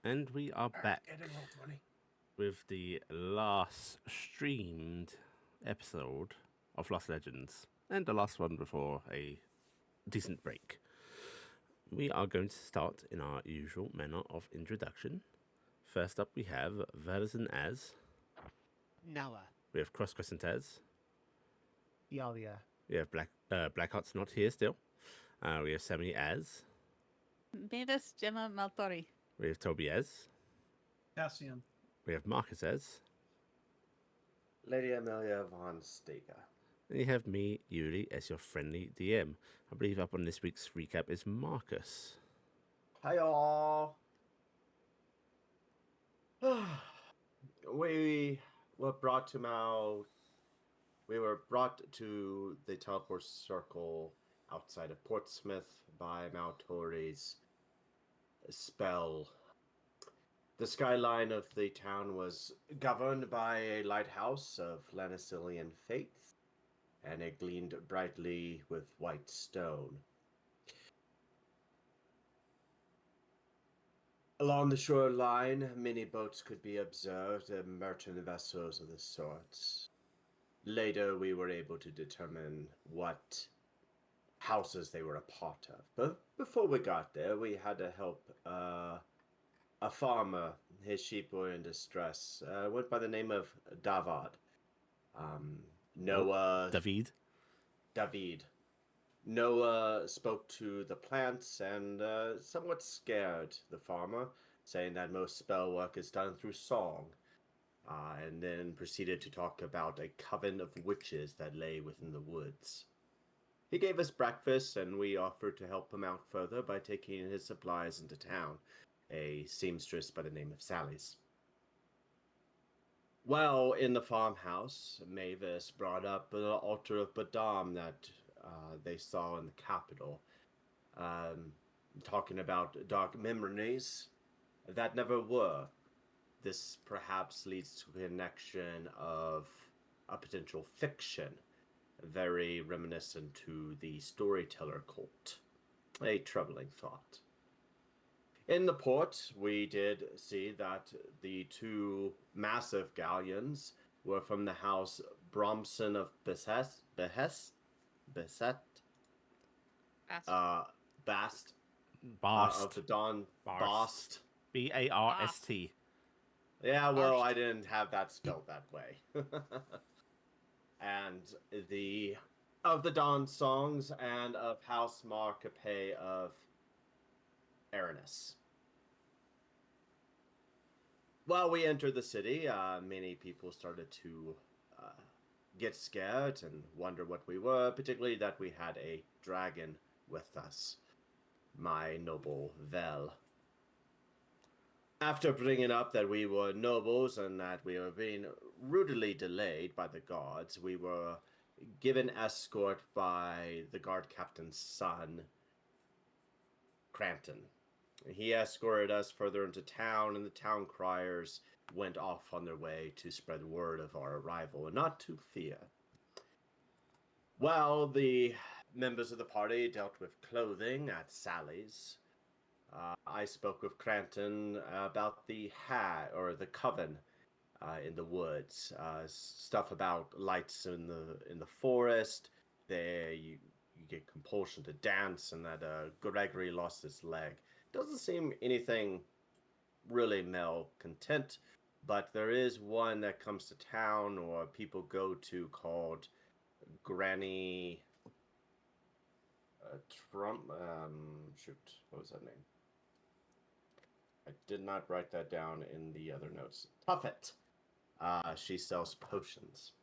And we are back with the last streamed episode of Lost Legends, and the last one before a decent break. We are going to start in our usual manner of introduction. First up, we have Verdazin as Noah. We have Cross Crescent as Iala. We have Blackheart's not here still. We have Sammi as Mavis, Jemma, Maltori. We have Tobias. Cassian. We have Markus as Lady Emalia von Steiger. And you have me, Yuli, as your friendly DM. I believe up on this week's recap is Markus. Hi all. We were brought to the teleport circle outside of Portsmouth by Maltori's spell. The skyline of the town was governed by a lighthouse of Lanacilian faith, and it gleamed brightly with white stone. Along the shoreline, many boats could be observed, and merchant vessels of the sorts. Later, we were able to determine what houses they were a part of. But before we got there, we had to help a farmer. His sheep were in distress. Went by the name of David. Noah... David. Noah spoke to the plants and somewhat scared the farmer, saying that most spell work is done through song, and then proceeded to talk about a coven of witches that lay within the woods. He gave us breakfast, and we offered to help him out further by taking his supplies into town, a seamstress by the name of Sally's. Well, in the farmhouse, Mavis brought up the altar of Badam that they saw in the capital, talking about dark memories that never were. This perhaps leads to a connection of a potential fiction, very reminiscent to the storyteller cult. A troubling thought. In the port, we did see that the two massive galleons were from the house Bromson of Bast. Of the Dawn Bast. Barst. Yeah, well, I didn't have that spelled that way. And of the Dawn Songs and of House Marcape of Aranis. While we entered the city, many people started to get scared and wonder what we were, particularly that we had a dragon with us, my noble Vel. After bringing up that we were nobles and that we were being rudely delayed by the guards, we were given escort by the guard captain's son, Crampton. He escorted us further into town, and the town criers went off on their way to spread word of our arrival and not to fear. Well, the members of the party dealt with clothing at Sally's. I spoke with Crampton about the coven in the woods. Stuff about lights in the forest. You get compulsion to dance, and that Gregory lost his leg. Doesn't seem anything really malcontent, but there is one that comes to town or people go to called Granny Trump. What was that name? I did not write that down in the other notes. Tuffet. She sells potions.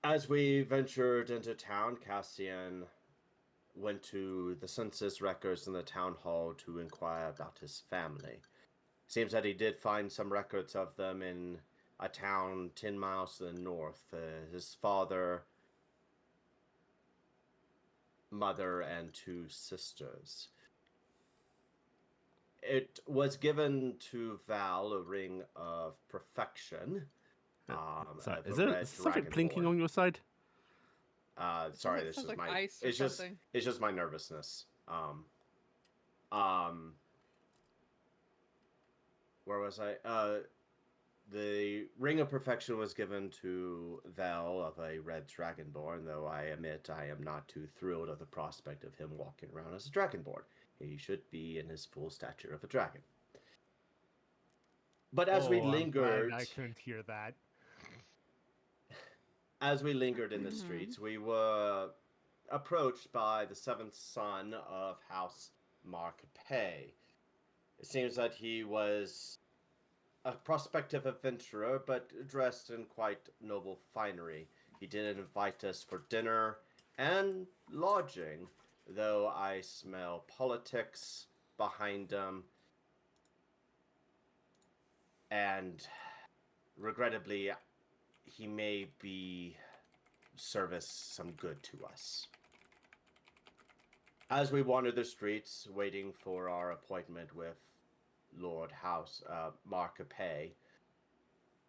As we ventured into town, Cassian went to the census records in the town hall to inquire about his family. Seems that he did find some records of them in a town 10 miles to the north. His father, mother, and 2 sisters. It was given to Val a ring of perfection. Sorry, is there something blinking on your side? Sorry, this is like my ice or it's something. just my nervousness. Where was I? The Ring of Perfection was given to Vel of a red dragonborn, though I admit I am not too thrilled of the prospect of him walking around as a dragonborn. He should be in his full stature of a dragon. But as we lingered... I couldn't hear that. As we lingered in the streets, we were approached by the seventh son of House Markus. It seems that he was a prospective adventurer, but dressed in quite noble finery. He did invite us for dinner and lodging, though I smell politics behind him. And regrettably, he may be service some good to us. As we wander the streets, waiting for our appointment with Lord House Markus,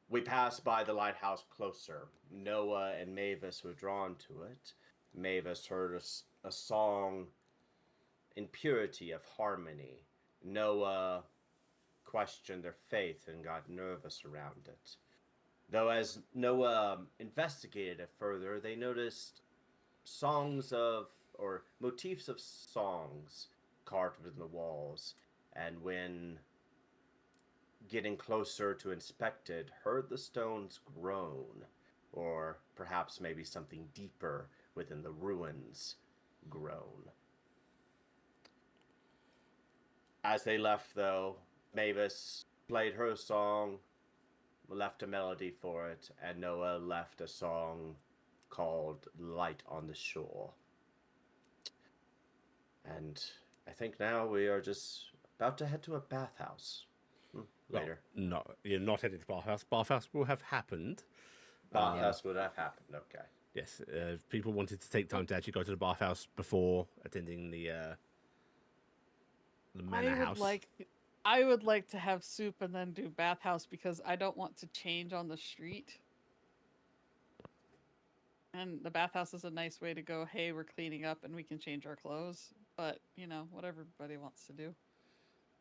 we pass by the lighthouse closer. Noah and Mavis were drawn to it. Mavis heard a song in purity of harmony. Noah questioned their faith and got nervous around it. Though as Noah investigated it further, they noticed songs of, or motifs of songs carved in the walls. And when getting closer to inspect it, heard the stones groan, or perhaps maybe something deeper within the ruins groan. As they left, though, Mavis played her song, left a melody for it, and Noah left a song called Light on the Shore. And I think now we are just about to head to a bathhouse. Later. No, you're not headed to bathhouse. Bathhouse will have happened. Bathhouse would have happened, okay. Yes, if people wanted to take time to actually go to the bathhouse before attending the manor house. I would like to have soup and then do bathhouse because I don't want to change on the street. And the bathhouse is a nice way to go, hey, we're cleaning up and we can change our clothes. But, you know, what everybody wants to do.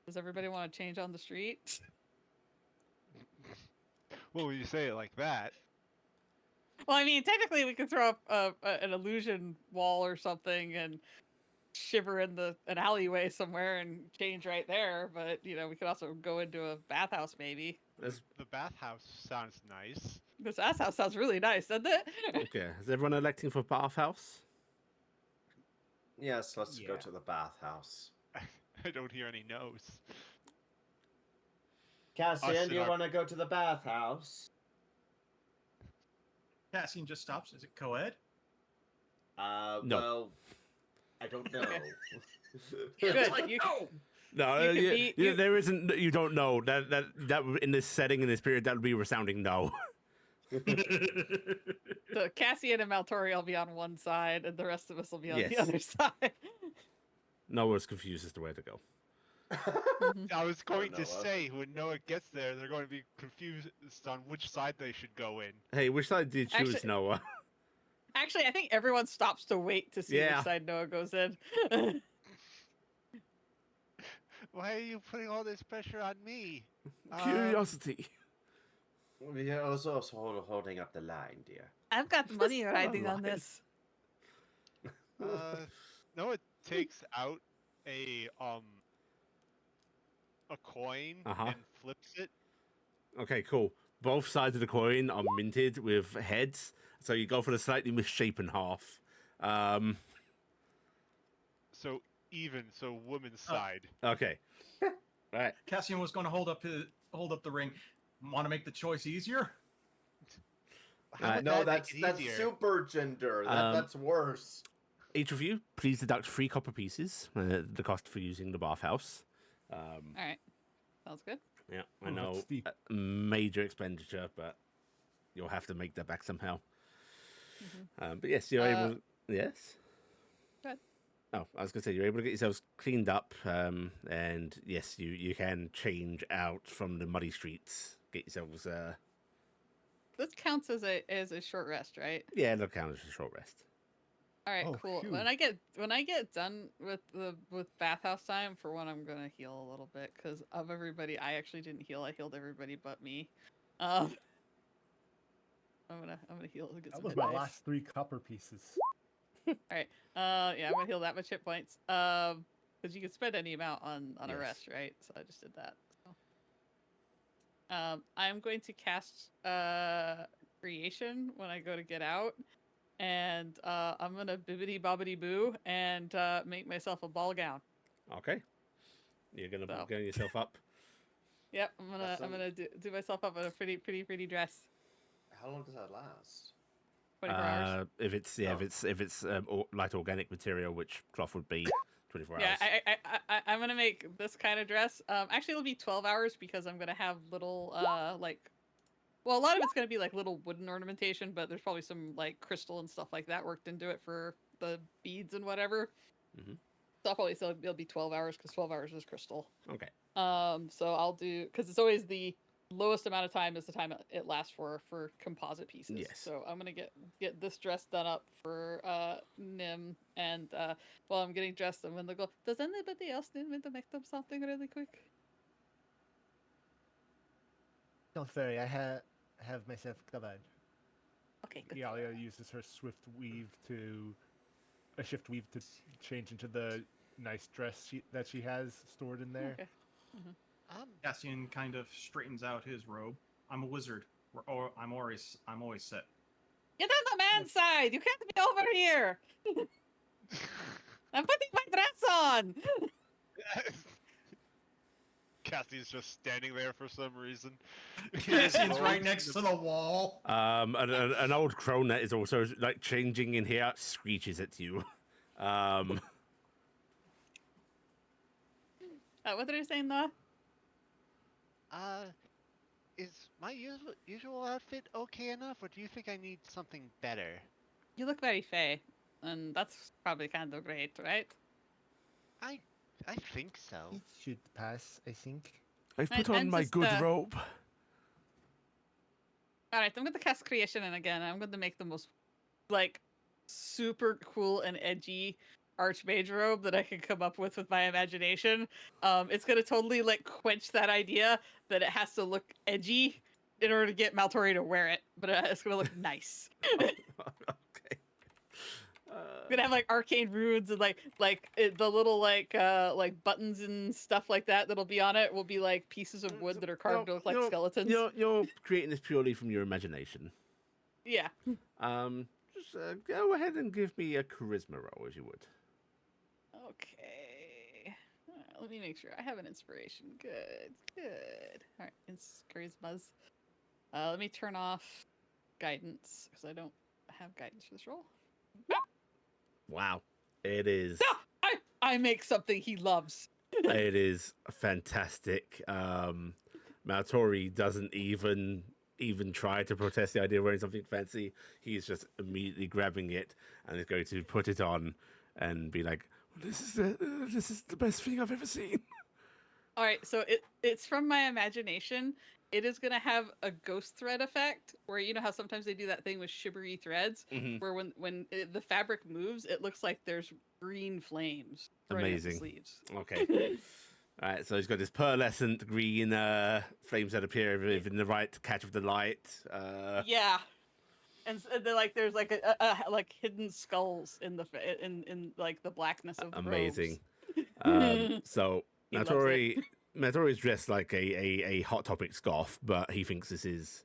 Does everybody want to change on the street? Well, when you say it like that. Well, I mean, technically we could throw up an illusion wall or something and shiver in an alleyway somewhere and change right there. But, you know, we could also go into a bathhouse maybe. The bathhouse sounds nice. This bathhouse sounds really nice, doesn't it? Okay, is everyone electing for bathhouse? Yes, let's go to the bathhouse. I don't hear any no's. Cassian, do you want to go to the bathhouse? Cassian just stops. Is it co-ed? No. Well, I don't know. Good. Like, You- No, there isn't. You don't know that in this setting, in this period, that would be a resounding no. So Cassian and Maltori will be on one side, and the rest of us will be on the Yes. other side. Noah's confused as to where to go. I was going to Noah. say, when Noah gets there, they're going to be confused on which side they should go in. Hey, which side did you choose, Actually- Noah? Actually, I think everyone stops to wait to see Yeah. which side Noah goes in. Why are you putting all this pressure on me? Curiosity. We are also holding up the line, dear. I've got money riding on line. this. Noah takes out a coin Uh-huh. and flips it. Okay, cool. Both sides of the coin are minted with heads, so you go for the slightly misshapen half. So even, so woman's side. Okay. Right. Cassian was going to hold up the ring. Want to make the choice easier? How would No, that make that's it easier? super gender. That's worse. Each of you, please deduct 3 copper pieces, the cost for using the bathhouse. All right. Sounds good. Yeah, I Ooh, know, that's steep. major expenditure, but you'll have to make that back somehow. But yes, you're able. Yes. Go ahead. Oh, I was going to say you're able to get yourselves cleaned up, and yes, you can change out from the muddy streets. Get yourselves. This counts as a short rest, right? Yeah, it'll count as a short rest. All right, Oh, cool. phew. When I get done with bathhouse time, for one, I'm gonna heal a little bit because of everybody. I actually didn't heal. I healed everybody but me. I'm gonna heal to get That some was hit my points. last 3 copper pieces. All right. Yeah, I'm gonna heal that much hit points. Because you can spend any amount on a Yes. rest, right? So I just did that. So. I'm going to cast creation when I go to get out. And I'm gonna bibbity bobbity boo and make myself a ball gown. Okay. You're gonna So. get yourself up. Yep, I'm gonna do myself up in a pretty dress. How long does that last? 24 hours. If it's light organic material, which cloth would be 24 Yeah, hours. I'm gonna make this kind of dress. Actually, it'll be 12 hours because I'm gonna have little well, a lot of it's gonna be like little wooden ornamentation, but there's probably some like crystal and stuff like that worked into it for the beads and whatever. Mhm. So I'll probably say it'll be 12 hours because 12 hours is crystal. Okay. So I'll do because it's always the lowest amount of time is the time it lasts for composite pieces. Yes. So I'm gonna get this dress done up for Nim, and while I'm getting dressed, I'm gonna go. Does anybody else need me to make them something really quick? Don't worry, I have myself covered. Okay, good. Iala uses her shift weave to change into the nice dress that she has stored in there. Okay. Cassian kind of straightens out his robe. I'm a wizard. I'm always set. Get on the man's side. You can't be over here. I'm putting my dress on. Cassie's just standing there for some reason. Cassian's right next to the wall. An old crone that is also like changing in here screeches at you. What are you saying, though? Is my usual outfit okay enough, or do you think I need something better? You look very fey, and that's probably kind of great, right? I think so. It should pass, I think. I've put I'm on my just, good robe. All right, I'm going to cast creation, and again, I'm going to make the most like super cool and edgy archmage robe that I can come up with my imagination. It's going to totally like quench that idea that it has to look edgy in order to get Maltori to wear it, but it's going to look nice. Okay. We're gonna have like arcane runes and the little like buttons and stuff like that that'll be on it will be like pieces of wood that are carved to look like skeletons. You're creating this purely from your imagination. Yeah. Just go ahead and give me a charisma roll, if you would. Okay. Let me make sure I have an inspiration. Good. All right, it's charismas. Let me turn off guidance because I don't have guidance for this roll. Wow, it is. No, I make something he loves. It is fantastic. Maltori doesn't even try to protest the idea of wearing something fancy. He's just immediately grabbing it and is going to put it on and be like, this is the best thing I've ever seen. All right, so it's from my imagination. It is going to have a ghost thread effect where you know how sometimes they do that thing with shivery threads where when the fabric moves, it looks like there's green flames. Amazing. Up the sleeves. Okay. All right, so he's got this pearlescent green flames that appear in the right catch of the light. Yeah. And they're like there's like a like hidden skulls in like the blackness of the amazing. robes. So He loves Maltori is dressed like a Hot Topic scoff, but he thinks this is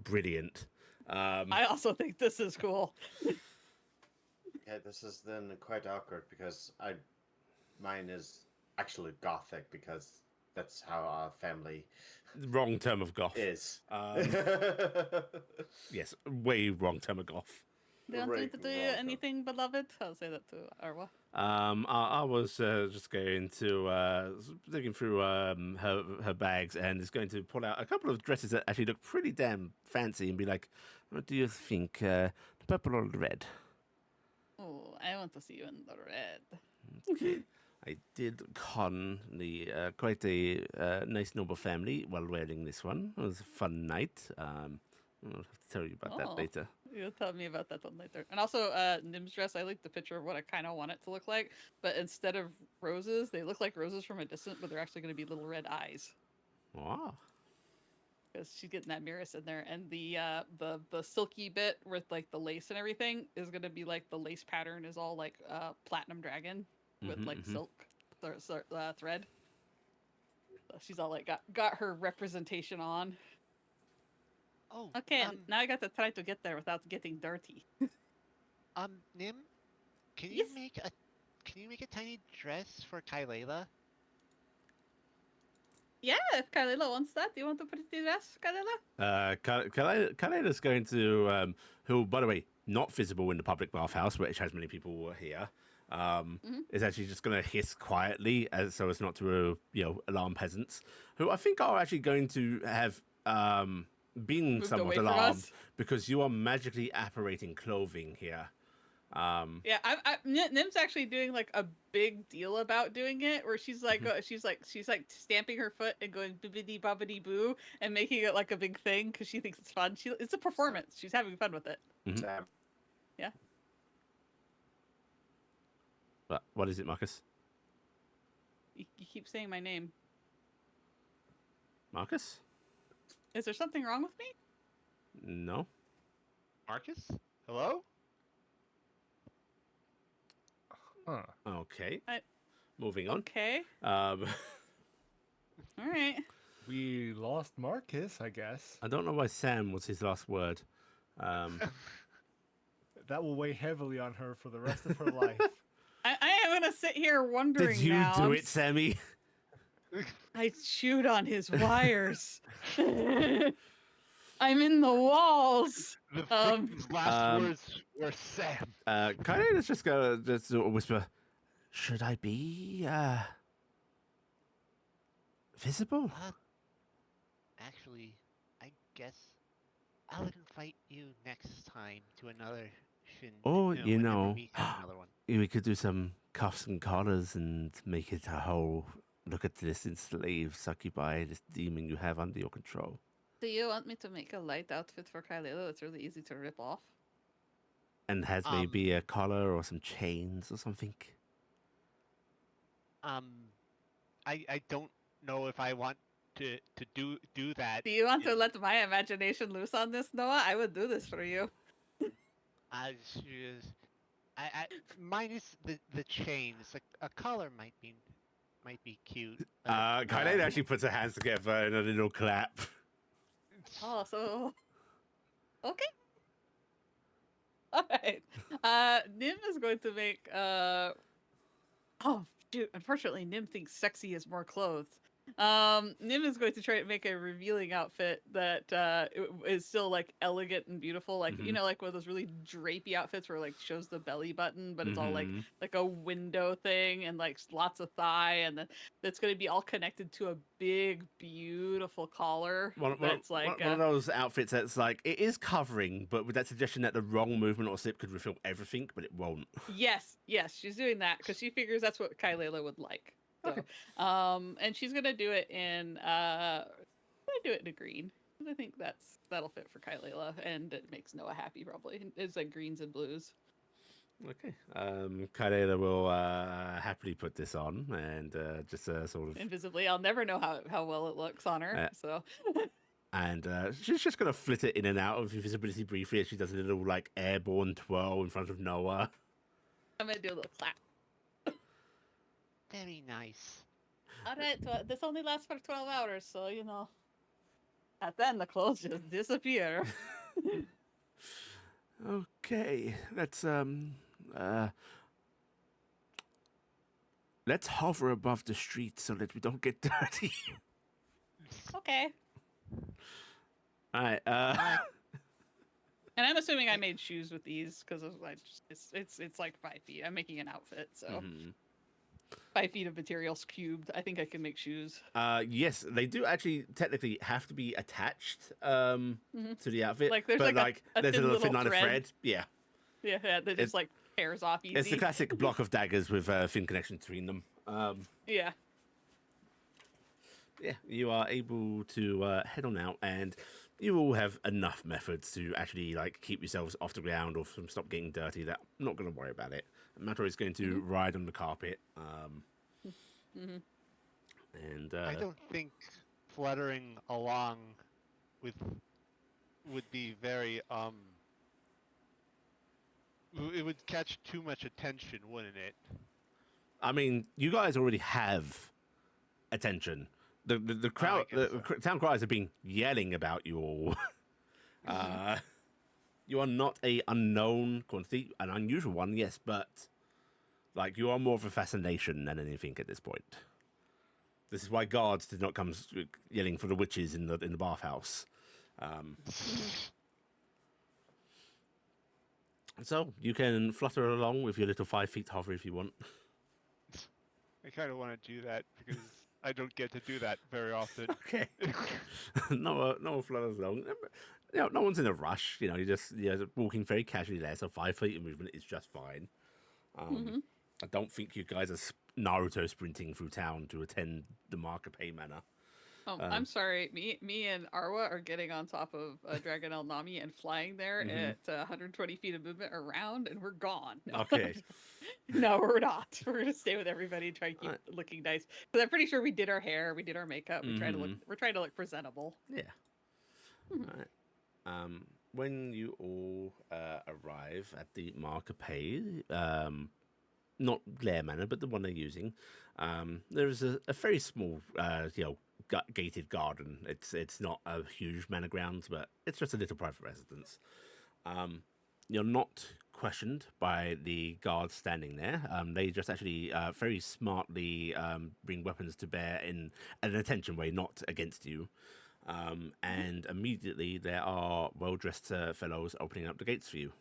brilliant. I also think this is cool. Yeah, this is then quite awkward because mine is actually gothic because that's how our family Wrong term of goth. is. Yes, way wrong term of goth. Do you want me to do anything, beloved? I'll say that to Arwa. I was just going to looking through her bags and is going to pull out a couple of dresses that actually look pretty damn fancy and be like, what do you think, the purple or the red? Oh, I want to see you in the red. Okay. I did con quite a nice noble family while wearing this one. It was a fun night. I'll have to tell you about that later. You'll tell me about that one later. And also, Nim's dress, I like the picture of what I kind of want it to look like. But instead of roses, they look like roses from a distance, but they're actually going to be little red eyes. Wow. Because she's getting that mirror in there. And the silky bit with like the lace and everything is going to be like the lace pattern is all like platinum dragon with like silk thread. So she's all like got her representation on. Oh, Okay, now I got to try to get there without getting dirty. Nim, can Yes? you make a tiny dress for Kylela? Yeah, if Kalila wants that. Do you want to pretty dress, Kalila? Kalela's going to, who, by the way, not visible in the public bathhouse, which has many people here, is actually just going to hiss quietly so as not to, alarm peasants, who I think are actually going to have been Moved somewhat away from alarmed us? because you are magically apparating clothing here. Yeah, Nim's actually doing like a big deal about doing it, where she's like, she's like stamping her foot and going bibbidi bobbidi boo and making it like a big thing because she thinks it's fun. It's a performance. She's having fun with it. Sam. Yeah. But what is it, Marcus? You keep saying my name. Marcus? Is there something wrong with me? No. Marcus? Hello? Huh. Okay. Moving on. Okay. All right. We lost Marcus, I guess. I don't know why Sam was his last word. That will weigh heavily on her for the rest of her life. I am gonna sit here wondering. Did you now. do it, Sammy? I chewed on his wires. I'm in the walls. The victim's last words were Sam. Kylie's just gonna whisper, should I be visible? Actually, I guess I'll invite you next time to another shin. Oh, whenever we have another one. We could do some cuffs and collars and make it a whole look at this enslaved succubi, this demon you have under your control. Do you want me to make a light outfit for Kylela that's really easy to rip off? And has maybe a collar or some chains or something? I don't know if I want to do that. Do you want to let my imagination loose on this, Noah? I would do this for you. I minus the chains. A collar might be cute. Kylie actually puts her hands together in a little clap. Oh, so okay. All right. Nim is going to make. Oh, shoot! Unfortunately, Nim thinks sexy is more clothes. Nim is going to try to make a revealing outfit that is still like elegant and beautiful, like like one of those really drapey outfits where like shows the belly button, but it's all like a window thing and like lots of thigh, and then it's going to be all connected to a big, beautiful collar. One of those outfits that's like it is covering, but with that suggestion that the wrong movement or slip could reveal everything, but it won't. Yes, she's doing that because she figures that's what Kylela would like. So, Okay. And she's gonna do it in a green. I think that'll fit for Kylela, and it makes Noah happy probably. It's like greens and blues. Okay. Kylela will happily put this on and just sort of Invisibly, I'll never know how well it looks on her. So. And she's just gonna flit it in and out of invisibility briefly as she does a little like airborne twirl in front of Noah. I'm gonna do a little clap. Very nice. All right, this only lasts for 12 hours, so at then the clothes just disappear. Okay, let's hover above the street so that we don't get dirty. Okay. All right. And I'm assuming I made shoes with these because it's like 5 feet. I'm making an outfit, so 5 feet of materials cubed. I think I can make shoes. Yes, they do actually technically have to be attached to the outfit. Like there's but a there's a little thin line of thread. thread. Yeah. Yeah, that just like pairs off easy. It's the classic block of daggers with a thin connection between them. Yeah. Yeah, you are able to head on out, and you all have enough methods to actually like keep yourselves off the ground or stop getting dirty. That I'm not going to worry about it. Maltori is going to ride on the carpet. And I don't think fluttering along with would be very it would catch too much attention, wouldn't it? I mean, you guys already have attention. The crowd, town criers have been yelling about you all. You are not a unknown quantity, an unusual one, yes, but like you are more of a fascination than anything at this point. This is why guards did not come yelling for the witches in the bathhouse. So you can flutter along with your little 5 feet hover if you want. I kind of want to do that because I don't get to do that very often. Okay. no one flutters along. You know, no one's in a rush. You know, you're just walking very casually there. So 5 feet of movement is just fine. I don't think you guys are Naruto sprinting through town to attend the Markup Manor. Oh, I'm sorry. Me and Arwa are getting on top of Dragon El Nami and flying there at 120 feet of movement around, and we're gone. Okay. No, we're not. We're gonna stay with everybody and try and keep looking nice. Because I'm pretty sure we did our hair, we did our makeup. We're trying to look presentable. Yeah. All right. When you all arrive at the Markup, not Glare Manor, but the one they're using, there is a very small, gated garden. It's not a huge manor grounds, but it's just a little private residence. You're not questioned by the guards standing there. They just actually very smartly bring weapons to bear in an attention way, not against you. And immediately there are well-dressed fellows opening up the gates for you.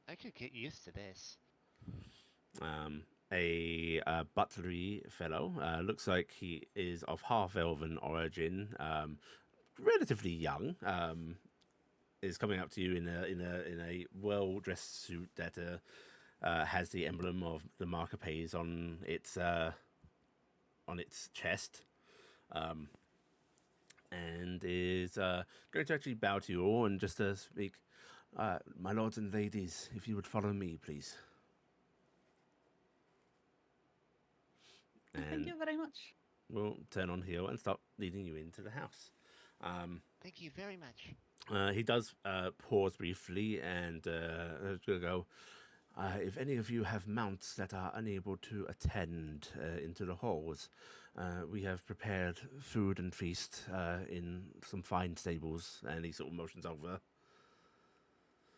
I could get used to this. A butlery fellow, looks like he is of half-elven origin, relatively young, is coming up to you in a well-dressed suit that has the emblem of the Markup on its chest, and is going to actually bow to you all and just speak. My lords and ladies, if you would follow me, please. And thank you very much. We'll turn on heel and start leading you into the house. Thank you very much. He does pause briefly and go, if any of you have mounts that are unable to attend into the halls, we have prepared food and feast in some fine stables, and he sort of motions over.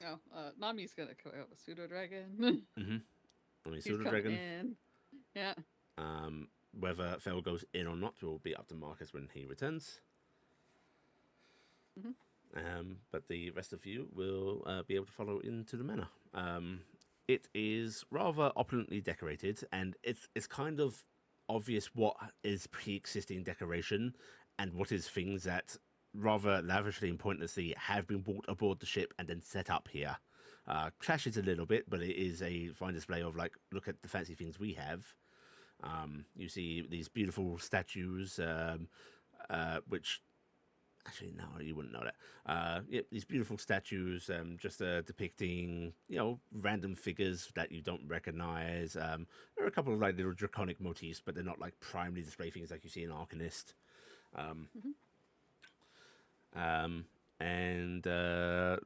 Oh, Nami's gonna come out with Pseudo Dragon. Pseudo Dragon. In. Yeah. Whether Fel goes in or not will be up to Markus when he returns. But the rest of you will be able to follow into the manor. It is rather opulently decorated, and it's kind of obvious what is pre-existing decoration and what is things that rather lavishly and pointlessly have been brought aboard the ship and then set up here. Clashes a little bit, but it is a fine display of, like, look at the fancy things we have. You see these beautiful statues, which... Actually, no, you wouldn't know that. These beautiful statues, just depicting, random figures that you don't recognize. There are a couple of like little draconic motifs, but they're not like primarily display things like you see in Arcanist. And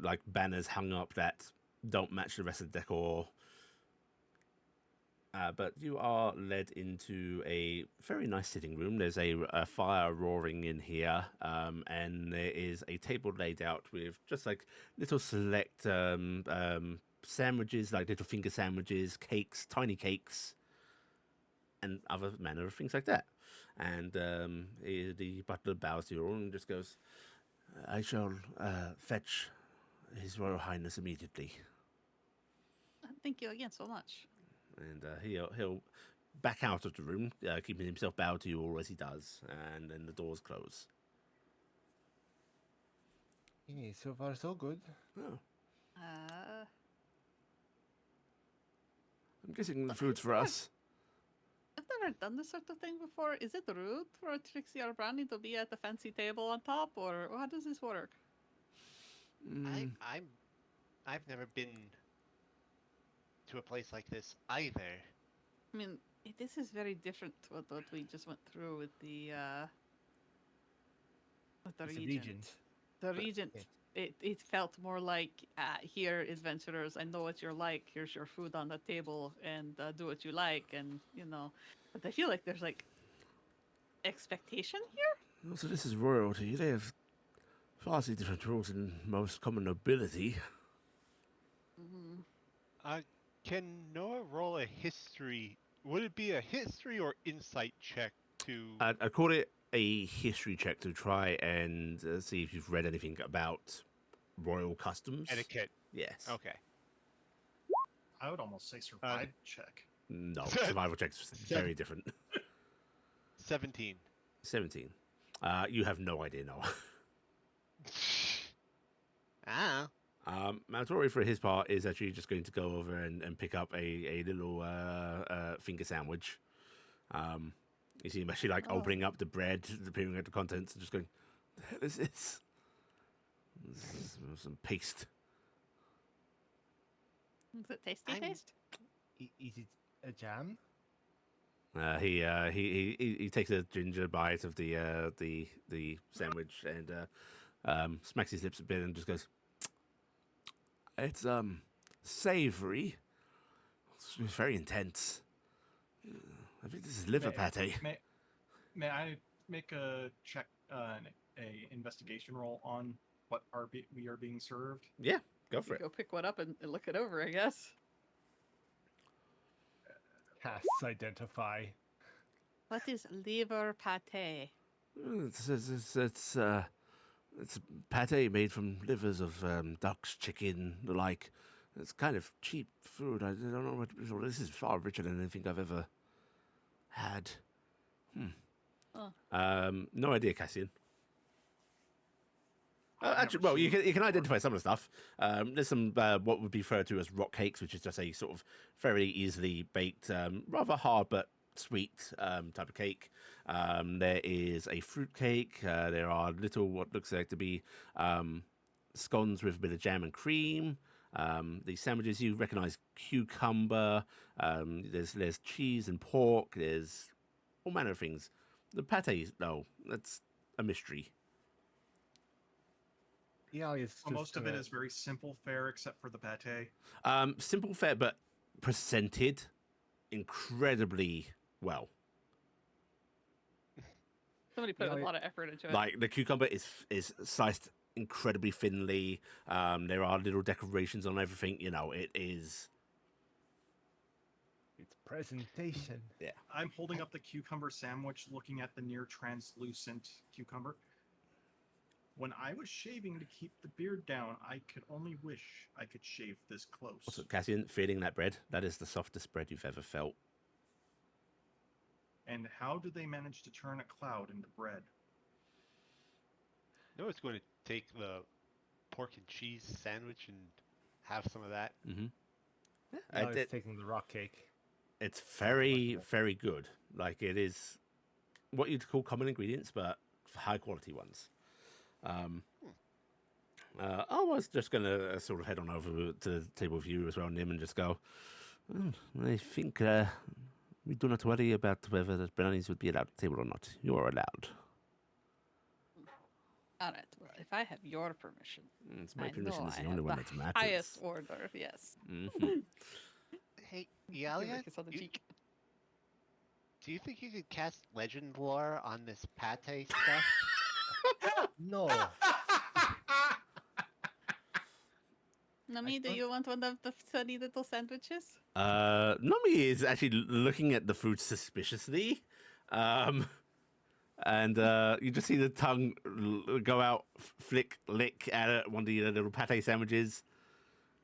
like banners hung up that don't match the rest of the decor. But you are led into a very nice sitting room. There's a fire roaring in here, and there is a table laid out with just like little select sandwiches, like little finger sandwiches, cakes, tiny cakes, and other manner of things like that. And the butler bows to you all and just goes, I shall fetch His Royal Highness immediately. Thank you again so much. And he'll back out of the room, keeping himself bowed to you all as he does, and then the doors close. Yeah, so far so good. Oh. I'm guessing the food's for us. I've never done this sort of thing before. Is it rude for a Trixie or a brownie to be at the fancy table on top, or how does this work? I've never been to a place like this either. I mean, this is very different to what we just went through with the regent. The regent. It felt more like here is venturers. I know what you're like. Here's your food on the table, and do what you like. And but I feel like there's like expectation here. Also, this is royalty. They have vastly different rules than most common nobility. Can Noah roll a history? Would it be a history or insight check to? I'd call it a history check to try and see if you've read anything about royal customs. Etiquette. Yes. Okay. I would almost say survival check. No, survival check's very different. 17. 17. You have no idea, Noah. Maltori, for his part, is actually just going to go over and pick up a little finger sandwich. You see him actually opening up the bread, peering at the contents, and just going, "The hell is this? This is some paste." Is it tasty taste? Is it a jam? He takes a ginger bite of the sandwich and smacks his lips a bit and just goes, "It's savory. It's very intense. I think this is liver pate." May I make a check, a investigation roll on what we are being served? Yeah, go for it. Go pick one up and look it over, I guess. Casts identify. What is liver pate? It's pate made from livers of ducks, chicken, the like. It's kind of cheap food. I don't know what. This is far richer than anything I've ever had. No idea, Cassian. Actually, well, you can identify some of the stuff. There's some what would be referred to as rock cakes, which is just a sort of very easily baked, rather hard but sweet type of cake. There is a fruit cake. There are little what looks like to be scones with a bit of jam and cream. The sandwiches you recognise cucumber. There's cheese and pork. There's all manner of things. The pate, no, that's a mystery. Yeah, it's just, Most of it is very simple fare, except for the pate. Simple fare, but presented incredibly well. Somebody put a lot of effort into it. Like the cucumber is sliced incredibly thinly. There are little decorations on everything. It is. It's presentation. Yeah. I'm holding up the cucumber sandwich, looking at the near translucent cucumber. When I was shaving to keep the beard down, I could only wish I could shave this close. Also, Cassian, feeling that bread, that is the softest bread you've ever felt. And how do they manage to turn a cloud into bread? No, it's going to take the pork and cheese sandwich and have some of that. Mm-hmm. Now it's taking the rock cake. It's very, very good. Like, it is what you'd call common ingredients, but high quality ones. I was just going to sort of head on over to the table with you as well, Nim, and just go, I think we do not worry about whether the brownies would be allowed at the table or not. You are allowed. All right. Well, if I have your permission, It's my I permission know is I the only have one the that matters. highest order. Yes. Mm-hmm. Hey, Give Iala, a kiss on the cheek. do you think you could cast legend lore on this pate stuff? No. Nami, do you want one of the funny little sandwiches? Nami is actually looking at the food suspiciously. And you just see the tongue go out, lick at one of the little pate sandwiches.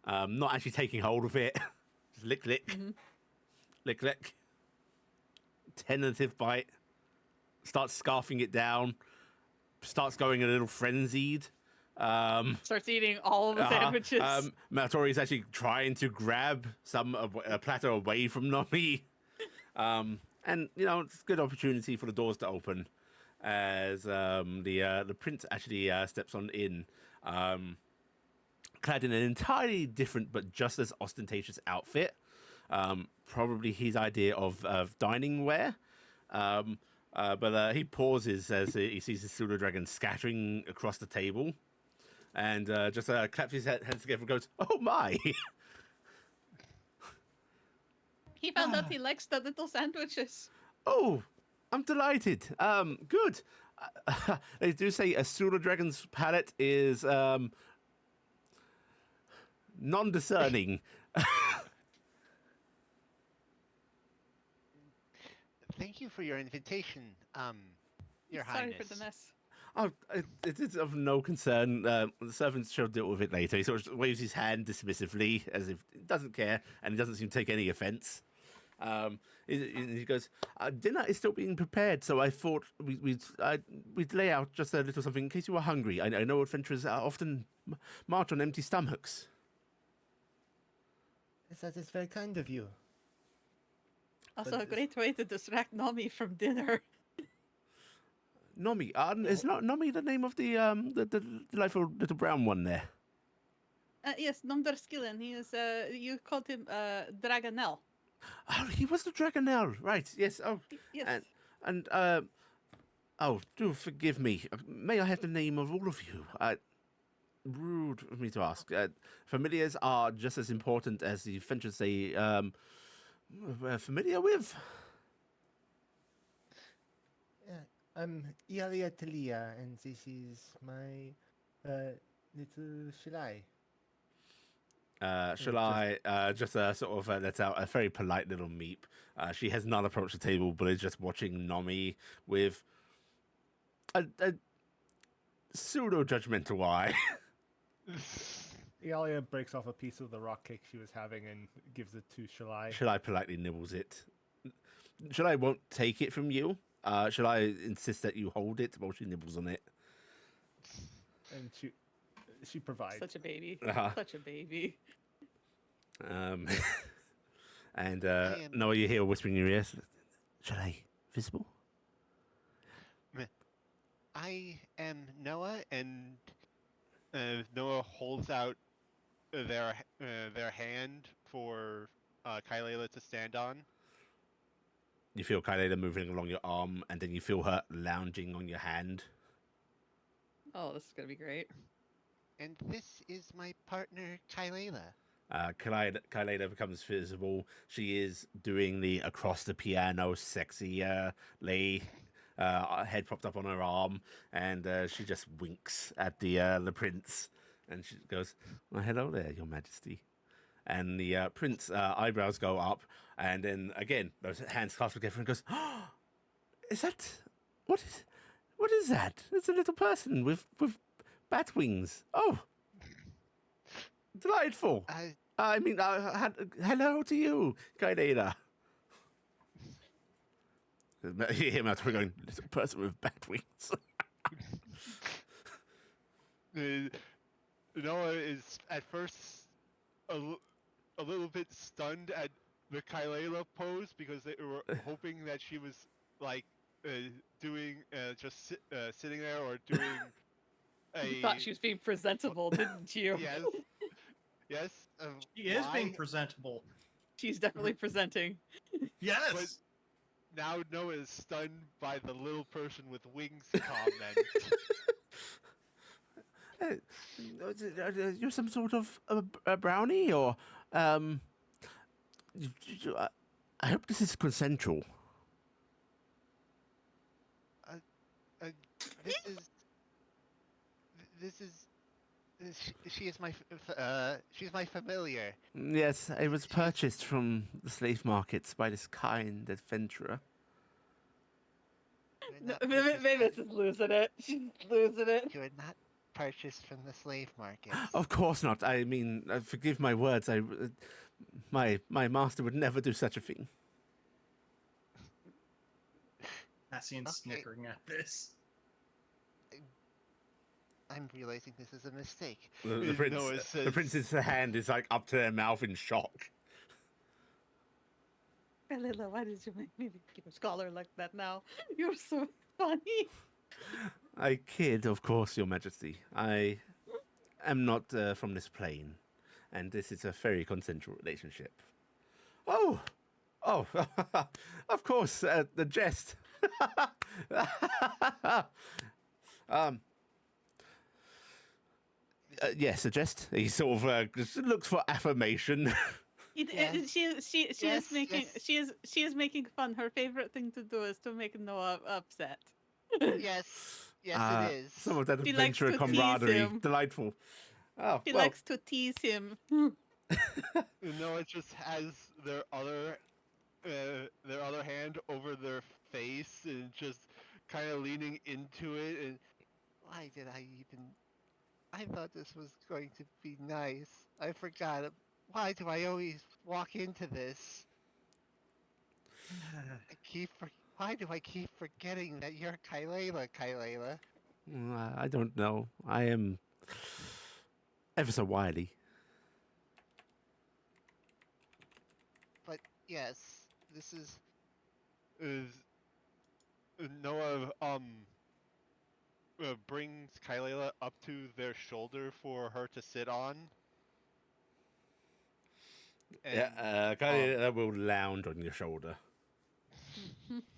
Not actually taking hold of it. Just lick. Mm-hmm. Lick. Tentative bite. Starts scarfing it down. Starts going a little frenzied. Starts eating all of the sandwiches. Maltori is actually trying to grab a platter away from Nami. And it's a good opportunity for the doors to open as the prince actually steps on in, clad in an entirely different but just as ostentatious outfit. Probably his idea of dining wear. But he pauses as he sees the pseudo dragon scattering across the table, and just claps his hands together and goes, "Oh my!" He found out he likes the little sandwiches. Oh, I'm delighted. Good. They do say a pseudo dragon's palate is non-discerning. Thank you for your invitation, Your Sorry Highness. for the mess. Oh, it is of no concern. The servants shall deal with it later. He sort of waves his hand dismissively, as if he doesn't care, and he doesn't seem to take any offence. He goes, dinner is still being prepared, so I thought we'd lay out just a little something in case you were hungry. I know adventurers often march on empty stomachs. Yes, that is very kind of you. Also, But a great way to distract Nami from dinner. Nomi, is not Nomi the name of the delightful little brown one there? Yes, Nomdarskillen. He is. You called him Dragonel. Oh, he was the Dragonel, right? Yes. Oh, Yes. and oh, do forgive me. May I have the name of all of you? Rude of me to ask. Familiars are just as important as the adventures they we're familiar with. Yeah, I'm Iala Talia, and this is my little Shilai. Shall I just sort of let out a very polite little meep? She has not approached the table, but is just watching Nomi with a pseudo-judgmental eye. Iala breaks off a piece of the rock cake she was having and gives it to Shalai. Shall I politely nibbles it? Shall I won't take it from you? Shall I insist that you hold it while she nibbles on it? And she provides. Such a baby. Uh-huh. Such a baby. And Noah, you hear whispering in your ears. Shall I visible? I am Noah, and Noah holds out their hand for Kylela to stand on. You feel Kylela moving along your arm, and then you feel her lounging on your hand. Oh, this is gonna be great. And this is my partner, Kylela. Kylela becomes visible. She is doing the across the piano sexy lay, head propped up on her arm, and she just winks at the prince, and she goes, "Well, hello there, Your Majesty." And the prince eyebrows go up, and then again those hands clasp together, and goes, "Oh, is that what is that? It's a little person with bat wings. Oh, delightful. I mean, hello to you, Kylela." You hear Maltori going, "Little person with bat wings." Noah is at first a little bit stunned at the Kylela pose because they were hoping that she was like doing just sitting there or doing You thought she was being presentable, didn't you? Yes. Yes. She is Why? being presentable. She's definitely presenting. Yes. But now Noah is stunned by the little person with wings comment. You're some sort of a brownie, or I hope this is consensual. She is my she's my familiar. Yes, it was purchased from the slave markets by this kind adventurer. Mavis is losing it. She's losing it. You are not purchased from the slave market. Of course not. I mean, forgive my words. My master would never do such a thing. Cassian's snickering at this. I'm realizing this is a mistake. The prince's hand is like up to their mouth in shock. Kalila, why did you make me keep a scholar like that now? You're so funny. I kid, of course, Your Majesty. I am not from this plane, and this is a very consensual relationship. Oh, of course, the jest. Yes, a jest. He sort of just looks for affirmation. She Yes, is making yes. she is making fun. Her favorite thing to do is to make Noah upset. Yes, it is. Some of that She likes adventure to tease camaraderie, him. delightful. Oh, She well, likes to tease him. Noah just has their other hand over their face and just kind of leaning into it. And Why did I even? I thought this was going to be nice. I forgot. Why do I always walk into this? Why do I keep forgetting that you're Kylela? I don't know. I am ever so wily. But yes, this is. Noah brings Kylela up to their shoulder for her to sit on. And, Kylie will lounge on your shoulder,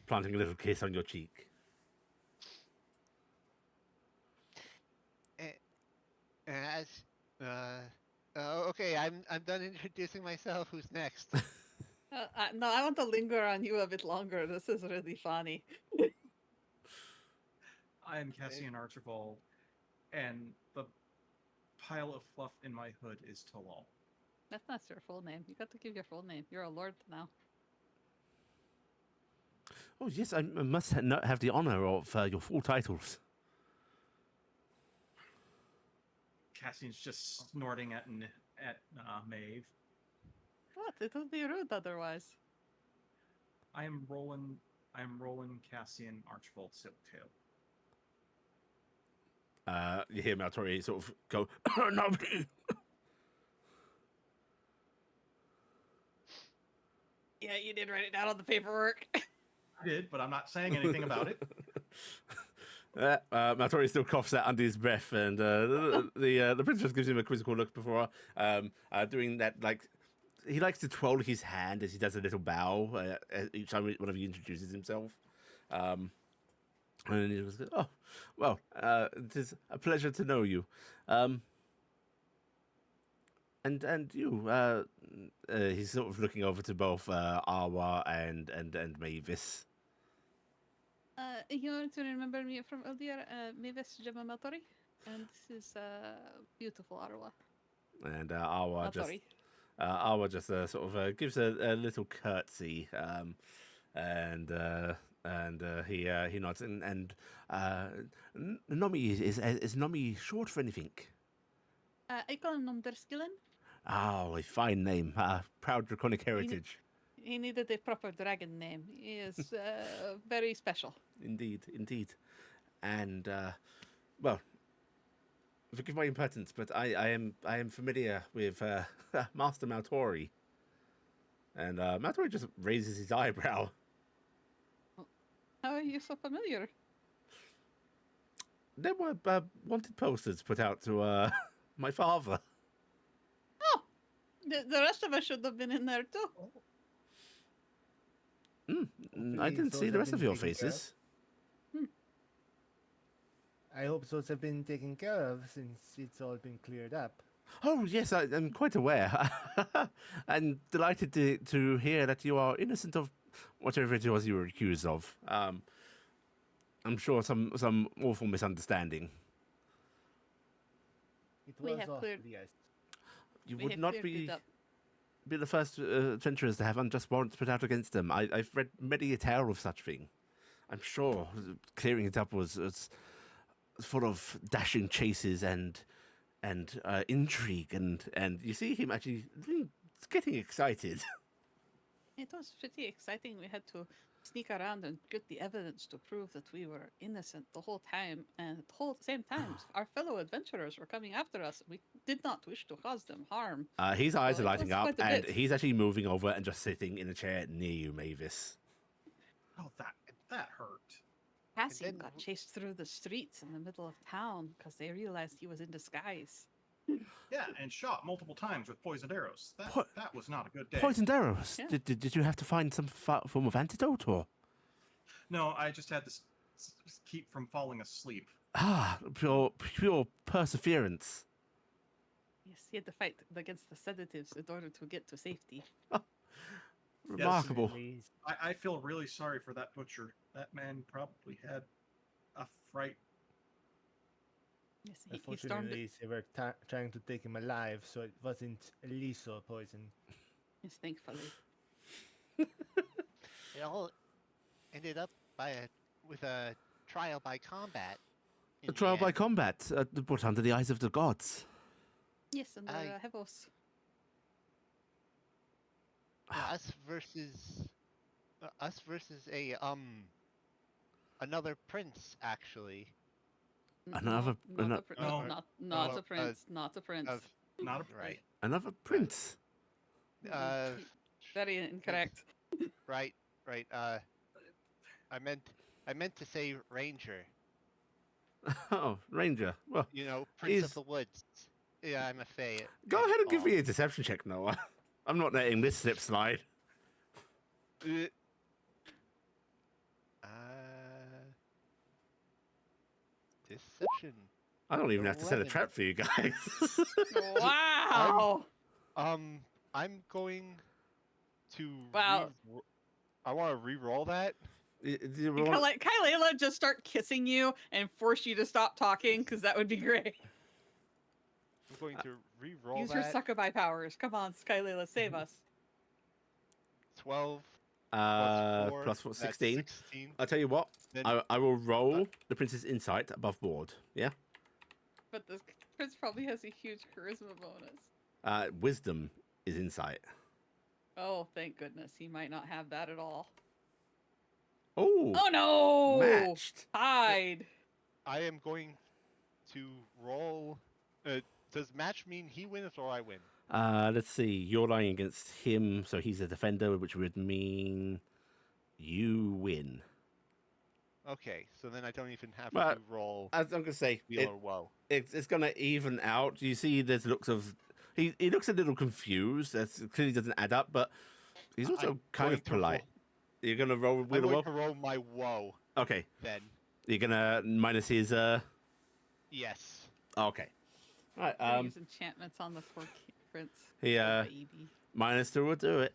planting a little kiss on your cheek. As okay, I'm done introducing myself. Who's next? No, I want to linger on you a bit longer. This is really funny. I am Cassian Archivald, and the pile of fluff in my hood is Talal. That's not your full name. You got to give your full name. You're a lord now. Oh yes, I must not have the honor of your full titles. Cassian's just snorting at Maeve. What? It would be rude otherwise. I am Roland Cassian Archivald Silktail. You hear Maltori sort of go, nobody. Yeah, you did write it down on the paperwork. I did, but I'm not saying anything about it. Maltori still coughs out under his breath, and the prince just gives him a quizzical look before doing that. Like, he likes to twirl his hand as he does a little bow each time whenever he introduces himself. And he just goes, "Oh, well, it is a pleasure to know you." And you, he's sort of looking over to both Awa and Mavis. You want to remember me from earlier? Mavis, Jemma, Maltori? And this is beautiful Arwa. And Awa just sort of gives a little curtsy, and he nods. And Nomi is Nomi short for anything? I call him Nomderskillen. Oh, a fine name. Proud draconic heritage. He needed a proper dragon name. He is very special. Indeed. And, well, forgive my impertinence, but I am familiar with Master Maltori. And Maltori just raises his eyebrow. How are you so familiar? There were wanted posters put out to my father. Oh, the rest of us should have been in there too. I didn't see the rest of your faces. I hope those have been taken care of since it's all been cleared up. Oh, yes, I'm quite aware. I'm delighted to hear that you are innocent of whatever it was you were accused of. I'm sure some awful misunderstanding. It We was have awful, cleared- yes. You We would have not cleared it be up. the first adventurers to have unjust warrants put out against them. I've read many a tale of such thing. I'm sure clearing it up was full of dashing chases and intrigue, and you see him actually getting excited. It was pretty exciting. We had to sneak around and get the evidence to prove that we were innocent the whole time. And at the whole same time, our fellow adventurers were coming after us. We did not wish to cause them harm. His eyes are Well, it lighting was up, quite a and bit. he's actually moving over and just sitting in a chair near you, Mavis. Oh, that hurt. Cassian then got chased through the streets in the middle of town because they realized he was in disguise. Yeah, and shot multiple times with poisoned arrows. That was not a good day. Poisoned arrows. Yeah. Did you have to find some form of antidote, or? No, I just had to keep from falling asleep. Ah, pure perseverance. Yes, he had to fight against the sedatives in order to get to safety. Remarkable. Definitely. I feel really sorry for that butcher. That man probably had a fright. Yes, he stormed it. Unfortunately, they were trying to take him alive, so it wasn't lethal poison. Yes, thankfully. It all ended up with a trial by combat. in A the trial by end. combat, but under the eyes of the gods. Yes, and the I- Hevos. Us versus a another prince, actually. Another- not ano- a prince. No. Not No, a prince. Not a prince. Of Not a right. Another prince. Very incorrect. Right. I meant to say ranger. Oh, ranger. Well, You know, prince He's- of the woods. Yeah, I'm a fae. go ahead and give all. me a deception check, Noah. I'm not letting this slip slide. Uh, deception. I don't even have to set a 11. trap for you guys. Wow. I'm going to. Wow. I want to re-roll that. Kylela just start kissing you and force you to stop talking because that would be great. I'm going to re-roll Use your that. succubi powers. Come on, Kylela, save us. 12 plus 4, that's 16. 16. I'll tell you what. Then I will roll the prince's insight above board. Yeah. But the prince probably has a huge charisma bonus. Wisdom is insight. Oh, thank goodness. He might not have that at all. Oh. Oh no! Matched. Hide. I am going to roll. Does match mean he wins or I win? Let's see. You're lying against him, so he's a defender, which would mean you win. Okay, so then I don't even have Well, to roll As I'm gonna say, wheel or woe. it's gonna even out. You see, there's looks of he looks a little confused. That clearly doesn't add up, but he's also I'm kind going of to polite. roll- You're gonna roll I'm with a going roll. to roll my woe Okay, then. you're gonna minus his. Yes. Okay, right. Use enchantments on the poor prince. He Poor baby. minus 2 will do it.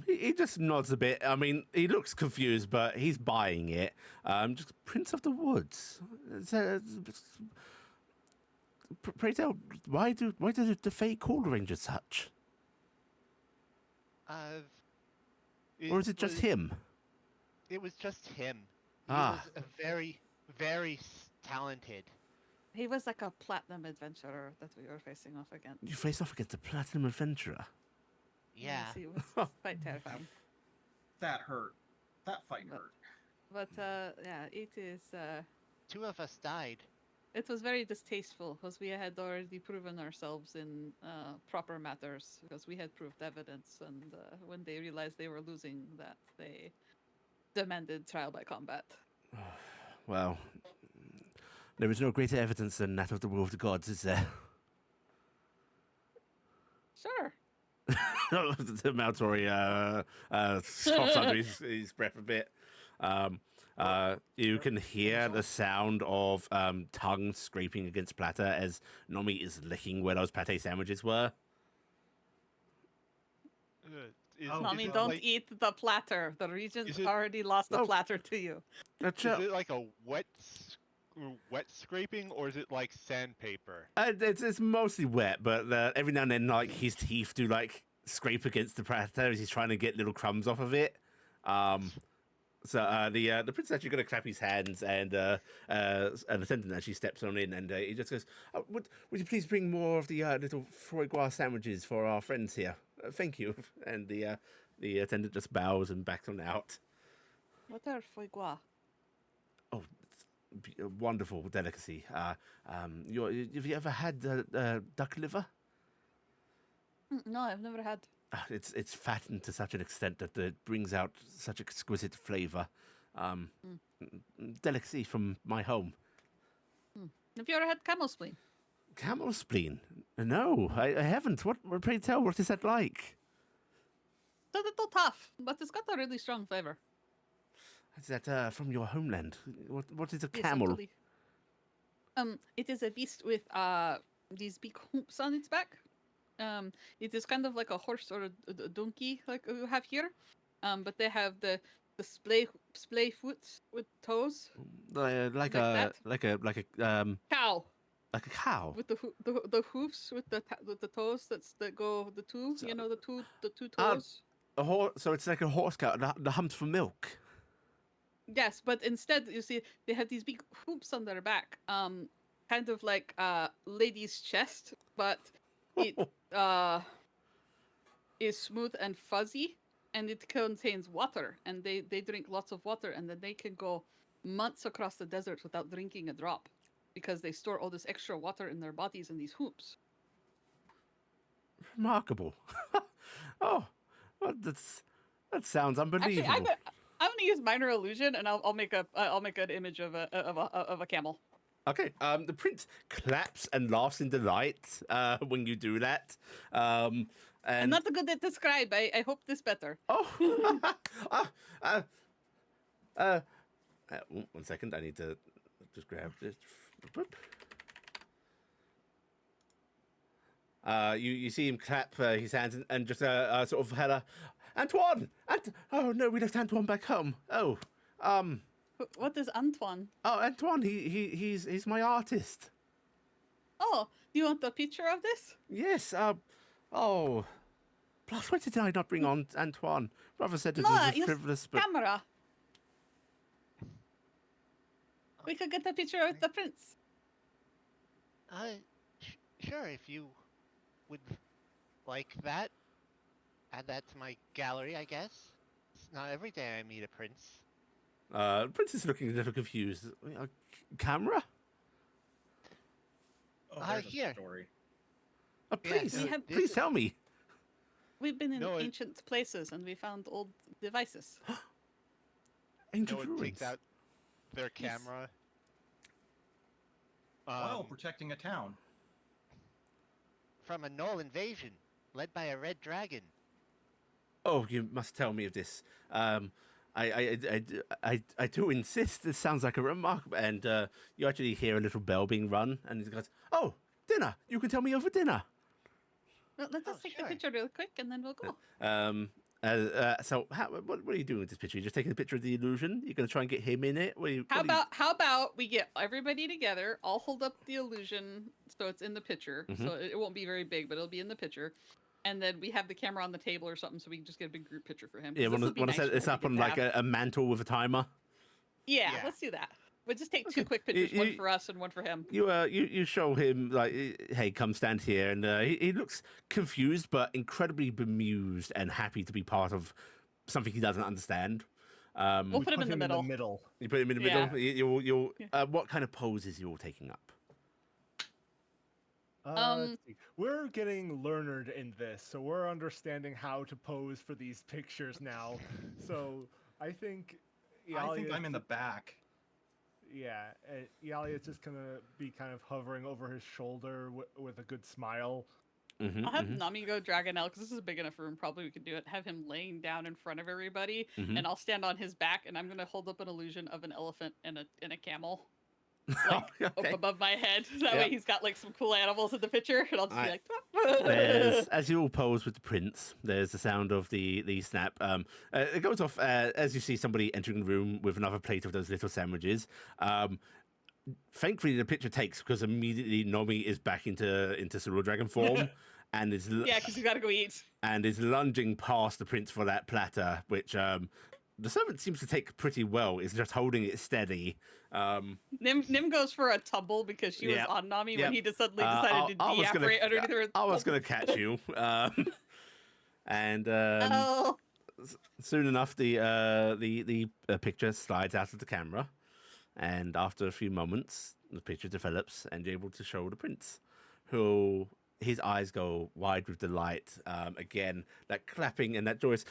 He just nods a bit. I mean, he looks confused, but he's buying it. Just Prince of the Woods. Pray tell, why do the Fae call Ranger such? Or is it just him? It was just him. He Ah. was a very, very talented. He was like a platinum adventurer that we were facing off against. You face off against a platinum adventurer. Yeah. Yes, he was quite terrifying. That hurt. That fight But- hurt. But yeah, it is. 2 of us died. It was very distasteful because we had already proven ourselves in proper matters because we had proved evidence, and when they realized they were losing that, they demanded trial by combat. Well, there is no greater evidence than that of the will of the gods, is there? Sure. The Maltori stops under his breath a bit. You can hear the sound of tongue scraping against platter as Nomi is licking where those pate sandwiches were. Mommy, don't like, eat the platter. The regent is it- already lost the Oh. platter to you. Is it like a wet scraping or is it like sandpaper? It's mostly wet, but every now and then, like his teeth do like scrape against the platter as he's trying to get little crumbs off of it. So the prince is actually going to clap his hands, and an attendant actually steps on in, and he just goes, "Would you please bring more of the little foie gras sandwiches for our friends here? Thank you." And the attendant just bows and backs on out. What are foie gras? Oh, wonderful delicacy. Have you ever had duck liver? No, I've never had. It's fattened to such an extent that it brings out such exquisite flavour. Delicacy from my home. Have you ever had camel spleen? Camel spleen? No, I haven't. What? Pray tell, what is that like? It's a little tough, but it's got a really strong flavor. Is that from your homeland? What is a Yes, camel? actually. It is a beast with these big hoops on its back. It is kind of like a horse or a donkey, like you have here. But they have the splay foot with toes. Like that? a Cow like a cow. with the hoofs with the toes that go the two. So- You know the two toes. A horse. So it's like a horse cow. The humped for milk. Yes, but instead you see they have these big hoops on their back. Kind of like lady's chest, but it is smooth and fuzzy, and it contains water, and they drink lots of water, and then they can go months across the desert without drinking a drop because they store all this extra water in their bodies in these hoops. Remarkable. Oh, well, that sounds unbelievable. Actually, I'm gonna use minor illusion, and I'll make an image of a camel. Okay. The prince claps and laughs in delight when you do that. I'm And not good at describe. I hope this better. oh, 1 second. I need to just grab this. You see him clap his hands and just sort of hella, Antoine! Oh no, we left Antoine back home. Oh, What is Antoine? oh, Antoine, he's my artist. Oh, do you want a picture of this? Yes. Oh, plus why did I not bring on Antoine? Brother said it No, was a use frivolous, but camera. We could get a picture with the prince. Sure, if you would like that. Add that to my gallery, I guess. It's not every day I meet a prince. Prince is looking a little confused. Camera? Oh, there's a here. story. Please, no, this please is- tell me. We've been in No, it- ancient places and we found old devices. Ancient No one ruins. takes out their Yes. camera. While protecting a town. From a Knoll invasion, led by a red dragon. Oh, you must tell me of this. I do insist. This sounds like a remarkable. And you actually hear a little bell being run, and he goes, "Oh, dinner! You can tell me over dinner." Well, let's Oh, just take sure. the picture real quick and then we'll go. So what are you doing with this picture? You're just taking a picture of the illusion. You're going to try and get him in it. How about we get everybody together? I'll hold up the illusion so it's in the picture. Mhm. So it won't be very big, but it'll be in the picture. And then we have the camera on the table or something, so we can just get a big group picture for him. 'cause Yeah, this'll want be to nice set for this when up we on get like back. a mantle with a timer. Yeah, Yeah. let's do that. We'll just take two Okay. quick pictures, You- one for us and one for him. You show him like, hey, come stand here, and he looks confused but incredibly bemused and happy to be part of something he doesn't understand. We'll We put him in the middle. You put him in the Yeah. middle. You'll what kind of poses you all taking up? Let's see. We're getting learned in this, so we're understanding how to pose for these pictures now. So I think I think I'm in the back. Yeah, Iala is just gonna be kind of hovering over his shoulder with a good smile. Mm-hmm, I'll have Nami go Dragonelle because this is a big enough room. Probably we could do it. Have him laying down in front of everybody, Mhm. and I'll stand on his back, and I'm gonna hold up an illusion of an elephant and a camel, like up Okay. above my head. That Yeah. way he's got like some cool animals in the picture, and I'll just be Alright. like. There's, as you all pose with the prince, there's the sound of the snap. It goes off as you see somebody entering the room with another plate of those little sandwiches. Thankfully, the picture takes because immediately Nomi is back into Silver Dragon form and is Yeah, because you gotta go eat. and is lunging past the prince for that platter, which the servant seems to take pretty well. Is just holding it steady. Nim goes for a tumble because she Yep. was on Nami Yep. when he suddenly decided to I was gonna- deapparate underneath her. I was going to catch you. And Oh, soon enough, the picture slides out of the camera, And after a few moments, the picture develops, and you're able to show the prince, who his eyes go wide with delight. Again, that clapping and that joyous,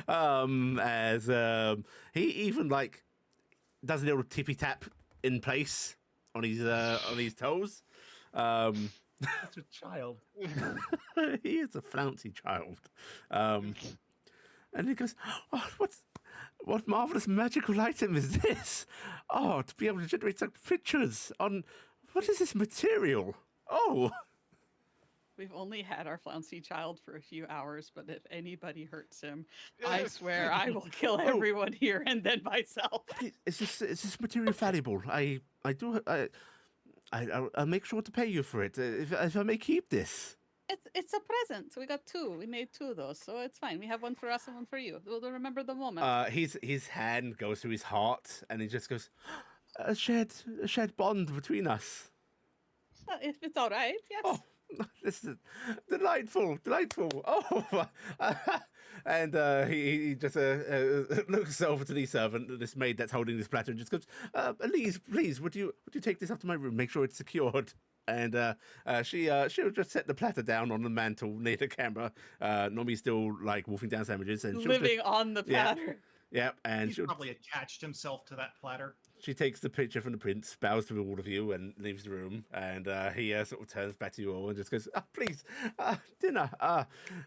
as he even like does a little tippy tap in place on his toes. That's a child. He is a flouncy child. And he goes, "Oh, what marvelous magical item is this? Oh, to be able to generate such pictures on what is this material? Oh." We've only had our flouncy child for a few hours, but if anybody hurts him, I swear I will kill everyone here and then myself. Please, is this material valuable? I'll make sure to pay you for it if I may keep this. It's a present. We got two. We made two of those, so it's fine. We have one for us and one for you. We'll remember the moment. His hand goes to his heart, and he just goes, a shared bond between us. If it's all right, yes. Oh, this is delightful. Oh, and he just looks over to the servant, this maid that's holding this platter, and just goes, please, would you take this up to my room? Make sure it's secured. And she'll just set the platter down on the mantle near the camera. Nomi's still like wolfing down sandwiches and living on the platter. Yeah, and he's probably attached himself to that platter. She takes the picture from the prince, bows to all of you, and leaves the room. And he sort of turns back to you all and just goes, please, dinner.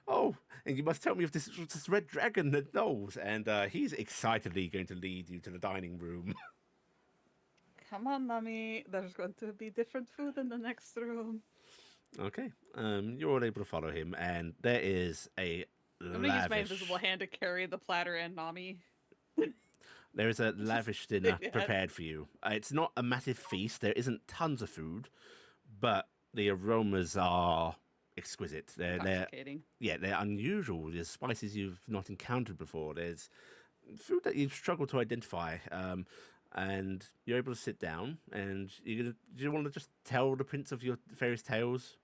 And you must tell me if this red dragon that knows. And he's excitedly going to lead you to the dining room. Come on, Mommy. There's going to be different food in the next room. Okay. You're all able to follow him, and there is a I'm going to use my invisible hand to carry the platter and Nami. There is a lavish dinner prepared for you. It's not a massive feast. There isn't tons of food, but the aromas are exquisite. They're unusual. There's spices you've not encountered before. There's food that you've struggled to identify. And you're able to sit down, and do you want to just tell the prince of your various tales?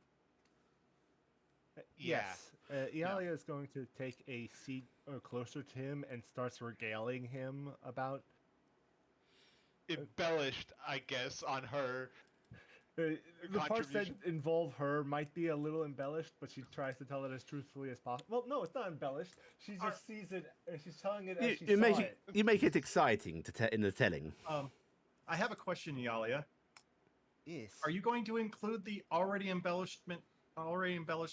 Yes. Iala is going to take a seat closer to him and starts regaling him about... Embellished, I guess, on her the parts that involve her might be a little embellished, but she tries to tell it as truthfully as possible. Well, no, it's not embellished. She just sees it, and she's telling it as she saw it. You make it exciting in the telling. I have a question, Iala. Yes. Are you going to include the already embellished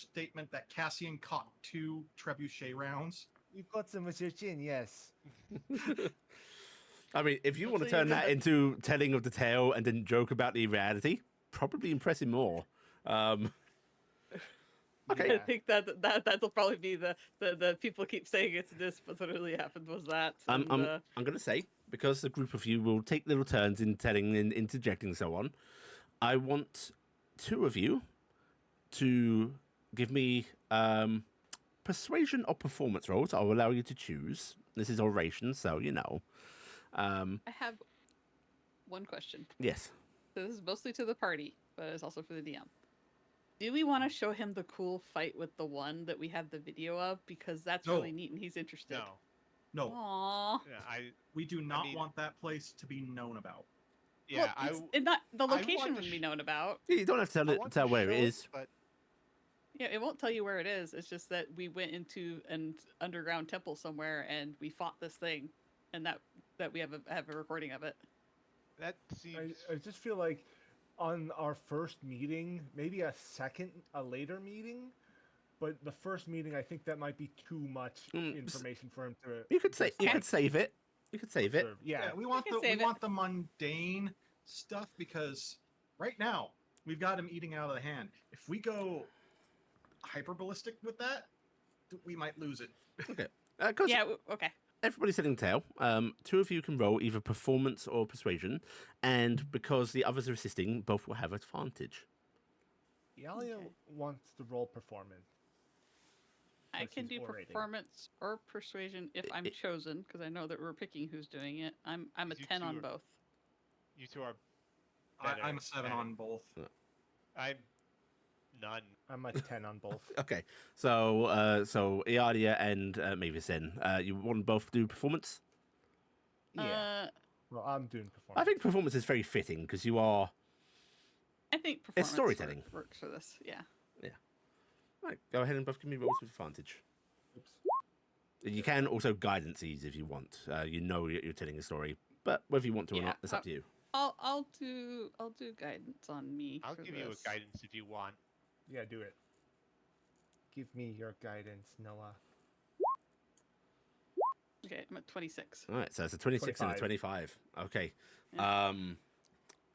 statement that Cassian caught 2 trebuchet rounds? You got some with your chin, yes. I mean, if you want to turn that into telling of the tale and then joke about the reality, probably impress him more. Okay. I think that'll probably be the people keep saying it's this, but what really happened was that. I'm going to say, because the group of you will take little turns in telling and interjecting and so on, I want 2 of you to give me persuasion or performance rolls. I'll allow you to choose. This is oration, so you know. I have one question. Yes. So this is mostly to the party, but it's also for the DM. Do we want to show him the cool fight with the one that we have the video of? Because that's really neat and he's interested. No. Aww. Yeah, we do not want that place to be known about. Yeah, well, the location wouldn't be known about. You don't have to tell where it is. But... Yeah, it won't tell you where it is. It's just that we went into an underground temple somewhere and we fought this thing, and that we have a recording of it. That seems. I just feel like on our first meeting, maybe a later meeting, but the first meeting, I think that might be too much information for him to. You could save it. You could save it. Yeah, we want the mundane stuff because right now we've got him eating out of the hand. If we go hyperballistic with that, we might lose it. Okay. Okay. Everybody's sitting tail. 2 of you can roll either performance or persuasion, and because the others are assisting, both will have advantage. Iala wants to roll performance. I can do performance or persuasion if I'm chosen, because I know that we're picking who's doing it. I'm a 10 on both. You 2 are. I'm a 7 on both. I'm none. I'm a 10 on both. Okay, so Iala and Mavis then. You want to both do performance? Yeah. Well, I'm doing performance. I think performance is very fitting because you are. I think It's performance storytelling. works for this. Yeah. Right, go ahead and both give me rolls with advantage. Oops. You can also guidance these if you want. You know you're telling a story, but whether you want to or not, it's up to you. I'll do guidance on me. I'll for give you this. a guidance if you want. Yeah, do it. Give me your guidance, Noah. Okay, I'm at 26. All right, so it's a 26 and a 25. Okay. Yeah.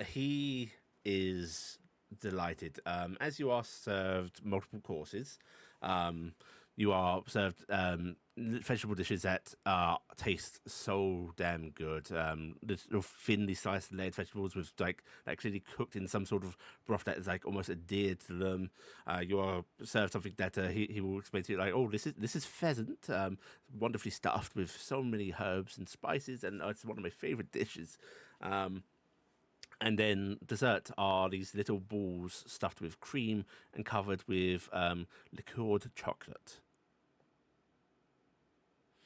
He is delighted. As you are served multiple courses, you are served vegetable dishes that taste so damn good. Little thinly sliced layered vegetables with like clearly cooked in some sort of broth that is like almost adhered to them. You are served something that he will explain to you like, oh, this is pheasant, wonderfully stuffed with so many herbs and spices, and it's one of my favorite dishes. And then dessert are these little balls stuffed with cream and covered with liqueured chocolate.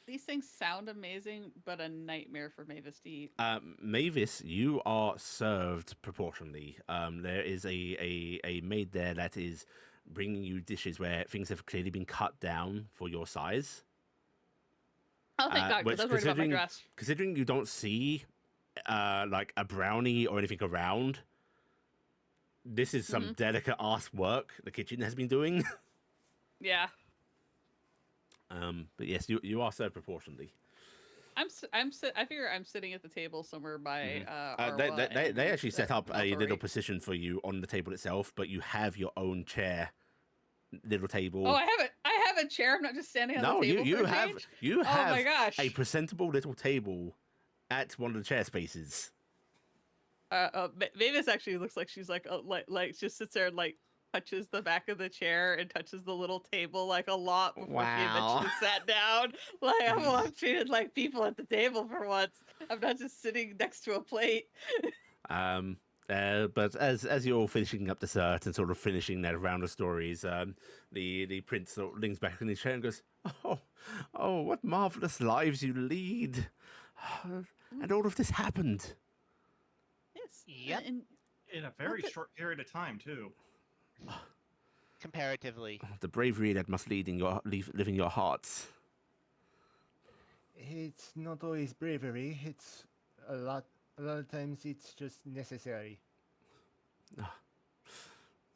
These things sound amazing, but a nightmare for Mavis to eat. Mavis, you are served proportionally. There is a maid there that is bringing you dishes where things have clearly been cut down for your size. Oh, thank God, because I was worried about my dress. Considering you don't see like a brownie or anything around, this is some delicate ass work the kitchen has been doing. Yeah. But yes, you are served proportionally. I figure I'm sitting at the table somewhere by They actually set up a Maltori. little position for you on the table itself, but you have your own chair, little table. Oh, I have a chair. I'm not just standing on the table. You have Oh my gosh. a presentable little table at one of the chair spaces. Mavis actually looks like she's like just sits there and like touches the back of the chair and touches the little table like a lot before she eventually sat down. Like I'm treated like people at the table for once. I'm not just sitting next to a plate. But as you're all finishing up dessert and sort of finishing that round of stories, the prince sort of leans back in his chair and goes, "Oh, what marvelous lives you lead, and all of this happened." Yes. Yep. In a very short period of time, too. Comparatively. The bravery that must live in your hearts. It's not always bravery. It's a lot of times it's just necessary.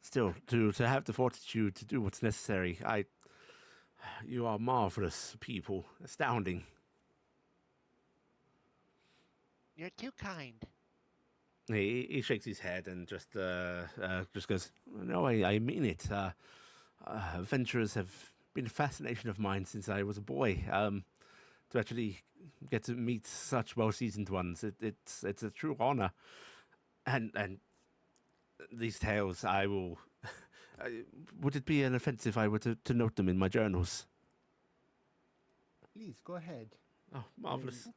Still, to have the fortitude to do what's necessary, you are marvelous people, astounding. You're too kind. He shakes his head and just goes, "No, I mean it. Adventurers have been a fascination of mine since I was a boy. To actually get to meet such well-seasoned ones, it's a true honor. And these tales, I will. Would it be an offense if I were to note them in my journals?" Please go ahead. Oh, marvelous!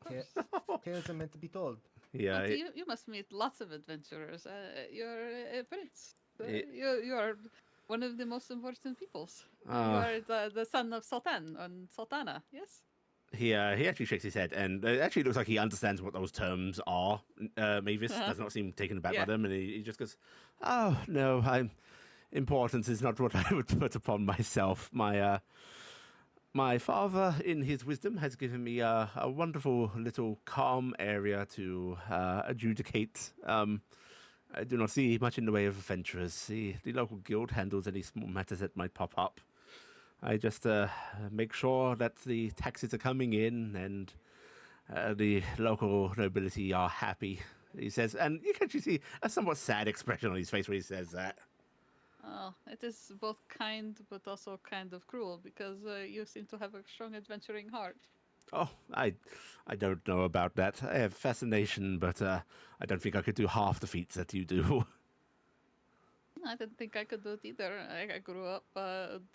Tales are meant to be told. Yeah, Well, you must meet lots of adventurers. You're a prince. You are one of the most important peoples. You are the son of Sultan and Sultana, yes? He actually shakes his head, and it actually looks like he understands what those terms are. Mavis does not seem taken aback by them, and he just goes, "Oh no, importance is not what I would put upon myself. My father, in his wisdom, has given me a wonderful little calm area to adjudicate. I do not see much in the way of adventurers. The local guild handles any small matters that might pop up. I just make sure that the taxes are coming in and the local nobility are happy," he says. And you can actually see a somewhat sad expression on his face when he says that. Oh, it is both kind but also kind of cruel because you seem to have a strong adventuring heart. Oh, I don't know about that. I have fascination, but I don't think I could do half the feats that you do. I didn't think I could do it either. I grew up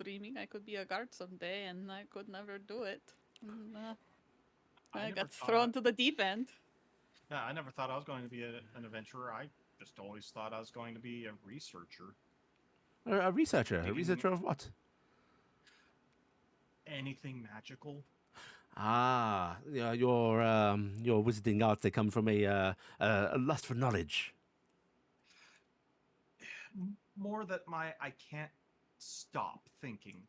dreaming I could be a guard someday, and I could never do it. And, I got thrown to the deep end. Yeah, I never thought I was going to be an adventurer. I just always thought I was going to be a researcher. A researcher? A researcher of what? Anything magical. Yeah, your wizarding arts, they come from a lust for knowledge. More that I can't stop thinking.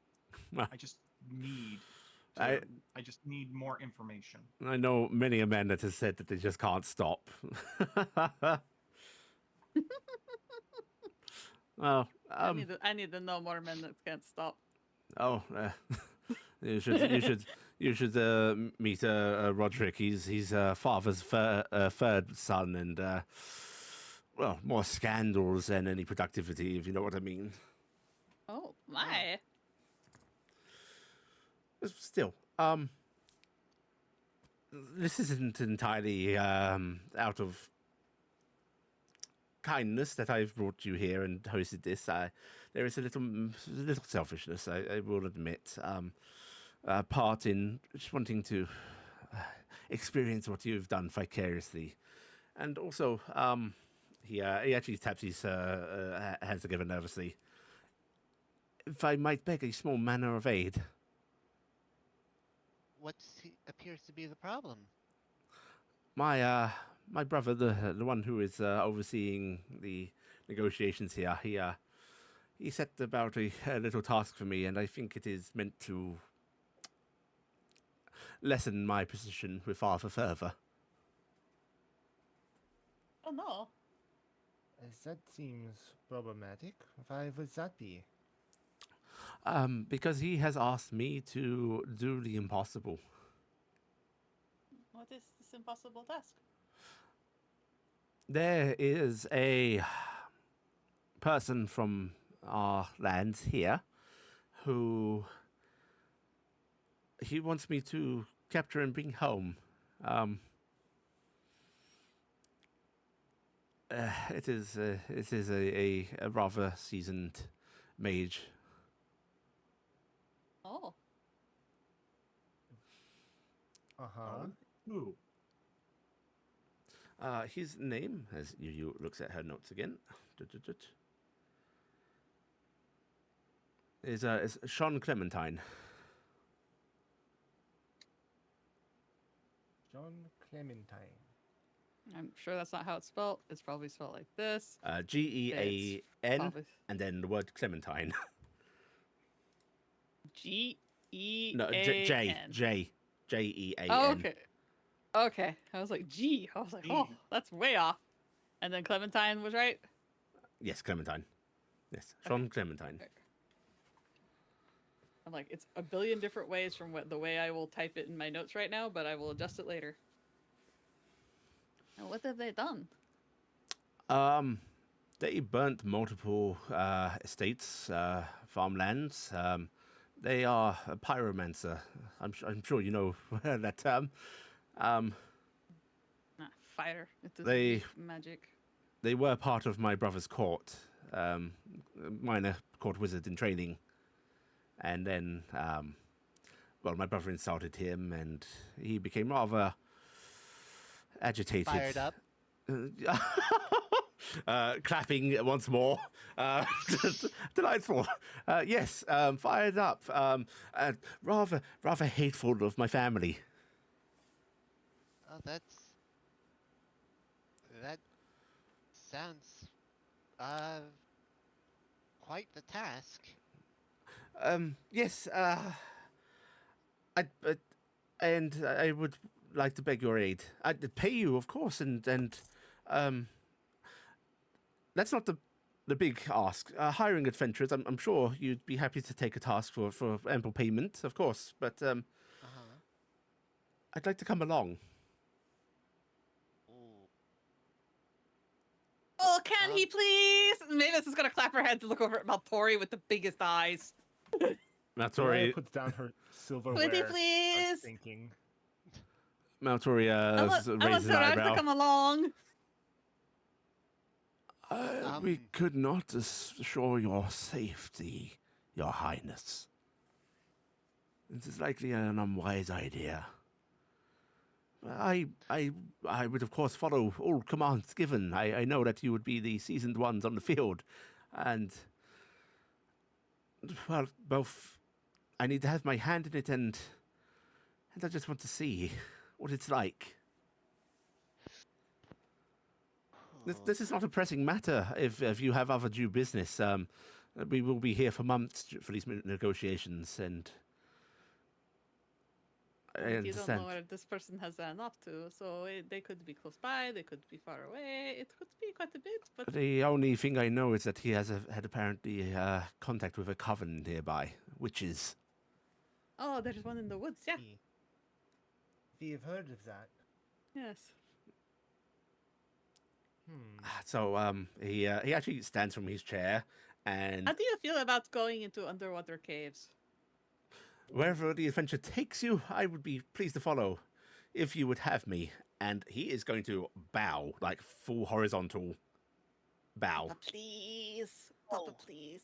I just need I just need more information. I know many a man that has said that they just can't stop. Well, I need to know more men that can't stop. Oh, you should meet Roderick. He's father's third son, and well, more scandals than any productivity, if you know what I mean. Oh my! Still, this isn't entirely out of kindness that I've brought you here and hosted this. There is a little selfishness, I will admit. Part in just wanting to experience what you've done vicariously, and also, he actually taps his hands together nervously. If I might beg a small manner of aid. What appears to be the problem? My brother, the one who is overseeing the negotiations here, he set about a little task for me, and I think it is meant to lessen my position with Father further. Oh no. That seems problematic. Why would that be? Because he has asked me to do the impossible. What is this impossible task? There is a person from our lands here who he wants me to capture and bring home. It is a rather seasoned mage. Oh. Who? His name, as you looks at her notes again, is Sean Clementine. John Clementine. I'm sure that's not how it's spelled. It's probably spelled like this. Gean, probably- and then the word Clementine. G-E-A-N. No, J-E-A-N. Oh, okay. Okay. I was like, G. I was like, oh, that's way off. And then Clementine was right? Yes, Clementine. Yes, Sean Clementine. Okay. I'm like, it's a billion different ways from the way I will type it in my notes right now, but I will adjust it later. And what have they done? They burnt multiple estates, farmlands. They are a pyromancer. I'm sure you know that term. Fire. It doesn't They- use magic. They were part of my brother's court, minor court wizard in training. And then, well, my brother insulted him, and he became rather agitated. Fired up. Clapping once more. Delightful. Yes, fired up. Rather hateful of my family. Oh, that sounds quite the task. Yes. I would like to beg your aid. I'd pay you, of course, and that's not the big ask. Hiring adventurers, I'm sure you'd be happy to take a task for ample payment, of course. But I'd like to come along. Oh, can he please? Mavis is gonna clap her hands and look over at Maltori with the biggest eyes. Maltori puts down her silverware. Would he please? Thinking. Maltori I want raises an Taryc eyebrow. to come along. We could not assure your safety, Your Highness. This is likely an unwise idea. I would, of course, follow all commands given. I know that you would be the seasoned ones on the field. And, well, both I need to have my hand in it and And I just want to see what it's like. This is not a pressing matter. If you have other due business, we will be here for months for these negotiations, and I You don't understand. know where this person has ran off to, so they could be close by, they could be far away. It could be quite a bit, but The only thing I know is that he has had apparently contact with a coven nearby, witches. oh, there's one in the woods. Yeah. We've heard of that. Yes. So he actually stands from his chair, and How do you feel about going into underwater caves? wherever the adventure takes you, I would be pleased to follow, if you would have me. And he is going to bow, like full horizontal bow. Papa, please. Papa, please.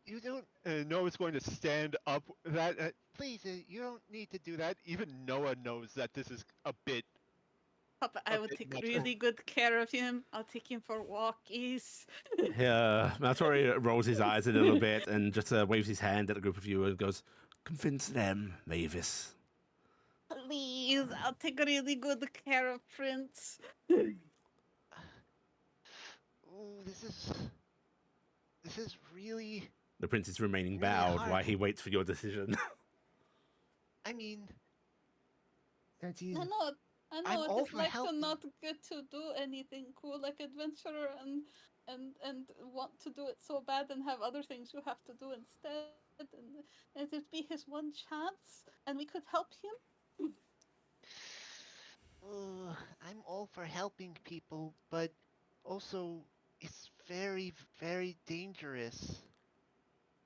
You don't know it's going to stand up. That please, you don't need to do that. Even Noah knows that this is a bit. Papa, I will take really good care of him. I'll take him for walkies. Yeah, Maltori rolls his eyes a little bit and just waves his hand at a group of you and goes, "Convince them, Mavis." Please, I'll take really good care of Prince. Oh, this is really. The prince is remaining Really bowed hard. while he waits for your decision. I mean, That is. I know I'm what all it's for like to helping. not get to do anything cool like adventurer and want to do it so bad and have other things you have to do instead. And it'd be his one chance, and we could help him. I'm all for helping people, but also it's very, very dangerous.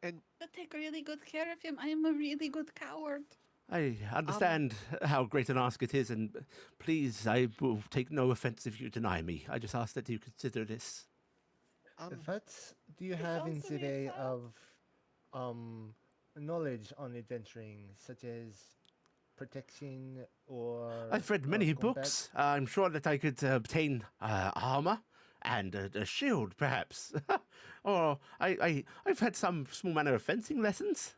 And But take really good care of him. I am a really good coward. I understand how great an ask it is, and please, I will take no offense if you deny me. I just ask that you consider this. What do you have in sounds the really way sad. of knowledge on adventuring, such as protection or? I've read many combat? books. I'm sure that I could obtain armor and a shield, perhaps. Or I've had some small manner of fencing lessons.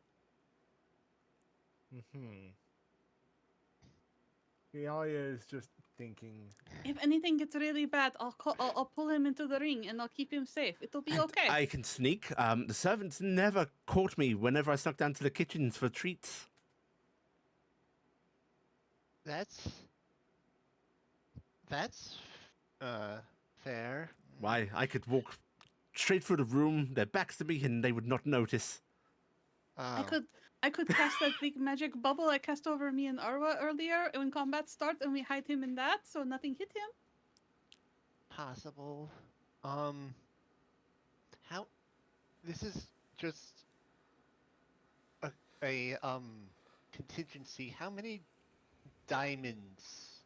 Emalia is just thinking. If anything gets really bad, I'll pull him into the ring and I'll keep him safe. It'll be And okay. I can sneak. The servants never caught me whenever I snuck down to the kitchens for treats. that's fair. Why, I could walk straight through the room, their backs to me, and they would not notice. I could cast that big magic bubble I cast over me and Arwa earlier when combat starts, and we hide him in that so nothing hit him. Possible. How? This is just a contingency. How many diamonds,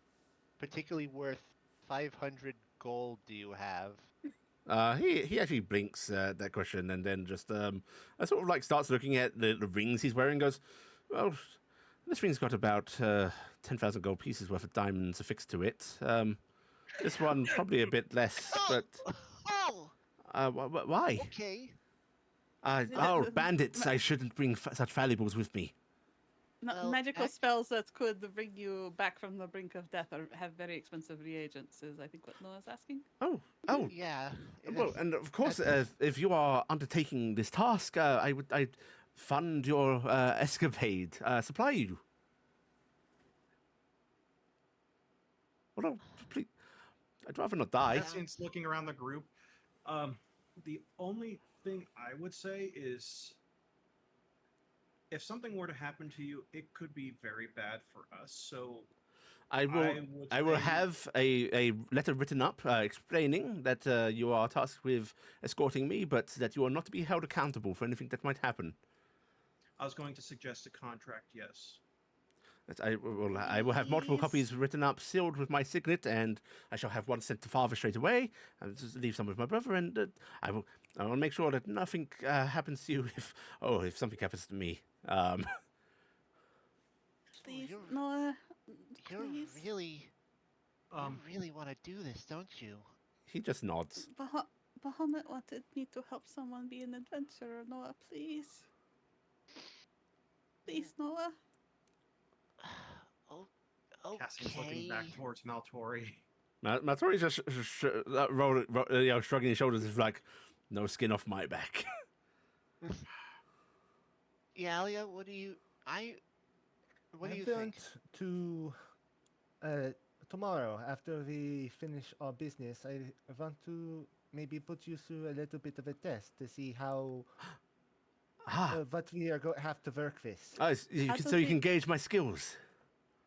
particularly worth 500 gold, do you have? He actually blinks at that question and then just sort of like starts looking at the rings he's wearing and goes, well, this ring's got about 10,000 gold pieces worth of diamonds affixed to it. This one probably a bit less, but why? Okay. Bandits! I shouldn't bring such valuables with me. Well, Magical spells that could bring you back from the brink of death have very expensive reagents, is I think what Noah's asking. Oh, Yeah. well, and of course, if you are undertaking this task, I'd fund your escapade, supply you. Well, no, please, I'd rather not die. Cassian's looking around the group. The only thing I would say is, if something were to happen to you, it could be very bad for us. So I will have a letter written up explaining that you are tasked with escorting me, but that you are not to be held accountable for anything that might happen. I was going to suggest a contract, yes. I will have multiple copies written up, sealed with my signet, and I shall have one sent to father straight away, and just leave some with my brother, and I will make sure that nothing happens to you if something happens to me. Please, you're- Noah. You Please. really want to do this, don't you? He just nods. Bahamut wanted me to help someone be an adventurer. Noah, please. this, Noah? Cassian's looking back towards Maltori. Maltori's just shrugging his shoulders, as like, no skin off my back. Iala, what do you think? To tomorrow, after we finish our business, I want to maybe put you through a little bit of a test to see how what we are have to work with. So you can gauge my skills.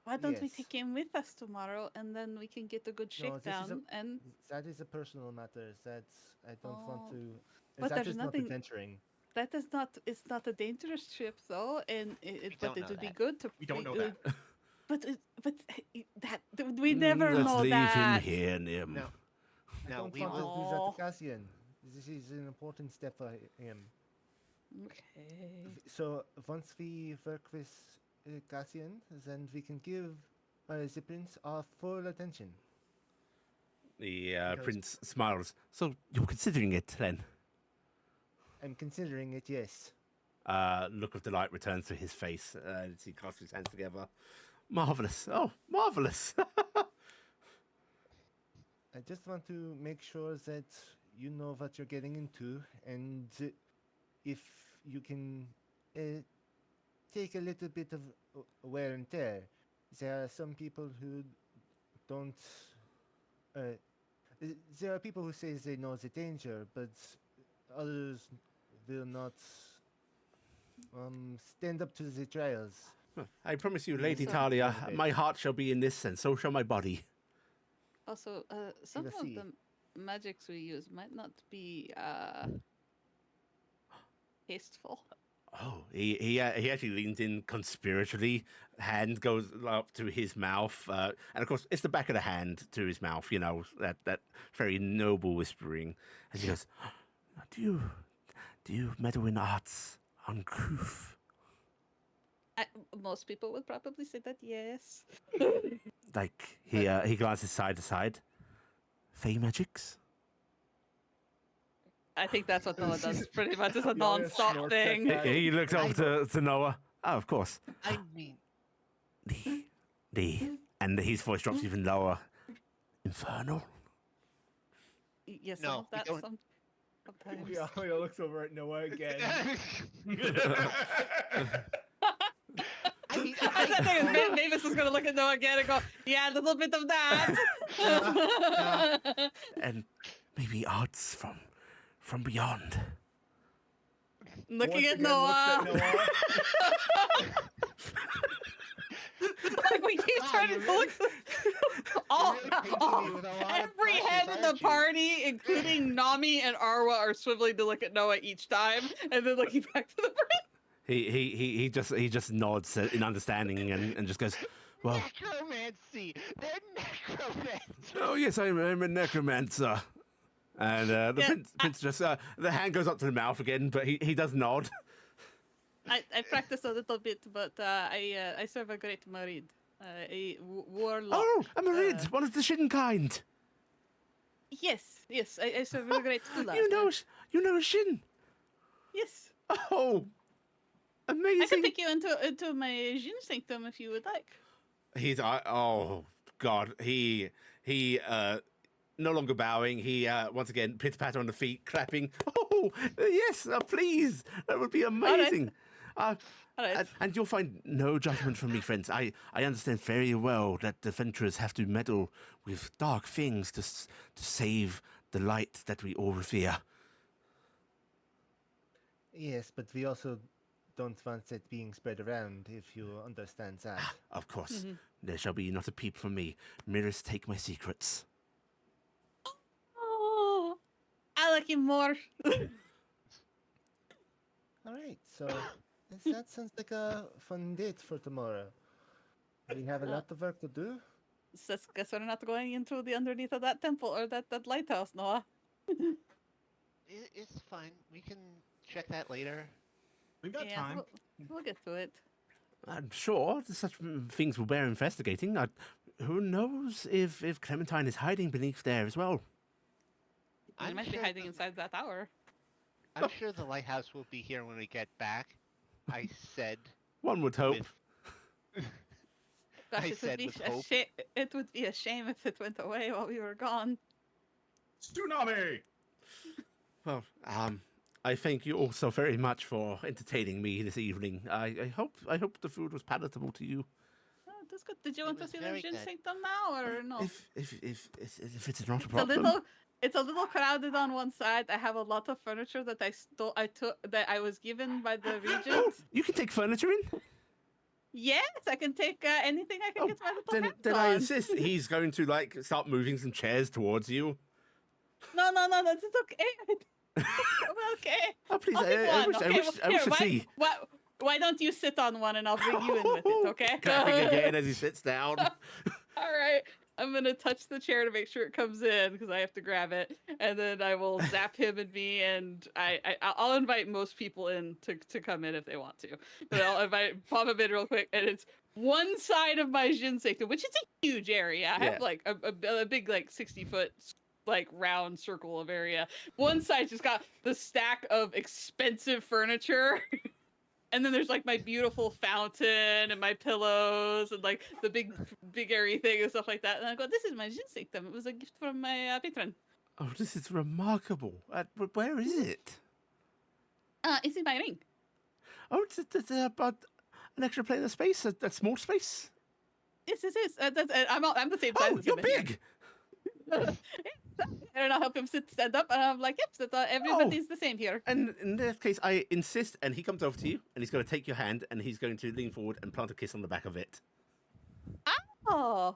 Why don't we Yes. take him with us tomorrow, and then we can get a good shakedown? And that is a personal matter. I don't want to. But that there's is nothing- not adventuring. that is not. It's not a dangerous trip, though, and but don't it know would be that. good to. We don't know that. But that we never Let's know leave that. him here, Nim. No. I No, don't we want will. to do that to Cassian. This is an important step for him. Okay. So once we work with Cassian, then we can give the prince our full attention. The Because- prince smiles. So you're considering it, then? I'm considering it, yes. Look of delight returns to his face as he clasps his hands together. Marvelous! Oh, marvelous! I just want to make sure that you know what you're getting into, and if you can take a little bit of wear and tear. There are some people who don't. There are people who say they know the danger, but others will not stand up to the trials. I promise you, Lady So- Talia, Okay. my heart shall be in this, and so shall my body. Also, some will of see. the magics we use might not be tasteful. Oh, he actually leans in conspiratorially. Hand goes up to his mouth, and of course, it's the back of the hand to his mouth. You know, that very noble whispering. As he goes, "Do you meddle in arts uncouth? Most people would probably say that yes. Like he glances side to side. Fey magics? I think that's what Noah does. Pretty much, it's a Iala non-stop snorts at thing. that. He looks over to Noah. Oh, of course. I mean, And his voice drops even lower. Infernal? Yes, No, some of we that. don't- Sometimes. Iala looks over at Noah again. I mean, That's the thing. Mavis is going to look at Noah again and go, "Yeah, a little bit of that." And maybe arts from beyond. Looking Once at again looks at Noah. Like we keep Wow, trying to you're really- look. All, really painting all- me with a lot of every brushes, head in the aren't you? party, including Nami and Arwa, are swiveling to look at Noah each time, and then looking back to the prince. He just nods in understanding and just goes, well, necromancy. They're necromancy. oh yes, I'm a necromancer. And the Yeah, prince just the hand goes up to the mouth again, but he does nod. I practice a little bit, but I serve a great Marid, a warlock. Oh, a Marid, one of the Shin kind. Yes, I serve a great Fula. You know Shin. Yes. Oh, amazing. I can take you into my Jin sanctum if you would like. He's oh god, he no longer bowing. He once again pitter patter on the feet, clapping. Oh yes, please, that would be amazing. All right. And you'll find no judgment from me, friends. I understand very well that adventurers have to meddle with dark things to save the light that we all revere. Yes, but we also don't want that being spread around, if you understand that. Of course, Mhm. there shall be not a peep from me. Mirrors take my secrets. Oh, I like him more. All right, so that sounds like a fun date for tomorrow. We have a lot of work to do. Guess we're not going into the underneath of that temple or that lighthouse, Noah. It's fine. We can check that later. We've got Yeah, time. we'll get to it. I'm sure such things will bear investigating. Who knows if Clementine is hiding beneath there as well? I I'm might be sure hiding the- inside that tower. I'm sure the lighthouse will be here when we get back. I said. One would hope. I Gosh, said with hope. it would be a shame if it went away while we were gone. Tsunami! Well, I thank you all so very much for entertaining me this evening. I hope the food was palatable to you. Oh, that's good. Did you It want to was see the very good. Sanctum now, or no? If it's not a It's a problem. it's a little crowded on one side. I have a lot of furniture that I was given by the regent. You can take furniture in. Yes, I can take anything I can get my little hands Then on. I insist. He's going to like start moving some chairs towards you. No, that's okay. I'm okay. Oh please! I'll pick I one, wish okay? I wish to see. Why don't you sit on one and I'll bring you in with it, okay? Clapping again as he sits down. All right. I'm gonna touch the chair to make sure it comes in because I have to grab it, and then I will zap him and me, and I'll invite most people in to come in if they want to, but I'll pop him in real quick, and it's one side of my Jin Sanctum, which is a huge area. I have like a big like 60-foot like round circle of area. One side just got the stack of expensive furniture. And then there's like my beautiful fountain and my pillows and like the big airy thing and stuff like that. And I go, this is my Jin Sanctum. It was a gift from my patron. Oh, this is remarkable. Where is it? It's in my ring. Oh, it's about an extra plane of space, a small space. Yes, it is. I'm the same size. Oh, as you're him. big. And I'll help him stand up, and I'm like, yep, everybody's the same here. And in that case, I insist, and he comes over to you, and he's going to take your hand, and he's going to lean forward and plant a kiss on the back of it. Oh.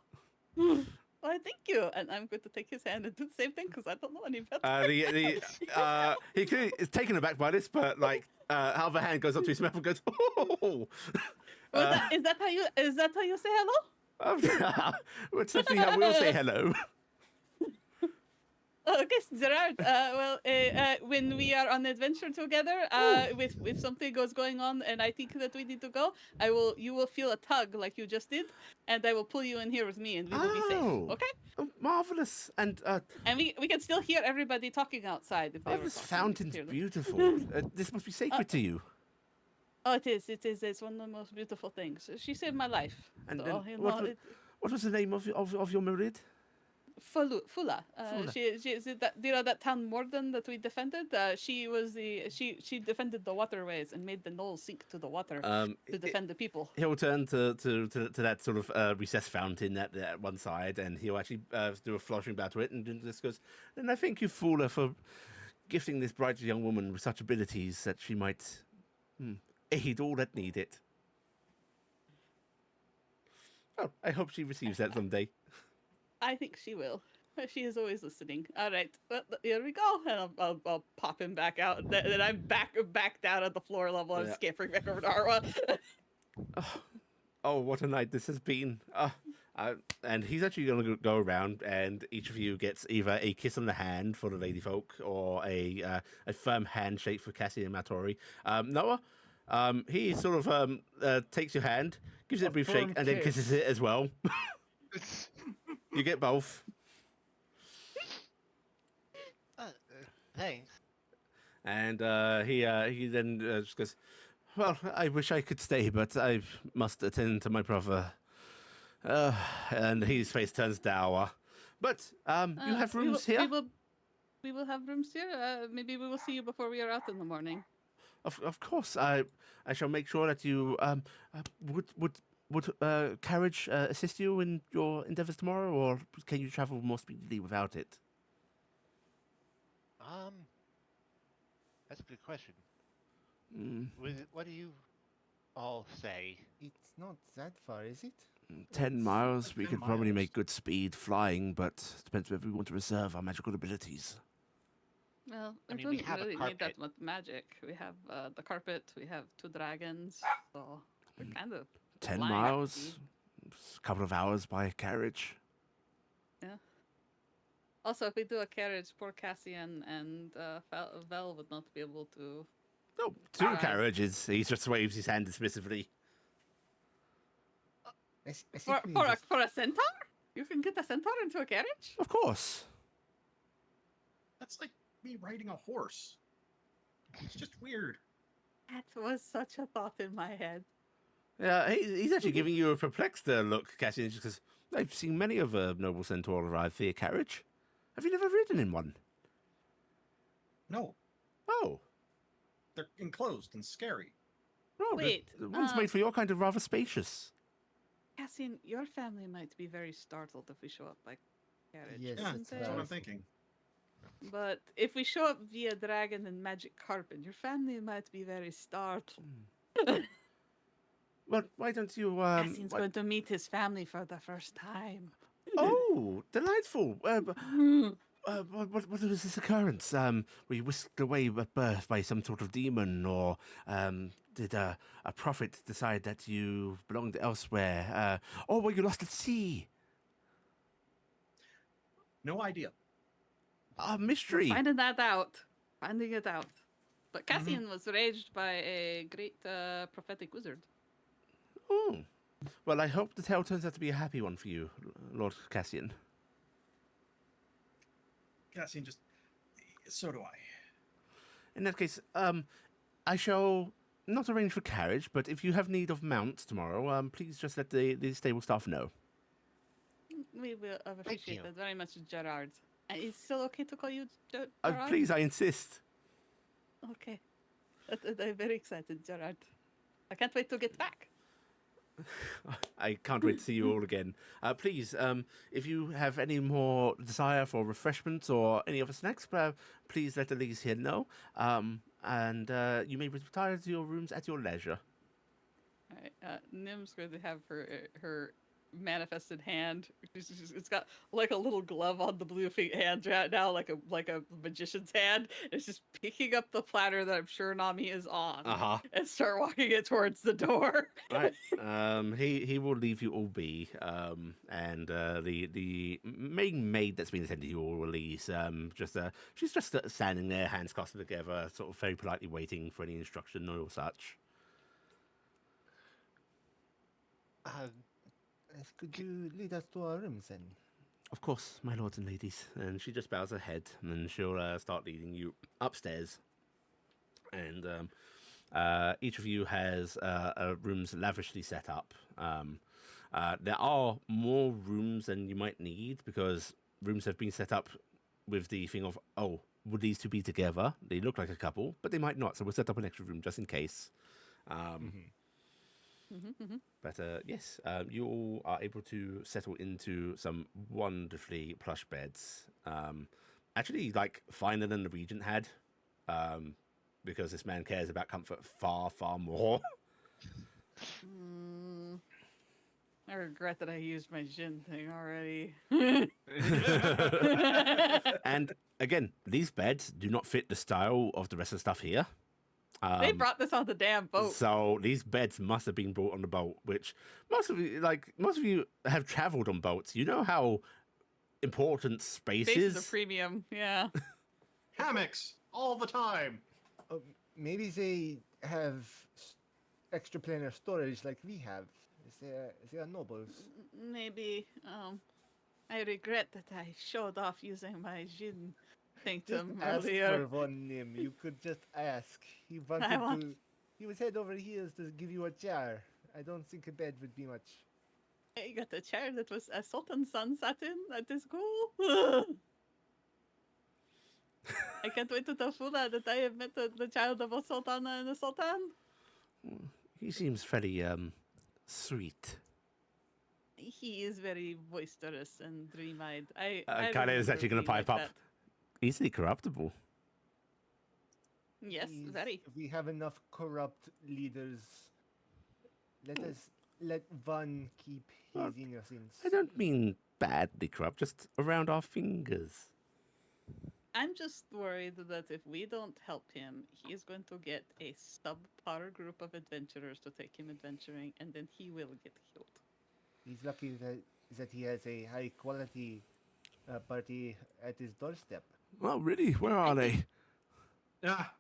Well, thank you. And I'm going to take his hand and do the same thing because I don't know any better. He is taken aback by this, but like, other hand goes up to his mouth and goes, "Oh." Is that how you say hello? Well, it's definitely how we'll say hello. Okay, Gerard. When we are on adventure together, if something goes going on and I think that we need to go, you will feel a tug like you just did, and I will pull you in here with me, and we will be safe. Okay? Oh, marvelous! And we can still hear everybody talking outside. If they were this talking, fountain's hear them. beautiful. This must be sacred to you. Oh, it is. It is. It's one of the most beautiful things. She saved my life. And So, what was the name of your Merid? Fula. She is that town Morden that we defended. She defended the waterways and made the gnolls sink to the water to defend the people. He'll turn to that sort of recessed fountain at one side, and he'll actually do a flourishing bow to it, and just goes, "And I thank you, Fula, for gifting this bright young woman with such abilities that she might aid all that need it." Oh, I hope she receives that someday. I think she will. She is always listening. All right, well, here we go. And I'll pop him back out. And then I'm back down at the floor level. I'm scampering back over to Arwa. Oh, what a night this has been. And he's actually going to go around, and each of you gets either a kiss on the hand for the ladyfolk or a firm handshake for Cassian and Maltori. Noah, he sort of takes your hand, gives it a brief shake, and then kisses it as well. You get both. Thanks. And he then just goes, "Well, I wish I could stay, but I must attend to my brother." And his face turns dour. But you have rooms here? We will have rooms here. Maybe we will see you before we are out in the morning. Of course. I shall make sure that you would carriage assist you in your endeavors tomorrow, or can you travel more speedily without it? That's a good question. What do you all say? It's not that far, is it? 10 miles. We 10 could probably miles. make good speed flying, but it depends whether we want to reserve our magical abilities. Well, I we mean, we don't have a really need that carpet. much magic. We have the carpet. We have 2 dragons. So we're kind of 10 flying miles, speed. a couple of hours by carriage. Yeah. Also, if we do a carriage, poor Cassian and Vel would not be able to. Oh, 2 Alright. carriages. He just waves his hand dismissively. For a centaur? You can get a centaur into a carriage? Of course. That's like me riding a horse. It's just weird. That was such a thought in my head. Yeah, he's actually giving you a perplexed look, Cassian, just because I've seen many of a noble centaur arrive via carriage. Have you never ridden in one? No, Oh. they're enclosed and scary. No, Wait, the one's made for your kind of rather spacious. Cassian, your family might be very startled if we show up by carriage. Yes, Yeah, isn't that's it? what I'm thinking. But if we show up via dragon and magic carpet, your family might be very startled. Well, why don't you, Cassian's going to meet his family for the first time. Oh, delightful. What was this occurrence? Were you whisked away at birth by some sort of demon, or did a prophet decide that you belonged elsewhere? Or were you lost at sea? No idea. A We're mystery. finding that out. Finding it out. But Cassian was raised by a great prophetic wizard. Oh. Well, I hope the tale turns out to be a happy one for you, Lord Cassian. Cassian just. So do I. In that case, I shall not arrange for carriage, but if you have need of mounts tomorrow, please just let the stable staff know. We will appreciate you. that very much, Gerard. And it's still okay to call you Gerard? Please, I insist. Okay. I'm very excited, Gerard. I can't wait to get back. I can't wait to see you all again. Please, if you have any more desire for refreshments or any other snacks, please let Elise here know. And you may retire to your rooms at your leisure. All right. Nim's going to have her manifested hand. It's got like a little glove on the blue hand right now, like a magician's hand. It's just picking up the platter that I'm sure Nami is on, and start walking it towards the door. Right. He will leave you all be. And the main maid that's been attending you all will leave. She's just standing there, hands crossed together, sort of very politely waiting for any instruction or such. Could you lead us to our rooms then? Of course, my lords and ladies. And she just bows her head, and then she'll start leading you upstairs. And each of you has rooms lavishly set up. There are more rooms than you might need, because rooms have been set up with the thing of, oh, would these two be together? They look like a couple, but they might not. So we'll set up an extra room just in case. But yes, you all are able to settle into some wonderfully plush beds. Actually, like finer than the Regent had, because this man cares about comfort far, far more. I regret that I used my Jin thing already. And again, these beds do not fit the style of the rest of the stuff here. They brought this on the damn boat. So these beds must have been brought on the boat, which most of you have traveled on boats. You know how important space Space is is. a premium, yeah. Hammocks all the time. Maybe they have extra planar storage like we have. They are nobles. Maybe. I regret that I showed off using my Jin thing to Just him ask earlier. for one, Nim. You could just ask. He wanted to. He was head over heels to give you a chair. I don't think a bed would be much. I got a chair that was a Sultan's son sat in at the school. I can't wait to tell Fula that I have met the child of a Sultana and a Sultan. He seems fairly sweet. He is very boisterous and dream-eyed. Kyle is actually going to pipe up. Easily corruptible. Yes, Please, very. If we have enough corrupt leaders, let Van keep his innocence. I don't mean badly corrupt, just around our fingers. I'm just worried that if we don't help him, he's going to get a subpar group of adventurers to take him adventuring, and then he will get killed. He's lucky that he has a high quality party at his doorstep. Oh, really? Where are they? Ah,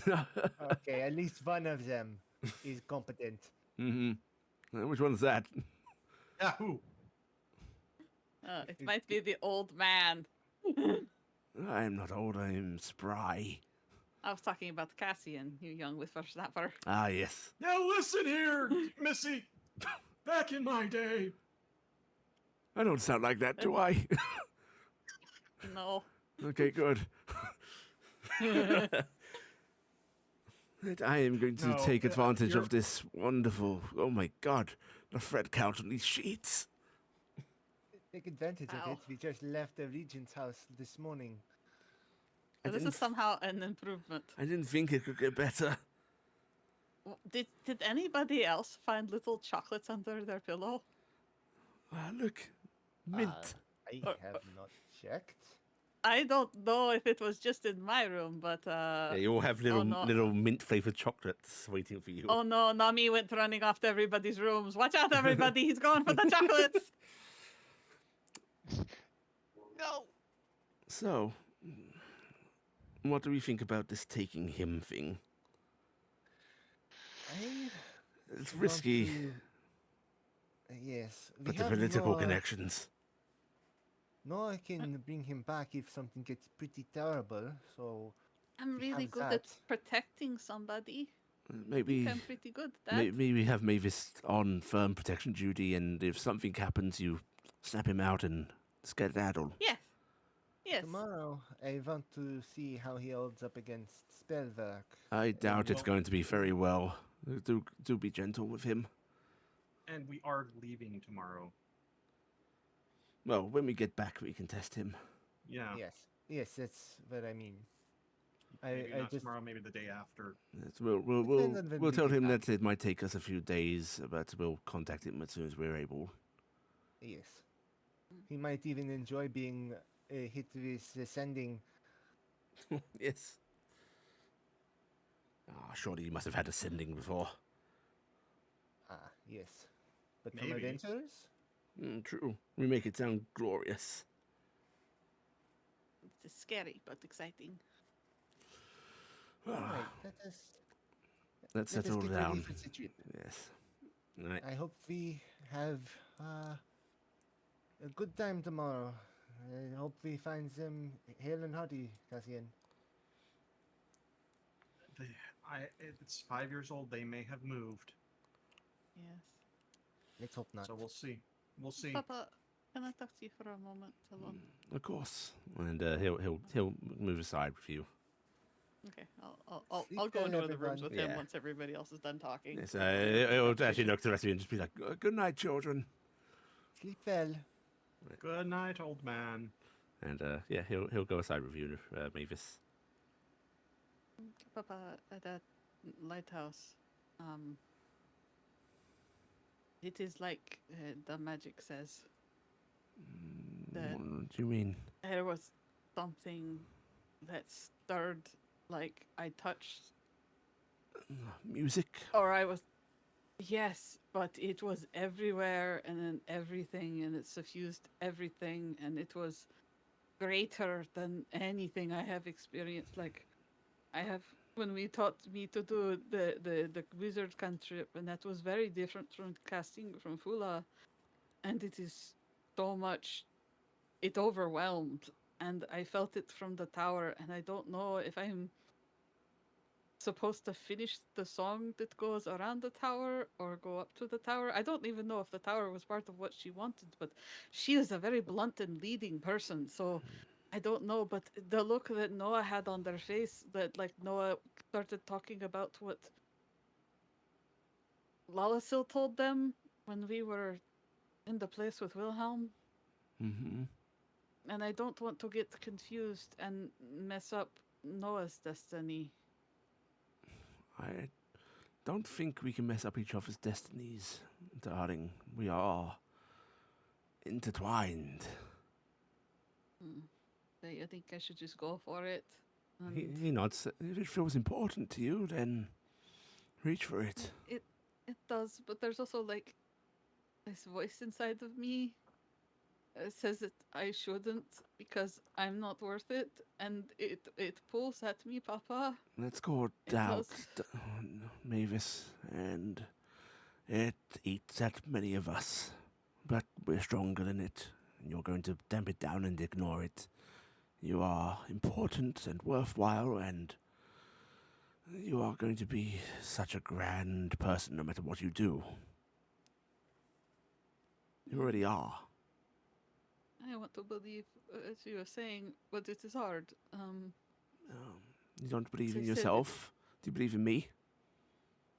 Okay, at least one of them is competent. Which one's that? Yahoo! It might be the old man. I am not old, I am spry. I was talking about Cassian, you young whippersnapper. Ah, yes. Now listen here, Missy. Back in my day, I don't sound like that, do I? No. Okay, good. That I am going to No, take advantage you're- of this wonderful... Oh my god, the thread count on these sheets. Take advantage of Ow. it. We just left the Regent's house this morning. I This didn't is somehow an improvement. I didn't think it could get better. Did anybody else find little chocolates under their pillow? Ah, look. Mint. I have not checked. I don't know if it was just in my room, but Yeah, you all have little no. little mint-flavored chocolates waiting for you. oh no, Nami went running off to everybody's rooms. Watch out, everybody! He's going for the chocolates. No. So, what do we think about this taking him thing? I It's want risky, to- yes. we but the have political no- connections. No, I can bring him back if something gets pretty terrible. So I'm We really have good at that. protecting somebody. Maybe I'm pretty good at that. maybe we have Mavis on firm protection duty, and if something happens, you snap him out and skedaddle. Yes. Yes. tomorrow, I want to see how he holds up against spellwork. I doubt it's well- going to be very well. Do be gentle with him. and we are leaving tomorrow. Well, when we get back, we can test him. Yeah. Yes, that's what I mean. Maybe I not just tomorrow, maybe the day after. Yes, we'll Depends on when we'll we tell get him back. that it might take us a few days, but we'll contact him as soon as we're able. yes. He might even enjoy being hit with the sending. Yes. Ah, surely you must have had a sending before. Ah, yes. But Maybe. from adventurers? True. We make it sound glorious. It's scary but exciting. Alright, let us Let's let us settle get ready down. for the trip. Yes. Right. I hope we have a good time tomorrow. I hope we find them hale and hearty, Cassian. It's 5 years old. They may have moved, Yes. Let's hope not. so we'll see. We'll see. Papa, can I talk to you for a moment alone? Of course. And he'll move aside with you. Okay, I'll Sleep go well, into one of the rooms everyone. with him Yeah. once everybody else is done talking. Yes. He'll actually look to the rest of you and just be like, "Good night, children." Sleep well. Good night, old man. And yeah, he'll go aside with you, Mavis. Papa, at that lighthouse, it is like the magic says. That- What do you mean? There was something that stirred, like I touched, Music? or I was. Yes, but it was everywhere and in everything, and it suffused everything, and it was greater than anything I have experienced. Like, I have when we taught me to do the wizard cantrip, and that was very different from casting from Fula, and it is so much. It overwhelmed, and I felt it from the tower, and I don't know if I'm supposed to finish the song that goes around the tower or go up to the tower. I don't even know if the tower was part of what she wanted, but she is a very blunt and leading person, so I don't know. But the look that Noah had on their face, that like Noah started talking about what Lalasil told them when we were in the place with Wilhelm, Mm-hmm. and I don't want to get confused and mess up Noah's destiny. I don't think we can mess up each other's destinies, darling. We are intertwined. So you think I should just go for it? And He nods. If it feels important to you, then reach for it. It does, but there's also like this voice inside of me says that I shouldn't because I'm not worth it, and it pulls at me, Papa. Let's go It doubt, does. Mavis, and it eats at many of us. But we're stronger than it, and you're going to damp it down and ignore it. You are important and worthwhile, and You are going to be such a grand person no matter what you do. You already are. I want to believe, as you were saying, but it is hard. You don't believe They in said yourself? Do you believe in me?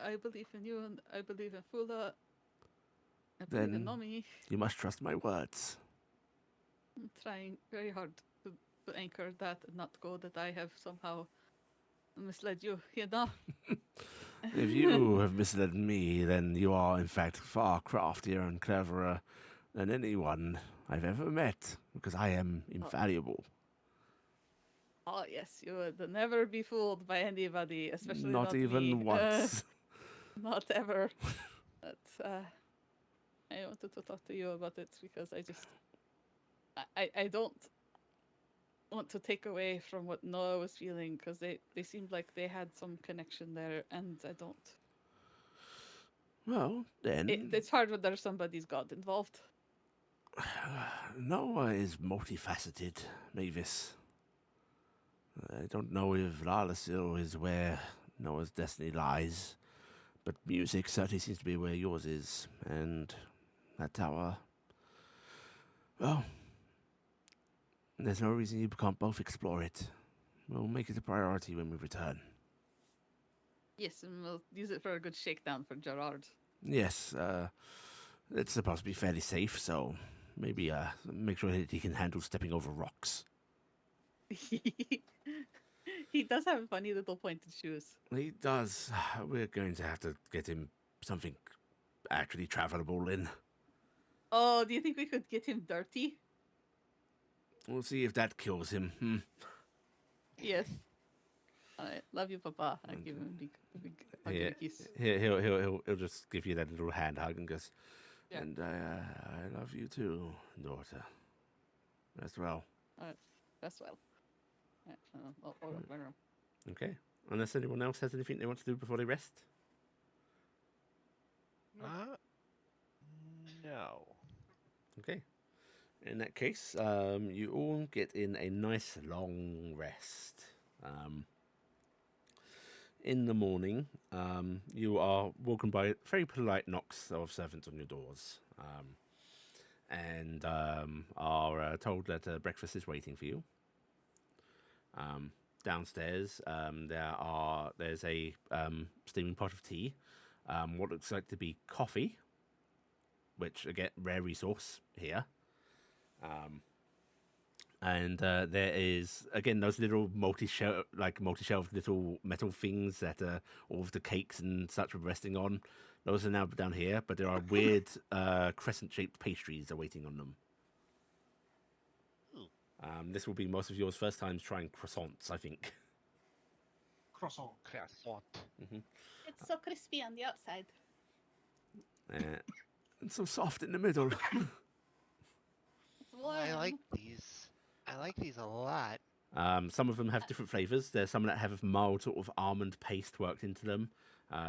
I believe in you, and I believe in Fula. I believe in Then Nomi. you must trust my words. I'm trying very hard to anchor that and not go that I have somehow misled you, you know? If you have misled me, then you are in fact far craftier and cleverer than anyone I've ever met, because I am infallible. Oh, yes, you would never be fooled by anybody, especially Not not even me. once. Not ever. But I wanted to talk to you about it because I don't want to take away from what Noah was feeling, because they seemed like they had some connection there, and I don't. Well, then... It's hard when there's somebody's god involved. Noah is multifaceted, Mavis. I don't know if Lalasil is where Noah's destiny lies, but music certainly seems to be where yours is, and that's our... Well, there's no reason you can't both explore it. We'll make it a priority when we return. Yes, and we'll use it for a good shakedown for Gerard. Yes, it's supposed to be fairly safe, so maybe make sure that he can handle stepping over rocks. He does have funny little pointed shoes. He does. We're going to have to get him something actually travelable in. Oh, do you think we could get him dirty? We'll see if that kills him. Yes. All right, love you, Papa. I give him a big hug and a kiss. He'll just give you that little hand hug and goes, Yeah. and I love you too, daughter. As well. All right, that's well. All right, I'll go to my room. Okay. Unless anyone else has anything they want to do before they rest. No. Okay. In that case, you all get in a nice long rest. In the morning, you are welcomed by very polite knocks of servants on your doors, and are told that breakfast is waiting for you. Downstairs, there's a steaming pot of tea, what looks like to be coffee, which again, rare resource here. And there is again those little multi-shelf little metal things that all of the cakes and such were resting on. Those are now down here, but there are weird crescent-shaped pastries awaiting on them. This will be most of yours first times trying croissants, I think. Croissant. It's so crispy on the outside. And so soft in the middle. It's warm. I like these. I like these a lot. Some of them have different flavors. There's some that have mild sort of almond paste worked into them.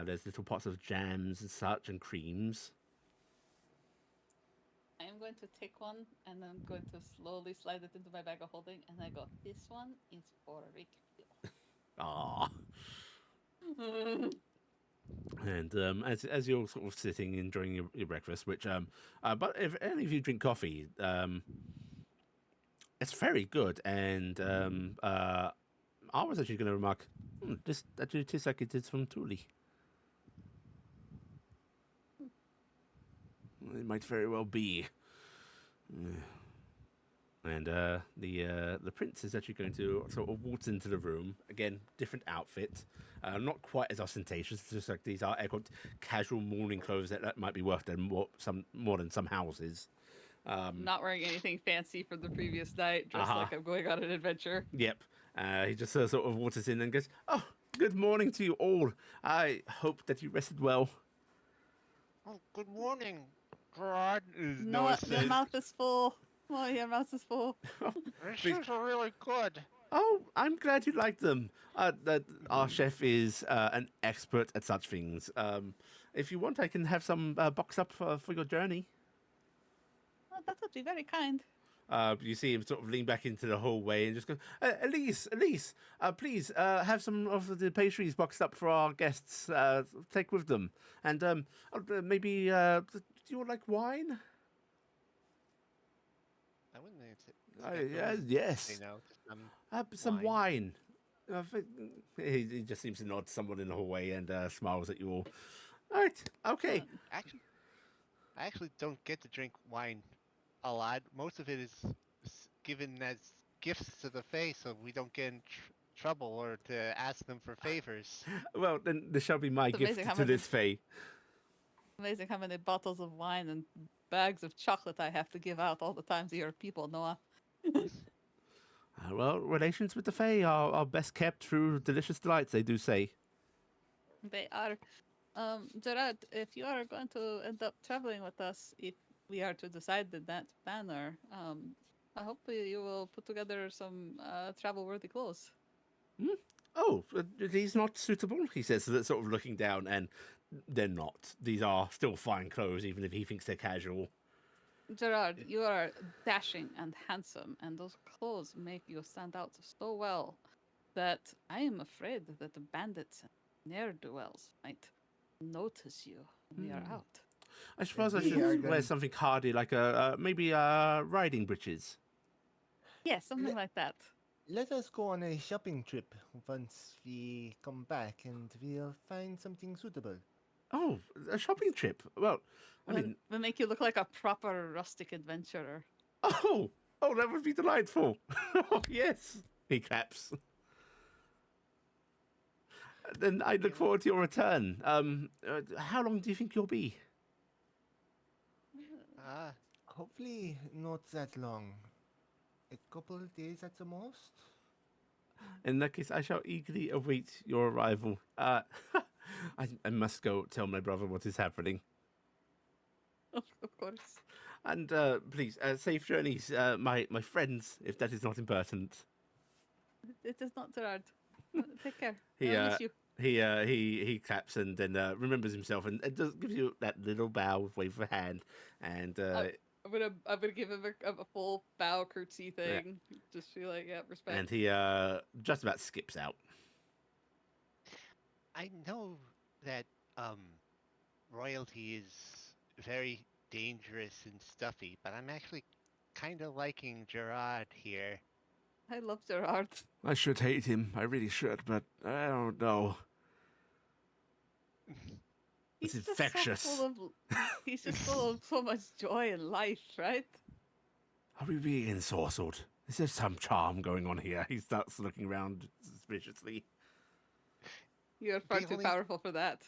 There's little pots of jams and such and creams. I am going to take one, and I'm going to slowly slide it into my bag of holding, and I go, this one is for Rick. Ah. And as you're sort of sitting enjoying your breakfast, which but if any of you drink coffee, it's very good. And I was actually going to remark, this actually tastes like it is from Thule. It might very well be. And the prince is actually going to sort of waltz into the room. Again, different outfit. Not quite as ostentatious. It's just like these are casual morning clothes that might be worth more than some houses. Not wearing anything fancy from the previous night, dressed like I'm going on an adventure. Yep. He just sort of waltzes in and goes, "Oh, good morning to you all. I hope that you rested well." Oh, good morning, Gerard. No, your mouth is full. Oh, your mouth is full. These shoes are really good. Oh, I'm glad you liked them. Our chef is an expert at such things. If you want, I can have some boxed up for your journey. Oh, that would be very kind. You see him sort of lean back into the hallway and just go, Elise, please have some of the pastries boxed up for our guests. Take with them. And maybe, do you like wine? I wouldn't answer. Yes. You know, Some wine. I think he just seems to nod to someone in the hallway and smiles at you all. All right, okay. Actually, I actually don't get to drink wine a lot. Most of it is given as gifts to the Fae, so we don't get in trouble or to ask them for favors. Well, then this shall be my It's gift amazing how to many- this Fae. Amazing how many bottles of wine and bags of chocolate I have to give out all the time to your people, Noah. Well, relations with the Fae are best kept through delicious delights, they do say. They are. Gerard, if you are going to end up traveling with us, if we are to decide in that manner, hopefully you will put together some travel-worthy clothes. Oh, these not suitable, he says, sort of looking down, and they're not. These are still fine clothes, even if he thinks they're casual. Gerard, you are dashing and handsome, and those clothes make you stand out so well that I am afraid that the bandits and ne'er-do-wells might notice you when we are out. I suppose I we should are wear going- something hardy, like maybe riding breeches. Yes, something like that. Let us go on a shopping trip once we come back, and we'll find something suitable. Oh, a shopping trip. Well, I mean, We'll make you look like a proper rustic adventurer. oh, that would be delightful. Oh, yes. He claps. Then I look forward to your return. How long do you think you'll be? Hopefully not that long. A couple of days at the most. In that case, I shall eagerly await your arrival. I must go tell my brother what is happening. Of course. And please, safe journeys, my friends, if that is not impertinent. It is not Gerard. Take care. He, I miss you. he claps and then remembers himself and just gives you that little bow, wave of a hand, and I'm gonna give him a full bow curtsy thing. Just be like, yeah, respect. and he just about skips out. I know that royalty is very dangerous and stuffy, but I'm actually kind of liking Gerard here. I love Gerard. I should hate him. I really should, but I don't know. It's He's just infectious. He's just full of so much joy and life, right? Are we being ensorcelled? Is there some charm going on here? He starts looking around suspiciously. You're far The too only- powerful for that.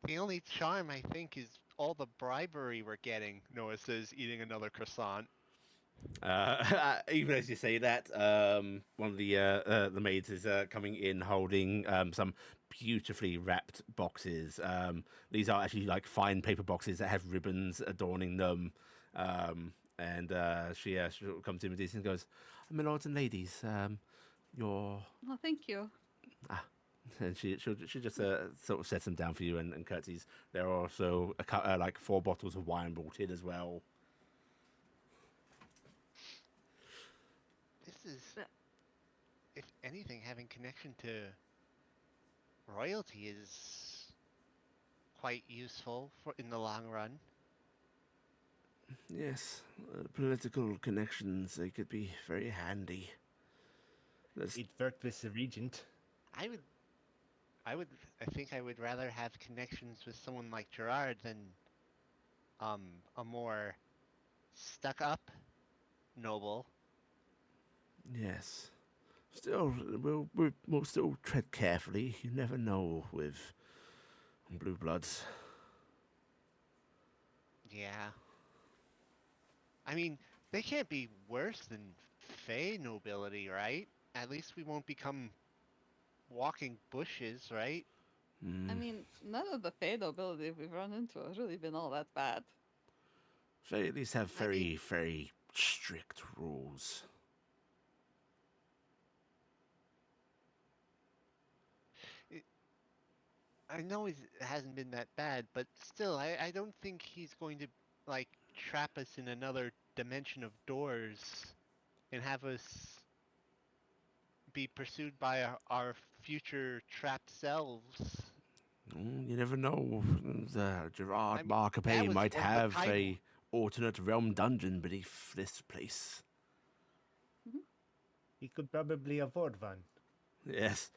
The only charm I think is all the bribery we're getting. Noah says, eating another croissant. Even as you say that, one of the maids is coming in holding some beautifully wrapped boxes. These are actually like fine paper boxes that have ribbons adorning them. And she comes in with these and goes, "My lords and ladies, your..." Oh, thank you. And she just sort of sets them down for you and curtsies. There are also like 4 bottles of wine brought in as well. This is, if anything, having connection to royalty is quite useful in the long run. Yes, political connections, they could be very handy. It worked with the regent. I think I would rather have connections with someone like Gerard than a more stuck up noble. Yes. Still, we'll still tread carefully. You never know with blue bloods. Yeah. I mean, they can't be worse than Fey nobility, right? At least we won't become walking bushes, right? I mean, none of the Fey nobility we've run into has really been all that bad. They at least have very, very strict rules. I know it hasn't been that bad, but still, I don't think he's going to, like, trap us in another dimension of doors and have us be pursued by our future trapped selves. You never know. The Gerard I mean, Marker that was might worth the have title. a alternate realm dungeon beneath this place. He could probably afford one. Yes,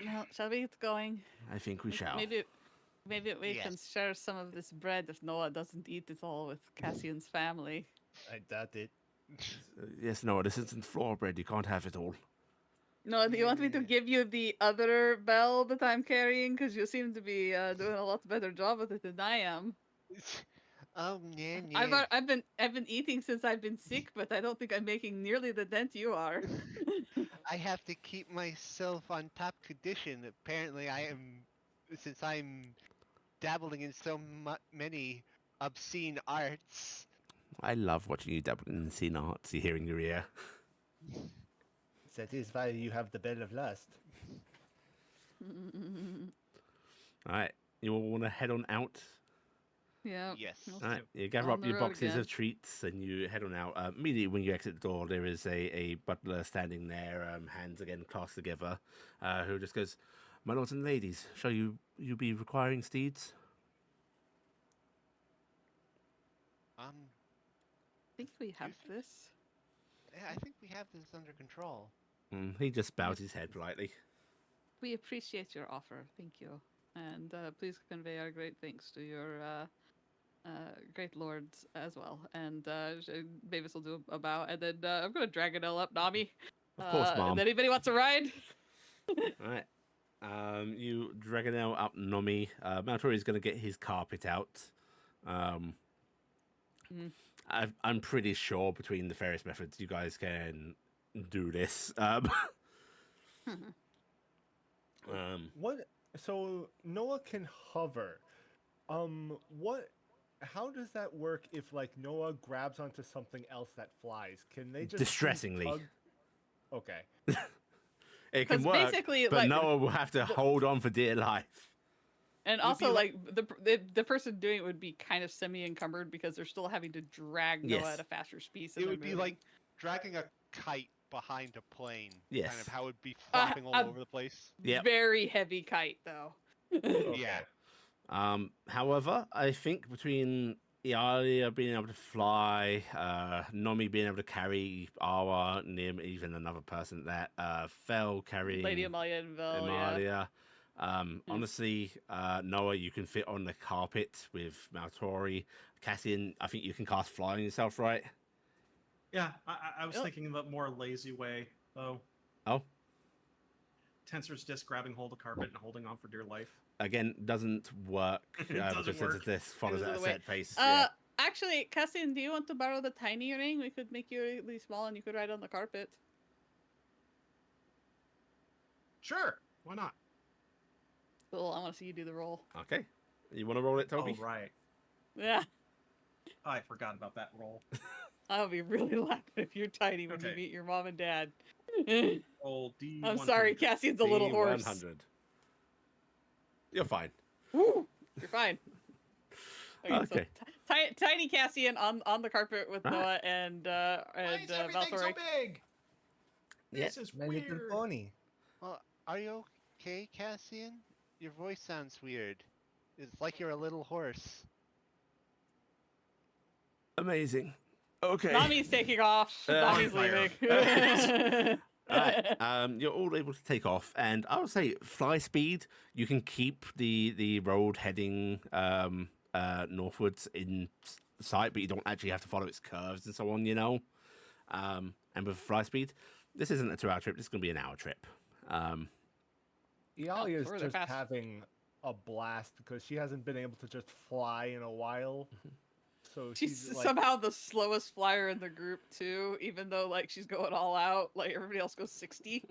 Well, shall we get going? I think we shall. Maybe we can Yes. share some of this bread if Noah doesn't eat it all with Cassian's family. I doubt it. Yes, no, this isn't floor bread. You can't have it all. No, do you want me to Yeah. give you the other bell that I'm carrying? Because you seem to be doing a lot better job with it than I am. Oh, yeah. I've been eating since I've been sick, but I don't think I'm making nearly the dent you are. I have to keep myself on top condition. Apparently, since I'm dabbling in so many obscene arts. I love watching you dabble in scene arts. You hear in your ear. That is why you have the Bell of Lust. All right, you all want to head on out? Yeah. Yes. All right, you gather On up the your road boxes again. of treats and you head on out. Immediately when you exit the door, there is a butler standing there, hands again clasped together, who just goes, "My lords and ladies, shall you be requiring steeds?" I think we have Excuse me? this. Yeah, I think we have this under control. He just bows his head politely. We appreciate your offer. Thank you. And please convey our great thanks to your great lords as well. And Mavis will do a bow. And then I'm going to Dragonelle up Nami. Of course, Mom. If anybody wants to ride? All right. You Dragonelle up Nomi. Maltori is going to get his carpet out. I'm pretty sure between the various methods, you guys can do this. What? So Noah can hover. What? How does that work if like Noah grabs onto something else that flies? Can they just Distressingly. tug- Okay. It can 'Cause work, basically, but like, Noah will have to hold on for dear life. And It would also, be like, the person doing it would be kind of semi-encumbered because they're still having to drag Noah Yes. at a faster speed. It would be like dragging a kite behind a plane. Kind Yes. of how it would be flopping all a- over the place. Yep. very heavy kite, though. Yeah. However, I think between Iala being able to fly, Nomi being able to carry Awa, Nim, even another person that fell carrying Lady Emalia and Vel, yeah. Emalia. Honestly, Noah, you can fit on the carpet with Maltori. Cassian, I think you can cast flying yourself, right? Yeah, I was Yep. thinking the more lazy way, though. Oh, Tensor's disc grabbing hold of carpet and holding on for dear life. again, doesn't work. It doesn't because work. this follows Goes at a the way. set pace. Yeah. Actually, Cassian, do you want to borrow the tiny ring? We could make you really small and you could ride on the carpet. Sure, why not? Cool, I want to see you do the roll. Okay. You want to roll it, Toby? Oh, right. Yeah, I forgot about that roll. I'll be really laughing if you're tiny when you Okay. meet your mom and dad. Roll D. I'm sorry, Cassian's a little hoarse. 100. You're fine. Woo, you're fine. Okay. So, tiny Cassian on the carpet with Alright. Noah and Why is everything so Valtori. big? Yeah. This is My little weird. pony. Well, are you okay, Cassian? Your voice sounds weird. It's like you're a little hoarse. Amazing. Okay. Nami's taking off. Nami's fire. leaving. Alright, you're all able to take off, and I would say fly speed. You can keep the road heading northwards in sight, but you don't actually have to follow its curves and so on. You know, and with fly speed, this isn't a 2-hour trip. This is going to be an hour trip. Iala is sure, they're just fast. having a blast because she hasn't been able to just fly in a while. So She's she's like, somehow the slowest flyer in the group too, even though like she's going all out. Like everybody else goes 60.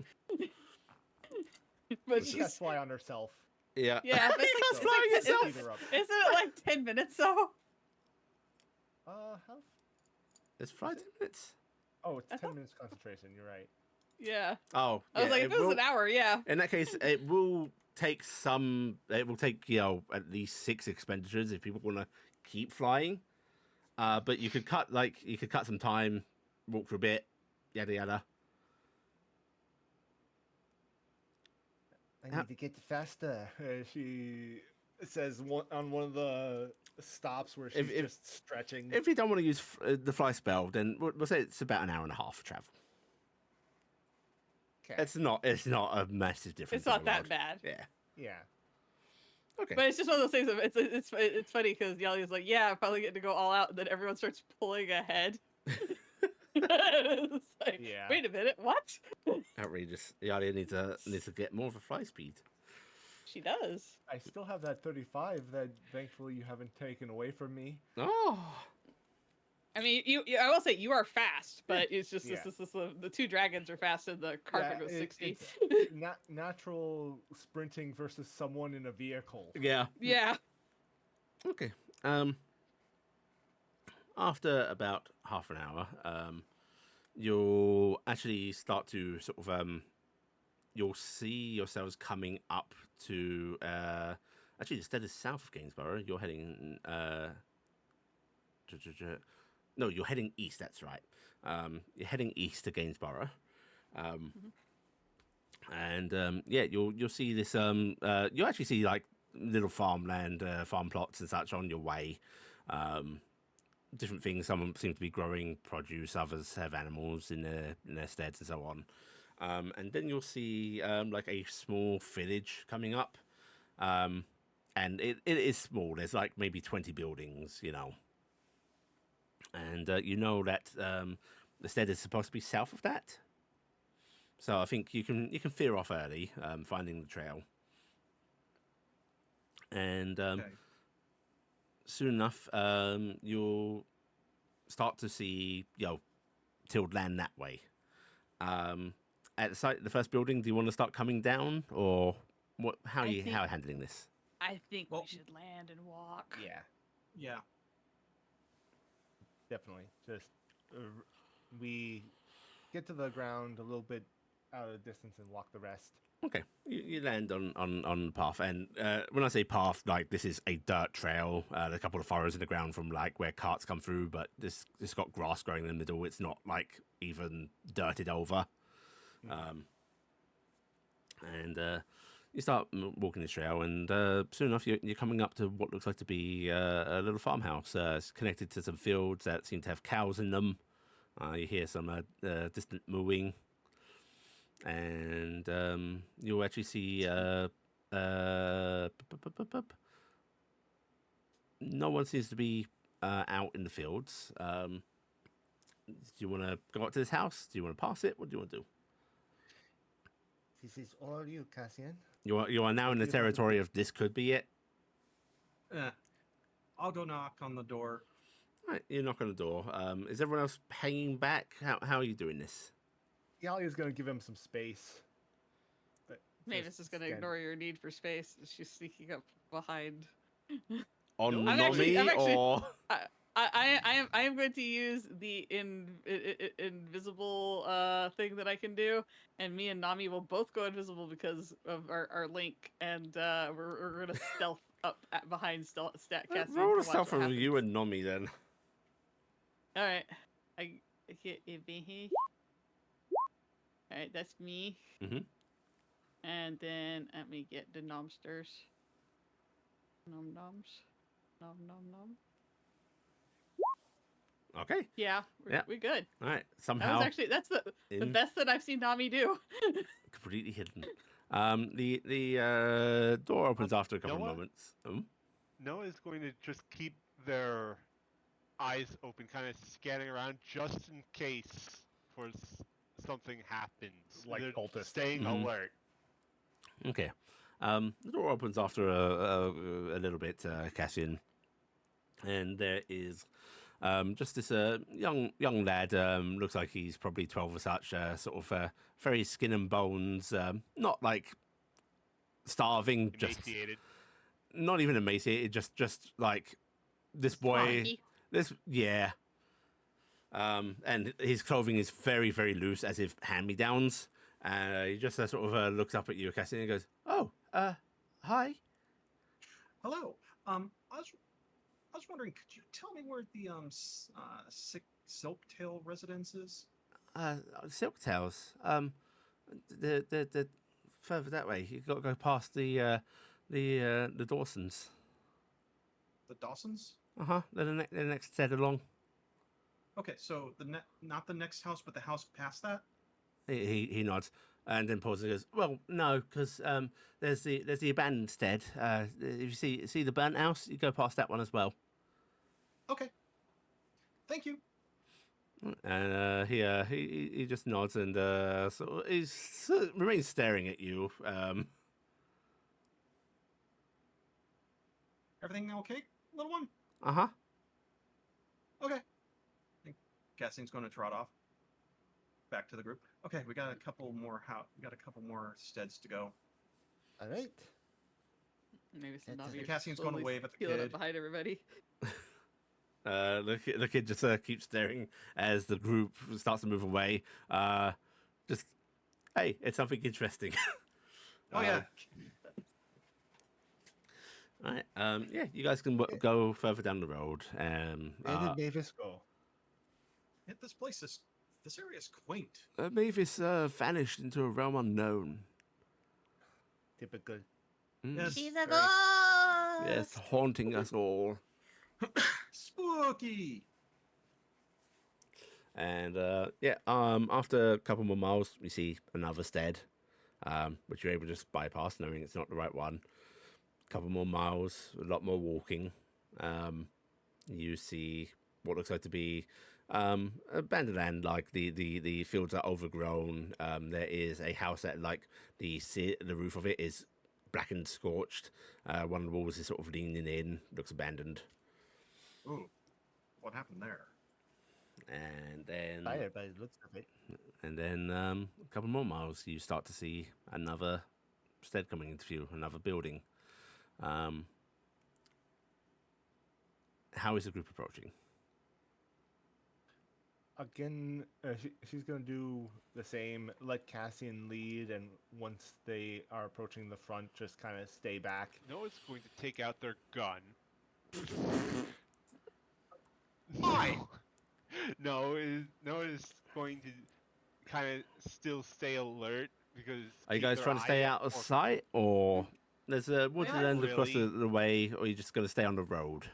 But she can't she's fly on herself. Yeah. yeah, but You it's can't like, fly it's like, yourself. Speed her up. isn't it like 10 minutes though? How? It's fly 10 minutes. Oh, it's I 10 thought- minutes concentration. You're right. Yeah. Oh, I was yeah, like, if it was will- an hour, yeah. In that case, it will take at least 6 expenditures if people want to keep flying. But you could cut some time, walk for a bit, yada yada. I need to get faster. She says on one of the stops where she's just stretching. If you don't want to use the fly spell, then we'll say it's about an hour and a half of travel. Okay. It's not a massive difference. It's not that bad. Yeah. Yeah. Okay. But it's just one of those things. It's funny because Yali's like, yeah, I'm probably getting to go all out, and then everyone starts pulling ahead. It's like, Yeah. wait a minute, what? Outrageous. Iala needs to get more of a fly speed. She does. I still have that 35 that thankfully you haven't taken away from me. Oh. I mean, I will say you are fast, but it's just Yeah. the two dragons are fast, and the carpet was 60. It's natural sprinting versus someone in a vehicle. Yeah. Yeah. Okay. After about half an hour, you'll actually start to sort of you'll see yourselves coming up to actually instead of south of Gainsborough, you're heading no, you're heading east. That's right. You're heading east to Gainsborough, and yeah, you'll see this. You'll actually see like little farmland, farm plots and such on your way. Different things. Some seem to be growing produce. Others have animals in their steads and so on. And then you'll see like a small village coming up, and it is small. There's like maybe 20 buildings, you know. And you know that the stead is supposed to be south of that. So I think you can veer off early, finding the trail. And Okay. soon enough, you'll start to see, tilled land that way. At the site of the first building, do you want to start coming down, or what? How are you handling this? I think Well- we should land and walk. Yeah, Yeah. definitely. Just we get to the ground a little bit out of the distance and walk the rest. Okay, you land on the path, and when I say path, like this is a dirt trail. There's a couple of furrows in the ground from like where carts come through, but it's got grass growing in the middle. It's not like even dirted over. And you start walking this trail, and soon enough you're coming up to what looks like to be a little farmhouse. It's connected to some fields that seem to have cows in them. You hear some distant mooing. And you'll actually see no one seems to be out in the fields. Do you want to go up to this house? Do you want to pass it? What do you want to do? This is all you, Cassian. You are now in the territory of this could be it. I'll go knock on the door. All right, you knock on the door. Is everyone else hanging back? How are you doing this? Yalia's gonna give him some space. Mavis is going to ignore your need for space. She's sneaking up behind. On I'm Nomi actually- or I am going to use the invisible thing that I can do, and me and Nami will both go invisible because of our link, and we're gonna stealth up behind Stat Cassian. roll to a watch stealth what of you happens. and Nomi then. All right, I get it. All right, that's me. Mhm. And then let me get the nomsters. Nom noms. Nom nom nom. Okay. Yeah, we're good. All right. That Somehow was actually the in- best that I've seen Nami do. completely hidden. The door opens after a couple of Noah? moments. Noah's going to just keep their eyes open, kind of scanning around, just in case something happens. Like They're cultists. staying Mhm. alert. Okay. The door opens after a little bit, Cassian, and there is just this young lad. Looks like he's probably 12 or such. Sort of very skin and bones. Not like starving, just Emaciated. not even emaciated. Just like this boy. Scrawny. Yeah. And his clothing is very, very loose, as if hand-me-downs. He just sort of looks up at you, Cassian, and goes, "Oh, hi." Hello. I was was wondering, could you tell me where the Silktail residence is? Silktails. The further that way. You've got to go past the Dawsons. The Dawsons? They're the next set along. Okay, so not the next house, but the house past that. He nods and then pauses and goes, "Well, no, because there's the abandoned stead. If you see the burnt house, you go past that one as well." Okay. Thank you. And he just nods and so remains staring at you. Everything okay, little one? Okay. I think Cassian's going to trot off back to the group. Okay, we got a couple more steads to go. All right. Maybe some That's- Cassian's gonna wave at the peeling up kid. behind everybody. The kid just keeps staring as the group starts to move away. Just, hey, it's something interesting. Oh yeah. All right. Yeah, you guys can go further down the road. Where did Mavis go? Yeah, this area is quaint. Mavis vanished into a realm unknown. Typical. Yes. She's a very ghost! Yes, haunting us all. spooky. And after a couple more miles, you see another stead, which you're able to just bypass, knowing it's not the right one. A couple more miles, a lot more walking. You see what looks like to be abandoned land, like the fields are overgrown. There is a house that, like, the roof of it is black and scorched. One of the walls is sort of leaning in, looks abandoned. Ooh, what happened there? And then Fire by the looks of it. And then a couple more miles, you start to see another stead coming into view, another building. How is the group approaching? Again, she's going to do the same, let Cassian lead, and once they are approaching the front, just kind of stay back. Noah's going to take out their gun. Why? Noah is going to kind of still stay alert because. Are you guys either trying to I stay am out of or- sight, or there's a woodland Not across really. the way, or are you just going to stay on the road?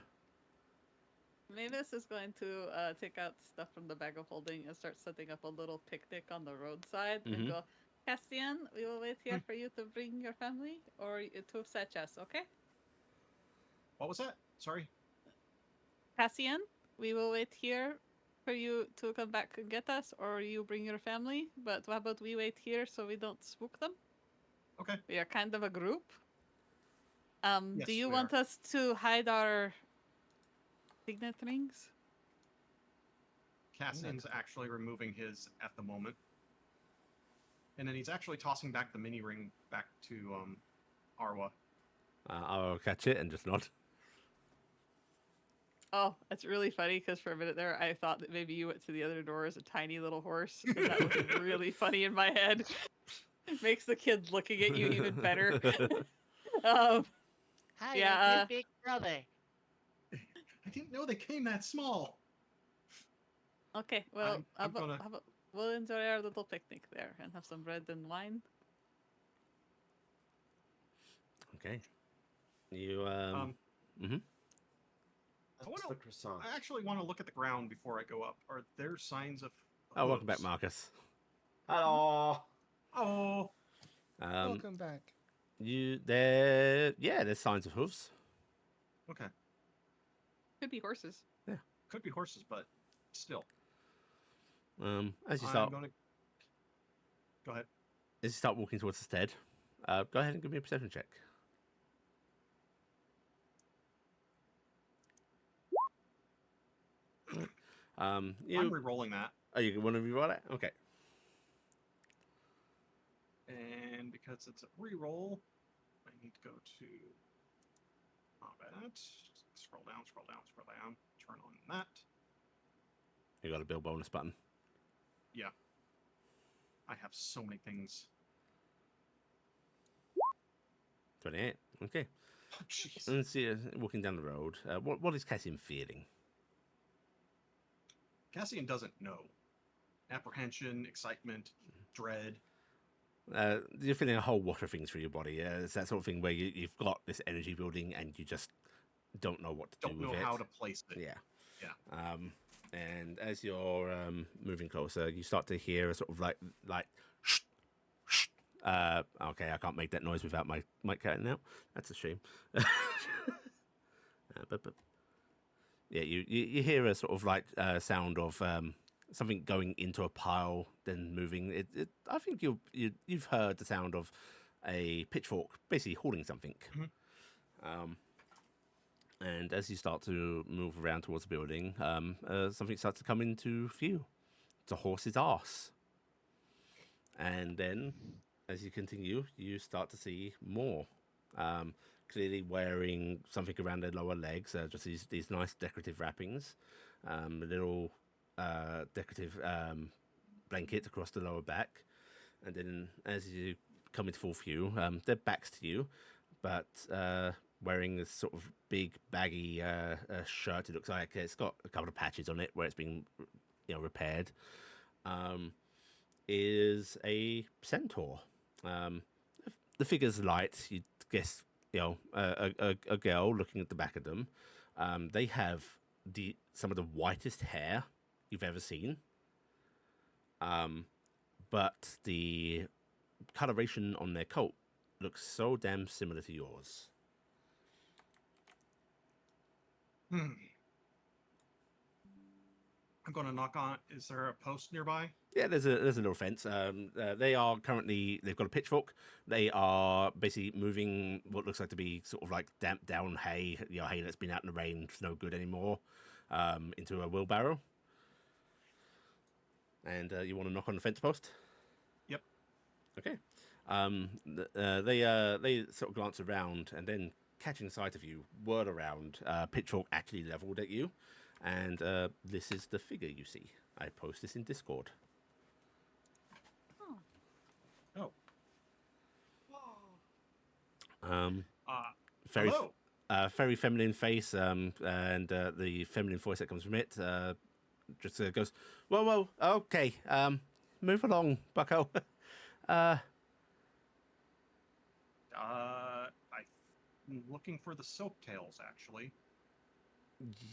Mavis is going to take out stuff from the bag of holding and start setting up a little picnic on the roadside Mhm. and go, Cassian, we will wait here for you to bring your family or to fetch us, okay? What was that? Sorry. Cassian, we will wait here for you to come back and get us or you bring your family, but how about we wait here so we don't spook them? Okay. We are kind of a group. Do Yes, you we want are. us to hide our signet rings? Cassian's actually removing his at the moment. And then he's actually tossing back the mini ring back to Arwa. I'll catch it and just nod. Oh, that's really funny because for a minute there, I thought that maybe you went to the other door as a tiny little horse. And that was really funny in my head. It makes the kid looking at you even better. Hi, Yeah, I'm your big brother. I didn't know they came that small. Okay, well, I'm gonna- how about we'll enjoy our little picnic there and have some bread and wine. Okay. You That's wanna- the croissant. I actually want to look at the ground before I go up. Are there signs of Oh, welcome back, hooves? Markus. Hello. Oh, Welcome back. There's signs of hooves. okay. Could be horses. Could be horses, but still. As you I'm start gonna... Go ahead. walking towards the stead, go ahead and give me a perception check. I'm You re-rolling that. oh, you want to reroll it? Okay. And because it's a re-roll, I need to go to combat. Scroll down, scroll down, scroll down. Turn on that. You got a build bonus button. Yeah. I have so many things. 28. Okay. Oh, jeez. And see, walking down the road, what is Cassian feeling? Cassian doesn't know. Apprehension, excitement, dread. You're feeling a whole lot of things through your body. It's that sort of thing where you've got this energy building and you just don't know what to Don't do know with it. how to place it. Yeah. Yeah. And as you're moving closer, you start to hear a sort of like shh, shh. Okay, I can't make that noise without my mic cutting out. That's a shame. But yeah, you hear a sort of like sound of something going into a pile, then moving. I think you've heard the sound of a pitchfork basically hauling something. Mhm. And as you start to move around towards the building, something starts to come into view. It's a horse's arse. And then, as you continue, you start to see more. Clearly wearing something around their lower legs, just these nice decorative wrappings, a little decorative blanket across the lower back. And then as you come into full view, their backs to you, but wearing this sort of big baggy shirt. It looks like it's got a couple of patches on it where it's been repaired. Is a centaur. The figure's light. You guess a girl looking at the back of them. They have some of the whitest hair you've ever seen. But the coloration on their coat looks so damn similar to yours. I'm going to knock on. Is there a post nearby? Yeah, there's a little fence. They've got a pitchfork. They are basically moving what looks like to be sort of like damp down hay, hay that's been out in the rain, it's no good anymore, into a wheelbarrow. And you want to knock on the fence post? Yep. Okay. They sort of glance around and then catching sight of you, whirl around, pitchfork actually leveled at you, and this is the figure you see. I post this in Discord. Oh. Very, hello. very feminine face, and the feminine voice that comes from it just goes, "Whoa, okay, move along, Bucko." I'm looking for the Silktails, actually.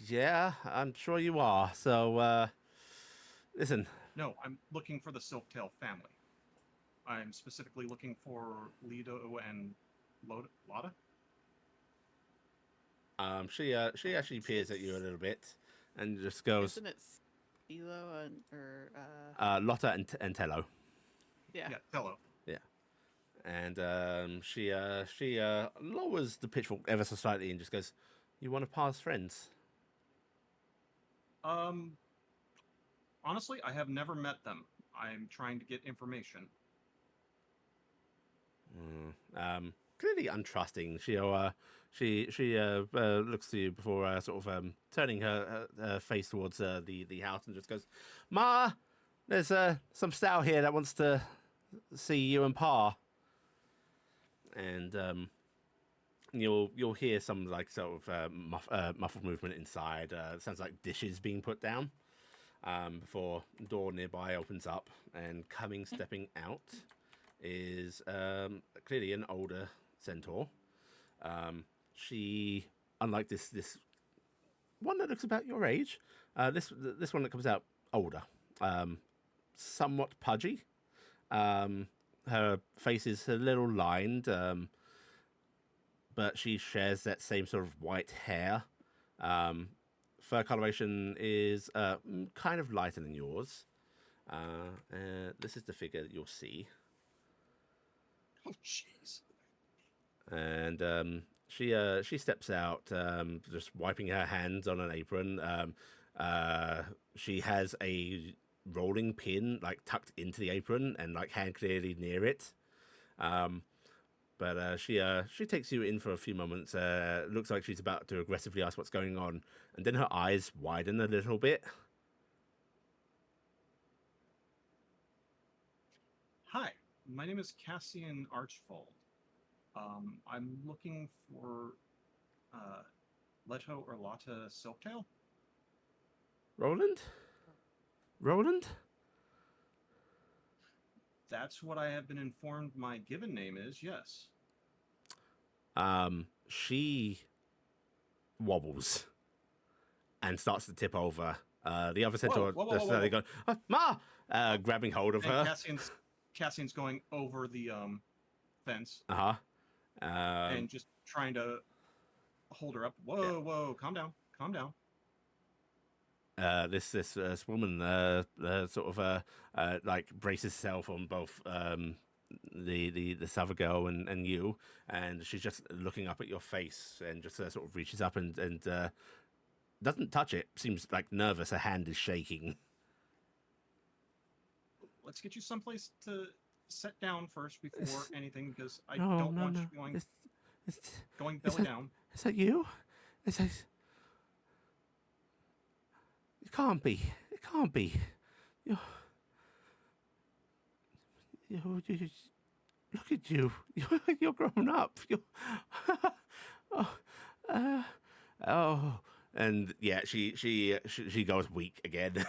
Yeah, I'm sure you are. So, listen. No, I'm looking for the Silktail family. I'm specifically looking for Lido and Lotta. She actually peers at you a little bit, and just goes. Isn't it Elo or Lotta and Tello. Yeah. Yeah, Tello. Yeah, and she lowers the pitchfork ever so slightly and just goes, "You want to pass friends?" Honestly, I have never met them. I'm trying to get information. Clearly untrusting. She looks to you before sort of turning her face towards the house and just goes, "Ma, there's some stout here that wants to see you and Pa." And you'll hear some like sort of muffled movement inside. Sounds like dishes being put down. Before a door nearby opens up, and stepping out is clearly an older centaur. She, unlike this one that looks about your age, this one that comes out older, somewhat pudgy. Her face is a little lined, but she shares that same sort of white hair. Fur coloration is kind of lighter than yours. This is the figure that you'll see. Oh, jeez. And she steps out, just wiping her hands on an apron. She has a rolling pin like tucked into the apron and like hand clearly near it. But she takes you in for a few moments. Looks like she's about to aggressively ask what's going on, and then her eyes widen a little bit. Hi, my name is Cassian Archivald. I'm looking for Leto or Lotta Silktail? Roland? Roland? That's what I have been informed my given name is, yes. She wobbles and starts to tip over. The other centaur just going, oh, Ma! Grabbing hold of and her. Cassian's going over the fence. Uh-huh. And just trying to hold her up. Whoa, calm down. This woman sort of like braces herself on both this other girl and you, and she's just looking up at your face and just sort of reaches up and doesn't touch it. Seems like nervous. Her hand is shaking. Let's get you someplace to sit down first before anything, because I don't want you going belly down. Is that you? Is that... It can't be. It can't be. You look at you. You're grown up. And yeah, she goes weak again.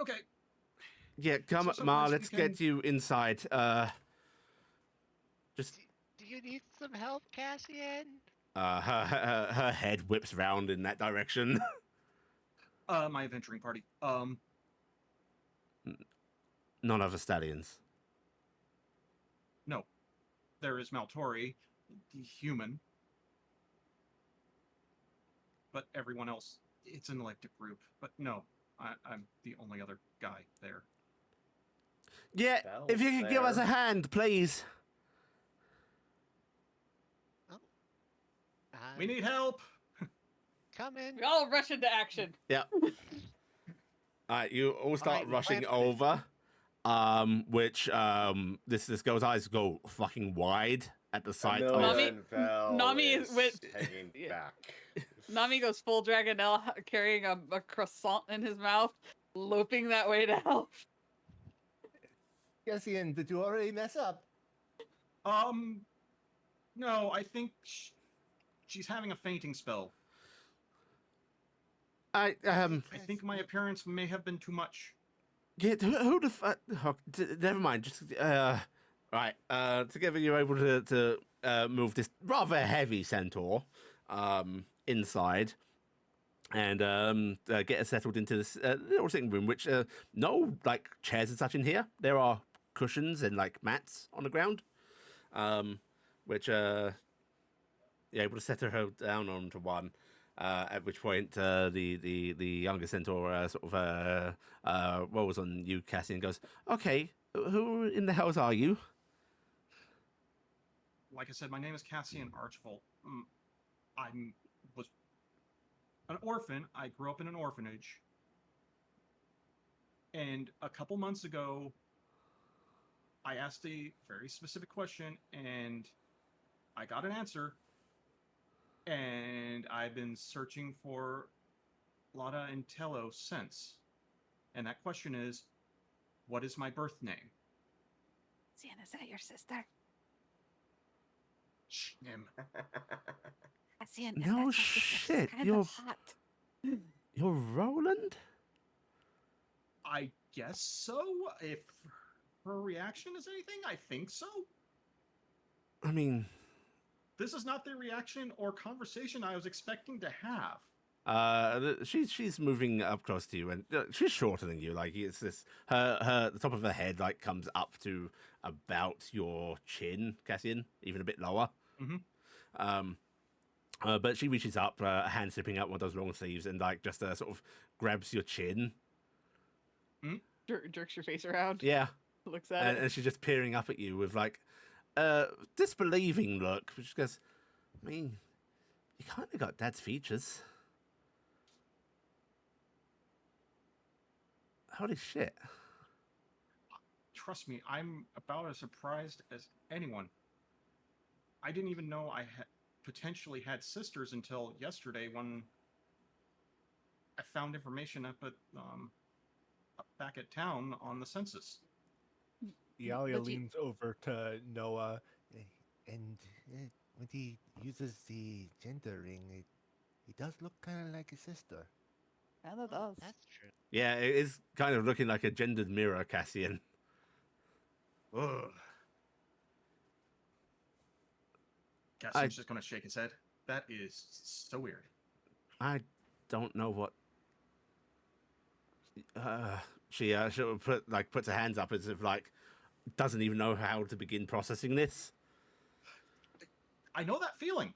Okay. Yeah, come, Ma. Let's get you inside. Just. Do you need some help, Cassian? Her head whips round in that direction. My adventuring party. None of the stallions. No. There is Maltori, the human. But everyone else, it's an electric group. But no, I'm the only other guy there. Yeah, if you could give us a hand, please. We need help. Come in. We all rush into action. Yeah. Alright, you all start rushing Lance. over. Which this girl's eyes go fucking wide at the sight of Nami is with hanging back. Nami goes full Dragonelle, carrying a croissant in his mouth, loping that way to help. Cassian, did you already mess up? No, I think she's having a fainting spell. I think my appearance may have been too much. Yeah, who the fuck? Oh, never mind. Just right. Together, you're able to move this rather heavy centaur inside and get it settled into this little sitting room. Which no like chairs and such in here. There are cushions and like mats on the ground, which you're able to set her down onto one. At which point, the younger centaur sort of rolls on you, Cassian, and goes, "Okay, who in the hells are you?" Like I said, my name is Cassian Archivald. I was an orphan. I grew up in an orphanage, and a couple months ago, I asked a very specific question, and I got an answer. And I've been searching for Lotta and Tello since. And that question is, what is my birth name? Cassian, is that your sister? Shh, Nim. Cassian, No shit, you're Roland? I guess so. If her reaction is anything, I think so. I mean... This is not the reaction or conversation I was expecting to have. She's moving up close to you, and she's shorter than you. Like it's this, the top of her head like comes up to about your chin, Cassian, even a bit lower. Mm-hmm. But she reaches up, a hand slipping up one of those long sleeves, and like just sort of grabs your chin. Jerks your face around. Yeah, Looks at it. And she's just peering up at you with like disbelieving look, which goes, I mean, you kind of got Dad's features. Holy shit. Trust me, I'm about as surprised as anyone. I didn't even know I potentially had sisters until yesterday when I found information up back at town on the census. Iala leans over to Noah, and when he uses the gender ring, it does look kind of like a sister. Yeah, that does. That's true. Yeah, it is kind of looking like a gendered mirror, Cassian. Ugh. Cassian's just gonna shake his head. That is so weird. I don't know what. She'll puts her hands up as if like doesn't even know how to begin processing this. I know that feeling.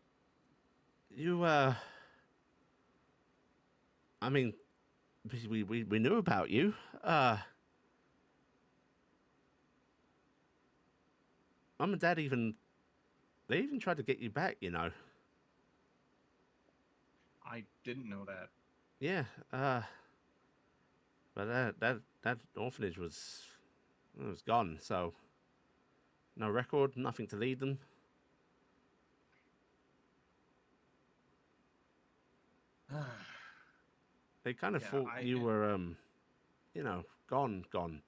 You I mean, we knew about you. Mum and Dad they even tried to get you back, you know. I didn't know that. Yeah, but that orphanage was gone, so no record, nothing to lead them. They kind of Yeah, thought you were gone.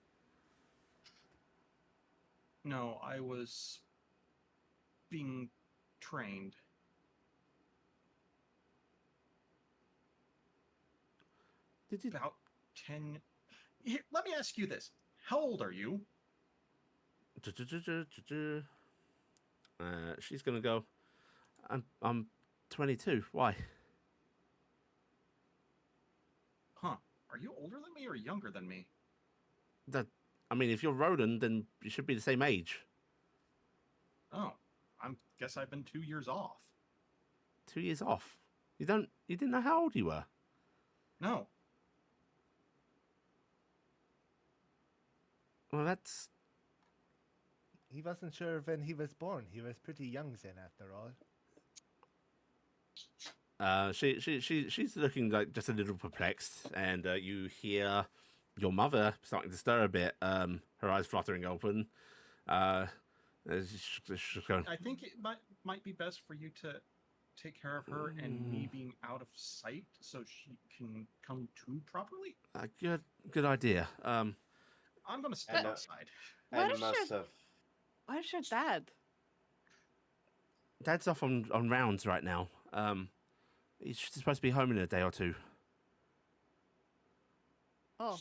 No, I was being trained. Did you? About 10. Here, let me ask you this. How old are you? She's gonna go. I'm 22. Why? Huh. Are you older than me or younger than me? I mean, if you're Rodan, then you should be the same age. Oh, I guess I've been 2 years off. 2 years off. You didn't know how old you were. No. Well, that's. He wasn't sure when he was born. He was pretty young then, after all. She's looking like just a little perplexed, and you hear your mother starting to stir a bit. Her eyes fluttering open. She's going. I think it might be best for you to take care of her and me being out of sight so she can come to properly. Good idea. I'm gonna step outside. Why And does Why is your dad? Dad's off on rounds right now. He's supposed to be home in a day or two. Oh,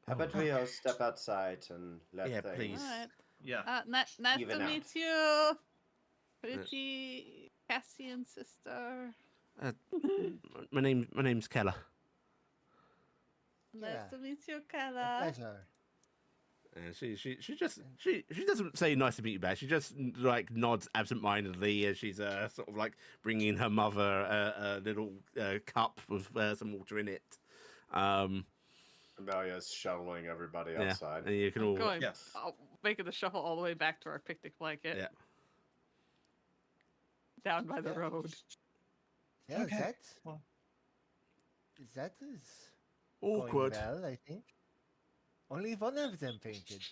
How about we all step outside and let Yeah, things... please. alright. Yeah. Nice Even to out. meet you, pretty Cassian sister. My name's Keller. Nice Yeah. to meet you, A Kella. pleasure. And she doesn't say nice to meet you back. She just like nods absentmindedly as she's sort of like bringing her mother a little cup with some water in it. Amelia's shoveling everybody Yeah, outside. and you can all Going, Yes. making the shuffle all the way back to our picnic blanket. Yeah. Down by the Yeah. road. Yeah, Okay. Well, that is awkward. going well, I think. Only one of them fainted.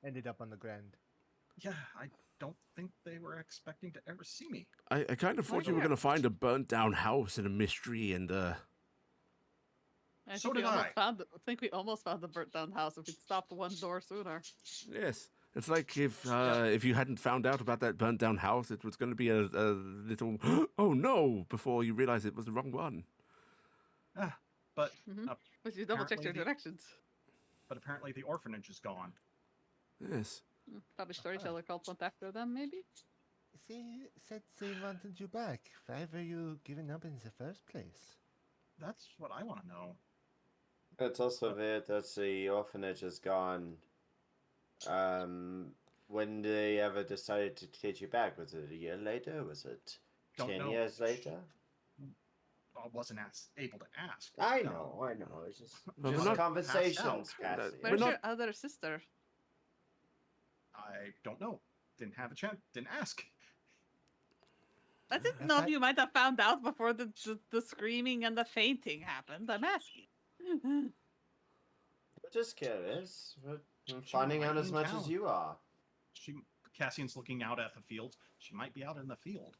Ended up on the ground. yeah, I don't think they were expecting to ever see me. I kind of thought you were going to find a burnt down house and a mystery and I So think we did almost I. found we almost found the burnt down house if we'd stopped one door sooner. yes. It's like if you hadn't found out about that burnt down house, it was going to be a little oh no before you realize it was the wrong one. But But you double checked your Apparently the- directions. but apparently the orphanage is gone. Yes. Probably storyteller cult went after them, maybe. They said they wanted you back. Why were you giving up in the first place? That's what I want to know. It's also weird that the orphanage is gone. When they ever decided to take you back? Was it a year later? Was it Don't 10 know. years later? I wasn't able to ask. I No. know. It's just, Well, just we're not- conversations, Passed out. Cassie. We're Where's not- your other sister? I don't know. Didn't have a chance. Didn't ask. I didn't If know I- if you might have found out before the screaming and the fainting happened. I'm asking. We're just curious. We're She finding might out be as in much town. as you are. Cassian's looking out at the fields. She might be out in the field.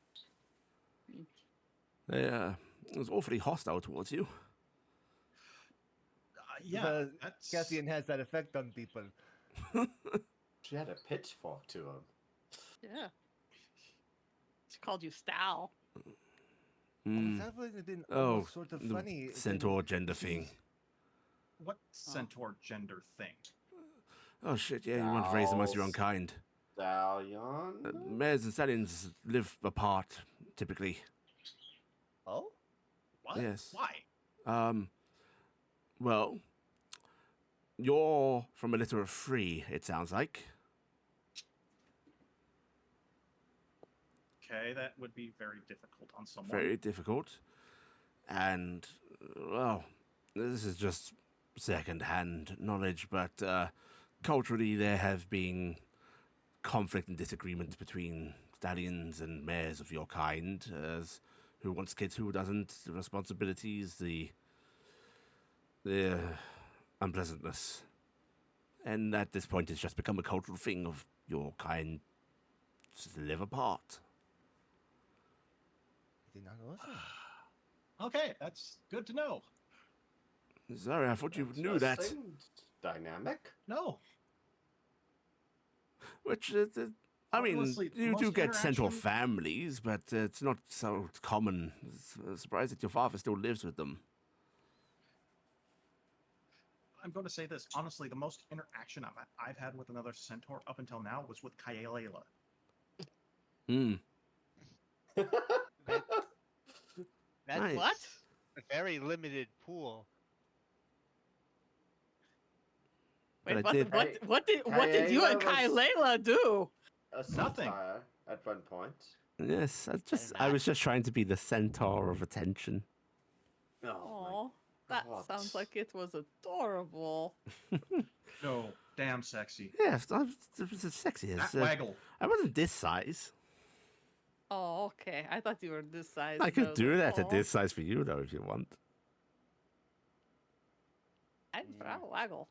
It was awfully hostile towards you. Yeah, Well, that's Cassian has that effect on people. She had a pitchfork to him. Yeah. just called you Stal. That would have been Oh, almost sort of the funny. centaur gender thing. What centaur gender thing? Oh shit! Yeah, you want to raise them as your own kind. Stallion? Mares and stallions live apart, typically. Oh? What? Yes. Why? Well, you're from a litter of three, it sounds like. Okay, that would be very difficult on someone. Very difficult. And, well, this is just second-hand knowledge, but culturally there have been conflict and disagreement between stallions and mares of your kind, as who wants kids, who doesn't, the responsibilities, the unpleasantness. And at this point, it's just become a cultural thing of your kind to live apart. I did not know that. Okay, that's good to know. Sorry, I thought you knew that. Seemed dynamic. No. Which, I mean, Honestly, you do most get centaur interaction- families, but it's not so common. I'm surprised that your father still lives with them. I'm going to say this. Honestly, the most interaction I've had with another centaur up until now was with Iala. Hmm. That's Nice. What? a very limited pool. But Wait, I what did- did you and Kayla was- Kylela do? A Nothing. Silktails at one point. Yes, I was just trying to be the centaur of attention. Oh, Oh, that God. sounds like it was adorable. No, damn sexy. Yes, it was sexy. That waggle. I wasn't this size. Oh, okay. I thought you were this size. I and could was do like, that at "Aw, this size for you, though, if you want. I'd waggle.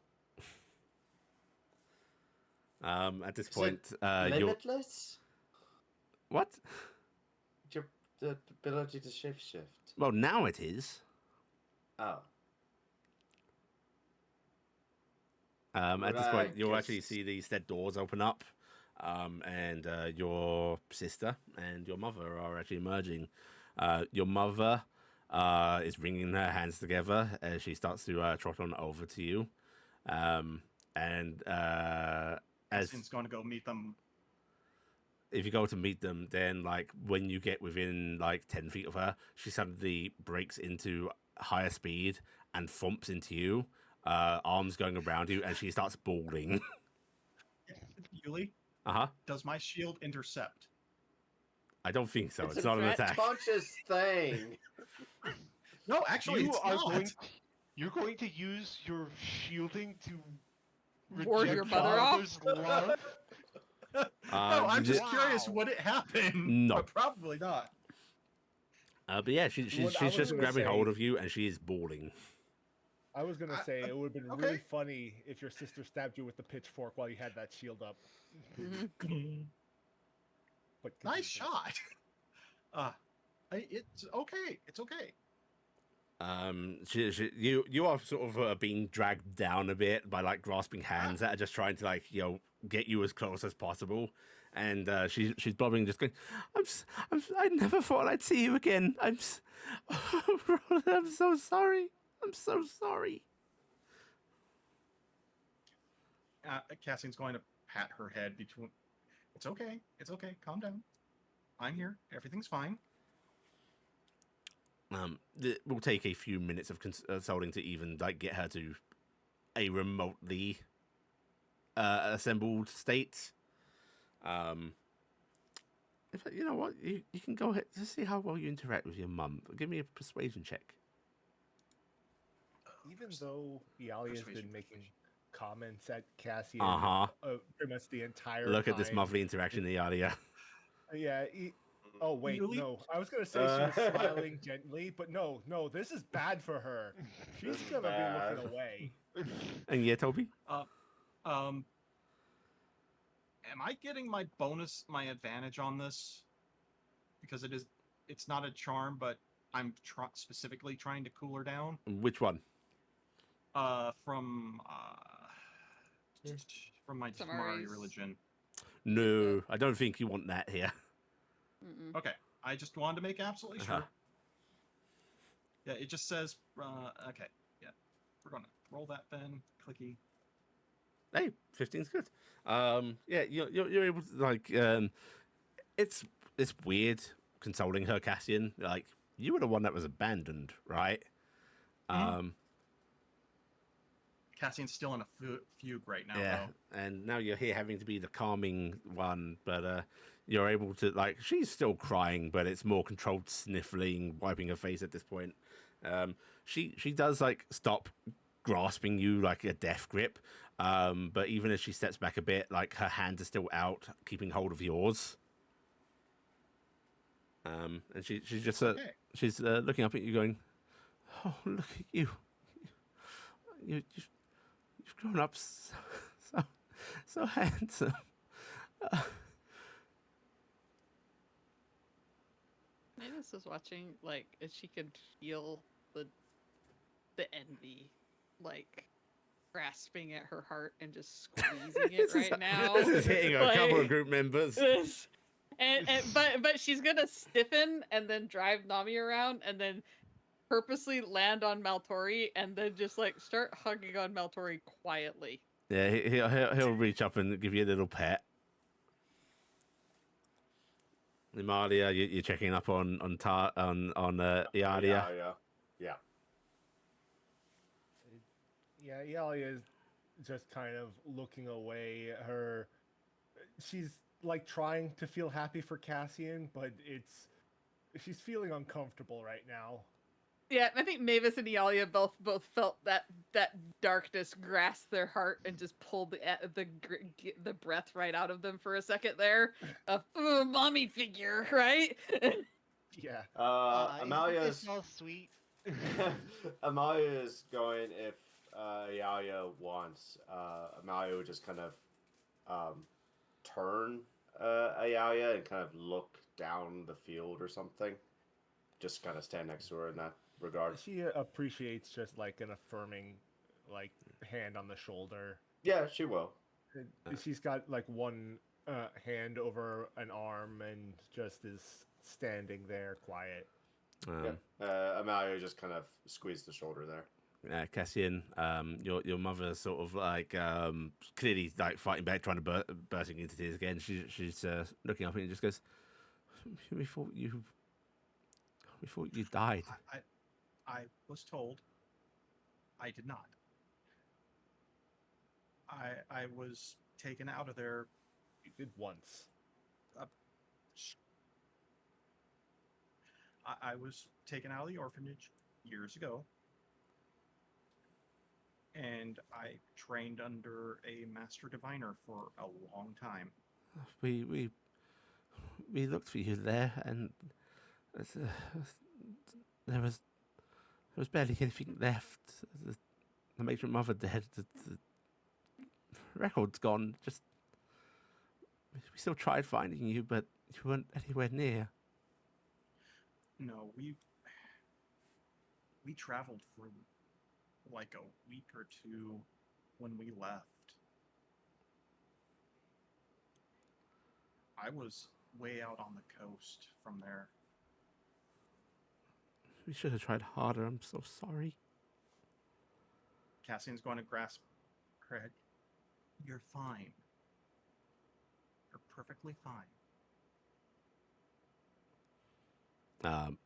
At this Is it point, you're... limitless? What? The ability to shapeshift. Well, now it is. Oh. At this Right, point, you'll 'cause- actually see these dead doors open up, and your sister and your mother are actually emerging. Your mother is wringing her hands together as she starts to trot on over to you, and as Cassian's going to go meet them. if you go to meet them, then like when you get within like 10 feet of her, she suddenly breaks into higher speed and thumps into you, arms going around you, and she starts bawling. Yuli, Uh-huh. does my shield intercept? I don't think so. It's a not an threat. attack. Conscious thing. No, actually, You it's are not. you're going to use your shielding to Ward reject your mother off? father's love? No, I'm just Wow. curious, would it happen? No. But probably not. But yeah, she's What I was just gonna grabbing hold say- of you, and she is bawling. I was gonna say it would have been okay. really funny if your sister stabbed you with the pitchfork while you had that shield up. But Nice shot. It's okay. It's okay. You are sort of being dragged down a bit by like grasping hands that are just trying to like get you as close as possible, and she's blubbering, just going, I never thought I'd see you again. I'm so sorry. I'm so sorry. Cassian's going to pat her head between. It's okay. It's okay. Calm down. I'm here. Everything's fine. It will take a few minutes of consulting to even like get her to a remotely assembled state. In fact, you know what? You can go ahead to see how well you interact with your mum. Give me a persuasion check. Even though Iala has Persuasion, been making comments at Cassian Uh-huh. pretty much the entire Look at this time. motherly interaction, Iala. Yeah. Oh wait, Yuli? no. I was gonna say she was smiling gently, but no, this is bad for her. She's This is gonna bad. be looking away. And yeah, Toby. Am I getting my advantage on this? Because it's not a charm, but I'm specifically trying to cool her down. Which one? From my Tamari Tamari's. religion. No, I don't think you want that here. Mm-mm. Okay, I just wanted to make absolutely Uh-huh. sure. Yeah, it just says, okay, yeah. We're gonna roll that then. Clicky. Hey, 15's good. Yeah, you're able to like it's weird consoling her, Cassian. Like you were the one that was abandoned, right? Mhm. Cassian's still in a fugue right now, Yeah, though. and now you're here having to be the calming one, but you're able to like she's still crying, but it's more controlled sniffling, wiping her face at this point. She does like stop grasping you like a death grip, but even as she steps back a bit, like her hand is still out, keeping hold of yours. And she's just Okay. she's looking up at you, going, "Oh, look at you! You've grown up so handsome." Mavis was watching, like, as she could feel the envy, like, grasping at her heart and just squeezing it right now. This is hitting a couple of group members. But she's gonna stiffen and then drive Nami around and then purposely land on Maltori and then just like start hugging on Maltori quietly. Yeah, he'll reach up and give you a little pet. Emalia, you're checking up on Iala. Yeah. Yeah, Iala is just kind of looking away. She's like trying to feel happy for Cassian, but she's feeling uncomfortable right now. Yeah, I think Mavis and Iala both felt that darkness grasp their heart and just pulled the breath right out of them for a second there. Of mommy figure, right? Yeah. Amalia It's all sweet. Amalia is going if Iala wants. Amalia would just kind of turn Iala and kind of look down the field or something. Just kind of stand next to her in that regard. She appreciates just like an affirming, like hand on the shoulder. Yeah, she will. She's got like one hand over an arm and just is standing there quiet. Emalia just kind of squeezed the shoulder there. Cassian, your mother sort of like clearly like fighting back, trying to bursting into tears again. She's looking up and just goes, "We thought you died." I was told I did not. I was taken out of there. You did once. I was taken out of the orphanage years ago, and I trained under a master diviner for a long time. We looked for you there, and there was barely anything left. The matron mother dead. The record's gone. Just we still tried finding you, but you weren't anywhere near. No, we traveled for like a week or two when we left. I was way out on the coast from there. We should have tried harder. I'm so sorry. Cassian's going to grasp her head. You're fine. You're perfectly fine.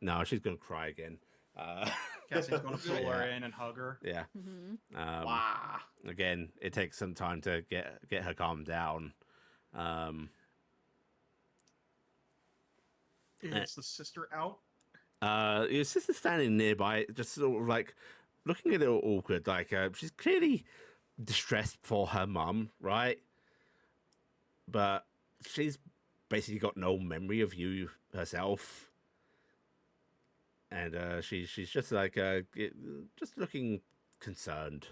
No, she's gonna cry again. Cassian's going to pull her in and hug her. Yeah. Mm-hmm. Wow. Again, it takes some time to get her calmed down. Is the sister out? Your sister's standing nearby, just sort of like looking a little awkward. Like she's clearly distressed for her mum, right? But she's basically got no memory of you herself, and she's just like just looking concerned.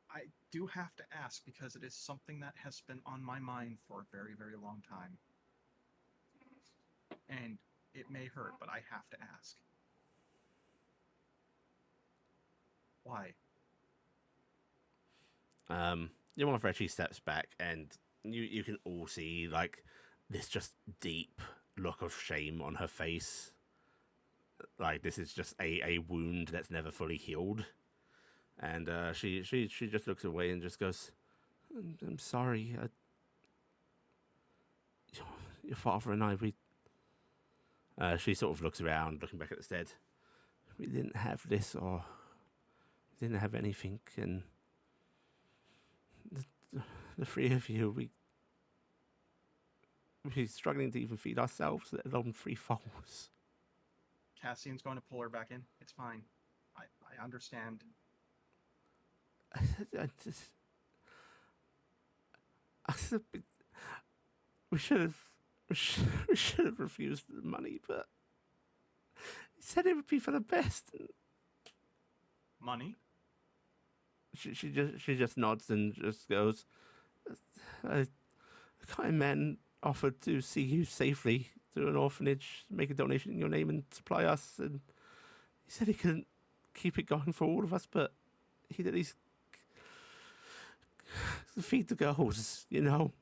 I do have to ask because it is something that has been on my mind for a very, very long time. And it may hurt, but I have to ask. Why? your mother actually steps back, and you can all see like this just deep look of shame on her face. Like this is just a wound that's never fully healed. And she just looks away and just goes, I'm sorry. Your father and I, she sort of looks around, looking back at the stead. We didn't have this, or we didn't have anything, and the three of you, we're struggling to even feed ourselves, let alone 3 foals. Cassian's going to pull her back in. It's fine. I understand. We should have refused the money, but he said it would be for the best. Money? She just nods and just goes, a kind man offered to see you safely to an orphanage, make a donation in your name and supply us, and he said he couldn't keep it going for all of us, but he'd at least feed the girls, you know.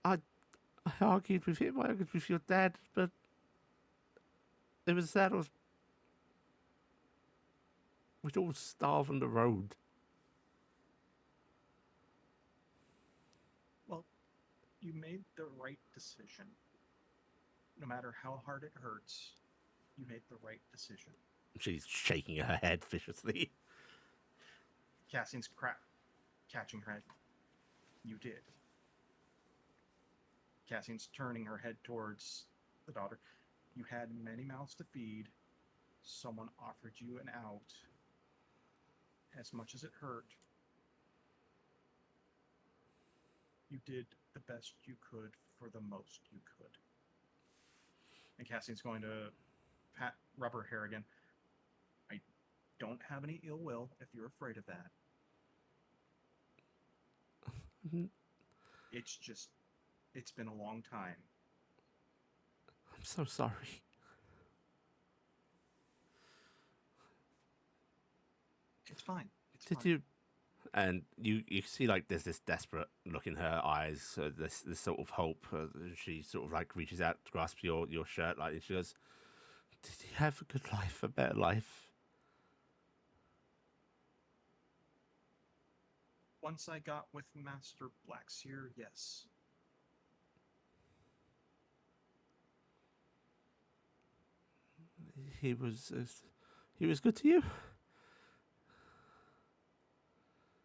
I argued with him, I argued with your dad, but it was sad. We'd all starve on the road. Well, you made the right decision. No matter how hard it hurts, you made the right decision. She's shaking her head viciously. Cassian's catching her head. You did. Cassian's turning her head towards the daughter. You had many mouths to feed. Someone offered you an out. As much as it hurt, you did the best you could for the most you could. And Cassian's going to rub her hair again. I don't have any ill will if you're afraid of that. It's just, it's been a long time. I'm so sorry. It's fine. Did you? And you see like there's this desperate look in her eyes, this sort of hope. She sort of like reaches out to grasp your shirt, like, and she goes, "Did he have a good life, a better life?" Once I got with Master Blackseer, yes. He was good to you.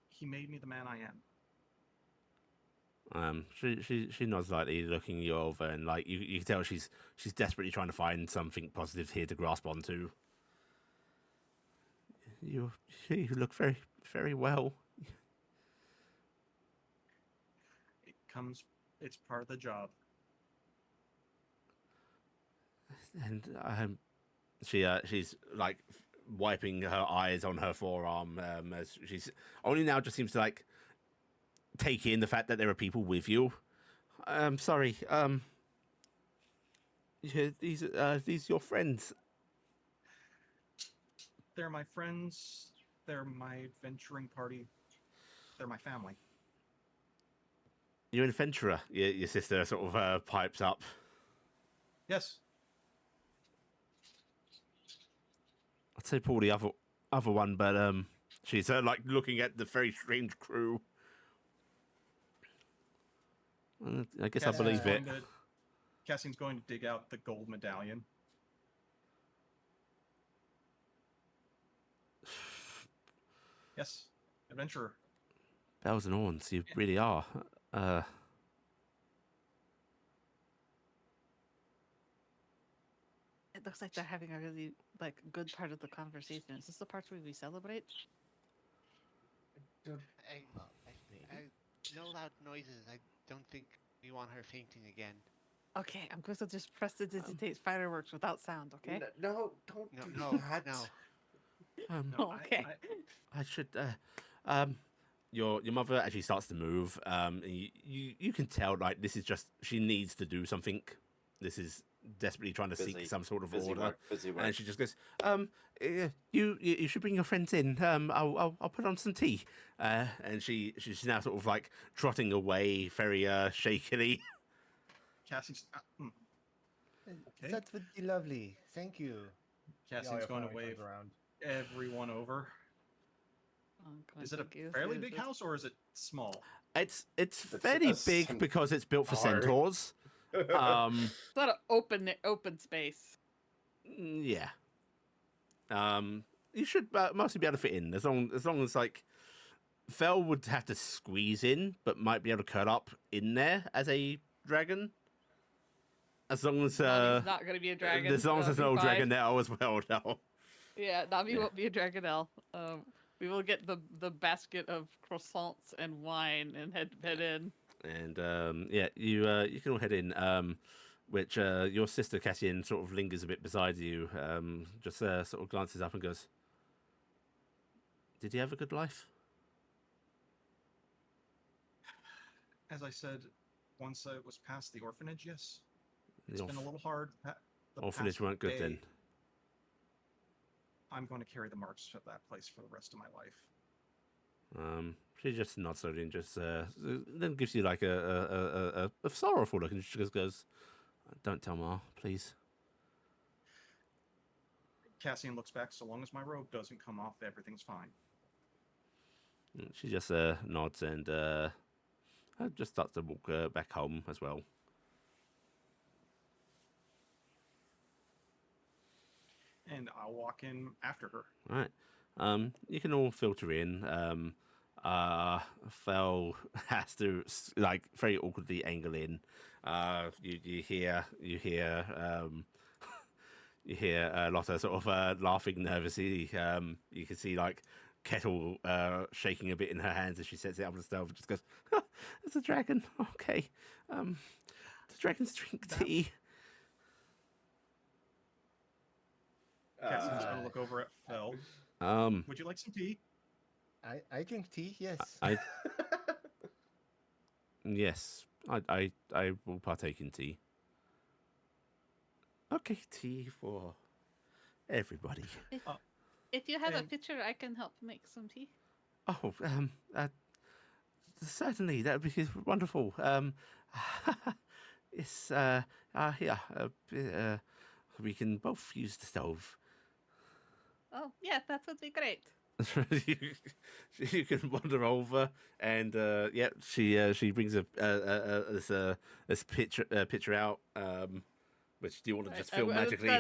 He made me the man I am. She nods lightly, looking you over, and like you can tell she's desperately trying to find something positive here to grasp onto. You look very, very well. It's part of the job. And she's like wiping her eyes on her forearm, as she's only now just seems to like take in the fact that there are people with you. I'm sorry. These your friends? They're my friends. They're my adventuring party. They're my family. You're an adventurer. Your sister sort of pipes up. Yes. I'd say Paul the other one, but she's like looking at the very strange crew. I guess I believe it. Cassian's going to dig out the gold medallion. Yes, adventurer. Bells and horns, you really are. It looks like they're having a really good part of the conversation. Is this the part where we celebrate? No loud noises. I don't think we want her fainting again. Okay, I'm going to just press the digitate fireworks without sound. Okay. No, don't do that. No. Okay. I should. Your mother actually starts to move. And you can tell like this is just she needs to do something. This is desperately trying to seek Busy- some sort of busy order. work, busy work. And she just goes, you should bring your friends in. I'll put on some tea. And she's now sort of like trotting away very shakily. Cassie's okay. That would be lovely. Thank you. Cassian's Iala going to finally wave turns around. everyone over. I'm going Is it to a use fairly this- big house or is it small? It's It's fairly a big because it's built for centaur. centaurs. It's not an open space. Yeah. You should mostly be able to fit in as long as like Fel would have to squeeze in, but might be able to curl up in there as a dragon. As long as Nami's not going to be a dragon. as long as there's that'll no be fine. dragonelle as well. No. Yeah, Nami Yeah. won't be a dragonelle. We will get the basket of croissants and wine and head in. And yeah, you can all head in. Which your sister Cassian sort of lingers a bit beside you. Just sort of glances up and goes, "Did he have a good life?" As I said, once I was past the orphanage, yes. It's The been a little hard. The orphanage past weren't good day. then. I'm going to carry the marks of that place for the rest of my life. She just nods slowly and just then gives you like a sorrowful look, and she just goes, "Don't tell Ma, please." Cassian looks back. So long as my robe doesn't come off, everything's fine. She just nods and just starts to walk back home as well. And I'll walk in after her. All right. You can all filter in. Fel has to like very awkwardly angle in. You hear Lotta sort of laughing nervously. You can see like Kettle shaking a bit in her hands as she sets it up on the stove and just goes, "Oh, it's a dragon. Okay. The dragons drink tea." Cassian's going to look over at Fel. Would you like some tea? I drink tea, yes. Yes, I will partake in tea. Okay, tea for everybody. If you have a And- pitcher, I can help make some tea. Oh, certainly that would be wonderful. Yes, yeah, we can both use the stove. Oh, yeah, that would be great. you can wander over, and yeah, she brings this picture out. Which do you want to just film magically?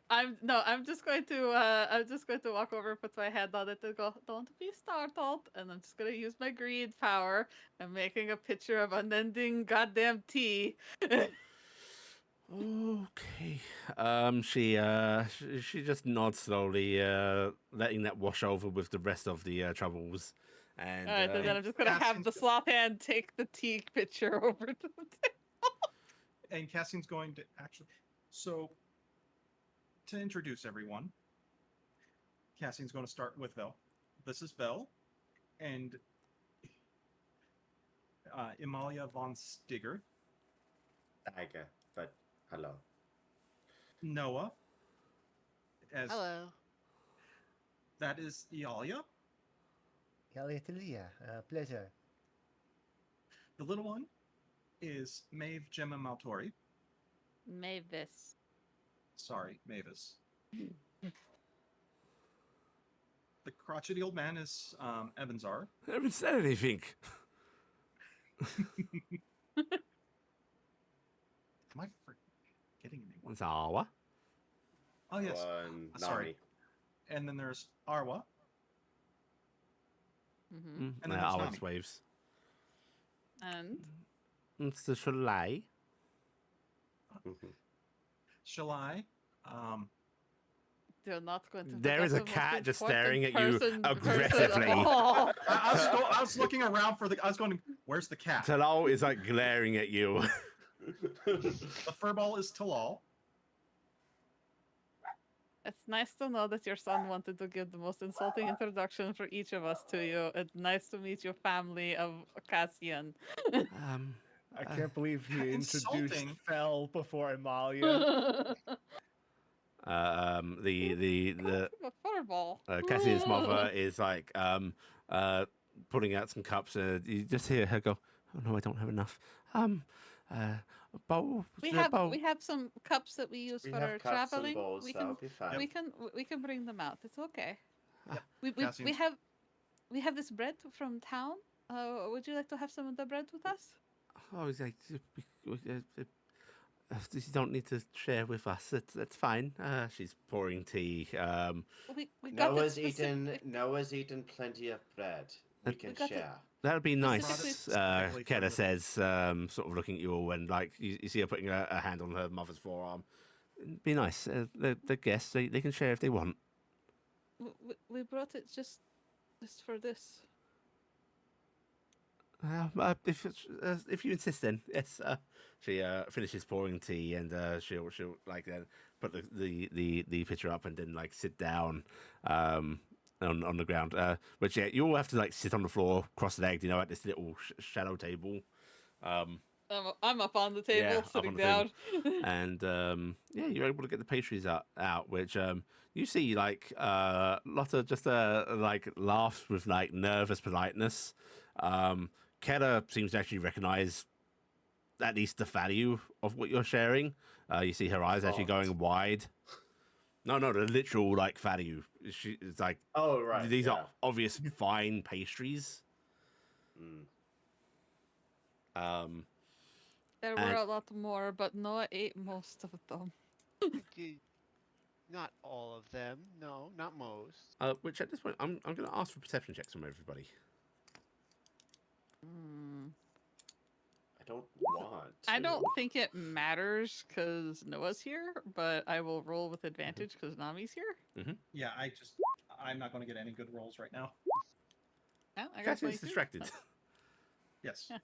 I'm just going to walk over, put my hand on it, and go, "Don't be startled." And I'm just gonna use my greed power. I'm making a picture of unending goddamn tea. Okay. She just nods slowly, letting that wash over with the rest of the troubles. And All right, and then I'm just gonna have Cassian's the slop hand take the tea pitcher over to the table. And Cassian's going to actually... So, to introduce everyone, Cassian's going to start with Vel. This is Vel, and Emalia von Steiger. Steiger, but hello. Noah. As Hello. That is Iala. Talia, pleasure. The little one is Maeve Jemma Maltori. Mavis. Sorry, Mavis. The crotchety old man is Evanzar. I haven't said anything. Am I forgetting anyone? Zawa. Oh, yes. Sorry. Nami. And then there's Arwa. Mm-hmm. And then there's Nami. Alex waves. And It's the Shalai. Mhm. Shall I? they're not going to. There is a forget the cat most just important staring at you person of aggressively. all. I was looking around for I was going, where's the cat? Talal is like glaring at you. The furball is Talal. It's nice to know that your son wanted to give the most insulting introduction for each of us to you. It's nice to meet your family of Cassian. I can't believe he introduced Insulting. Fel before Emalia. The A fireball. Cassian's mother is like pulling out some cups, and you just hear her go, "Oh no, I don't have enough." Bowl. We the bowl. have some cups that we use We for have our cups and traveling. bowls, We that'll can be fine. we can bring them out. It's okay. Ah, We Cassian's- have this bread from town. Would you like to have some of the bread with us? Oh, he's like, you don't need to share with us. That's fine. She's pouring tea. We got it Noah's eaten plenty of bread. We can got it. share. That would be nice. Specifically for Keda the- says, sort of looking at you all, and like you see her putting a hand on her mother's forearm. It'd be nice. The guests, they can share if they want. We brought it just for this. If you insist, then yes. She finishes pouring tea, and she'll like put the pitcher up, and then like sit down on the ground. But yeah, you all have to like sit on the floor, cross-legged, at this little shadow table. I'm up on the table, Yeah, up sitting on the down. And yeah, you're able to get the pastries out, which you see like lots of just like laughs with like nervous politeness. Keda seems to actually recognize at least the value of what you're sharing. You see her eyes actually going wide. No, the literal like value. It's like, Oh, right. these are obvious fine pastries. There were a lot more, but Noah ate most of them. Not all of them. No, not most. Which at this point, I'm going to ask for perception checks from everybody. I don't want to. I don't think it matters because Noah's here, but I will roll with advantage because Nami's here. Yeah, I'm not going to get any good rolls right now. Yeah, I got Cassian's 22. distracted. Yes. Yeah.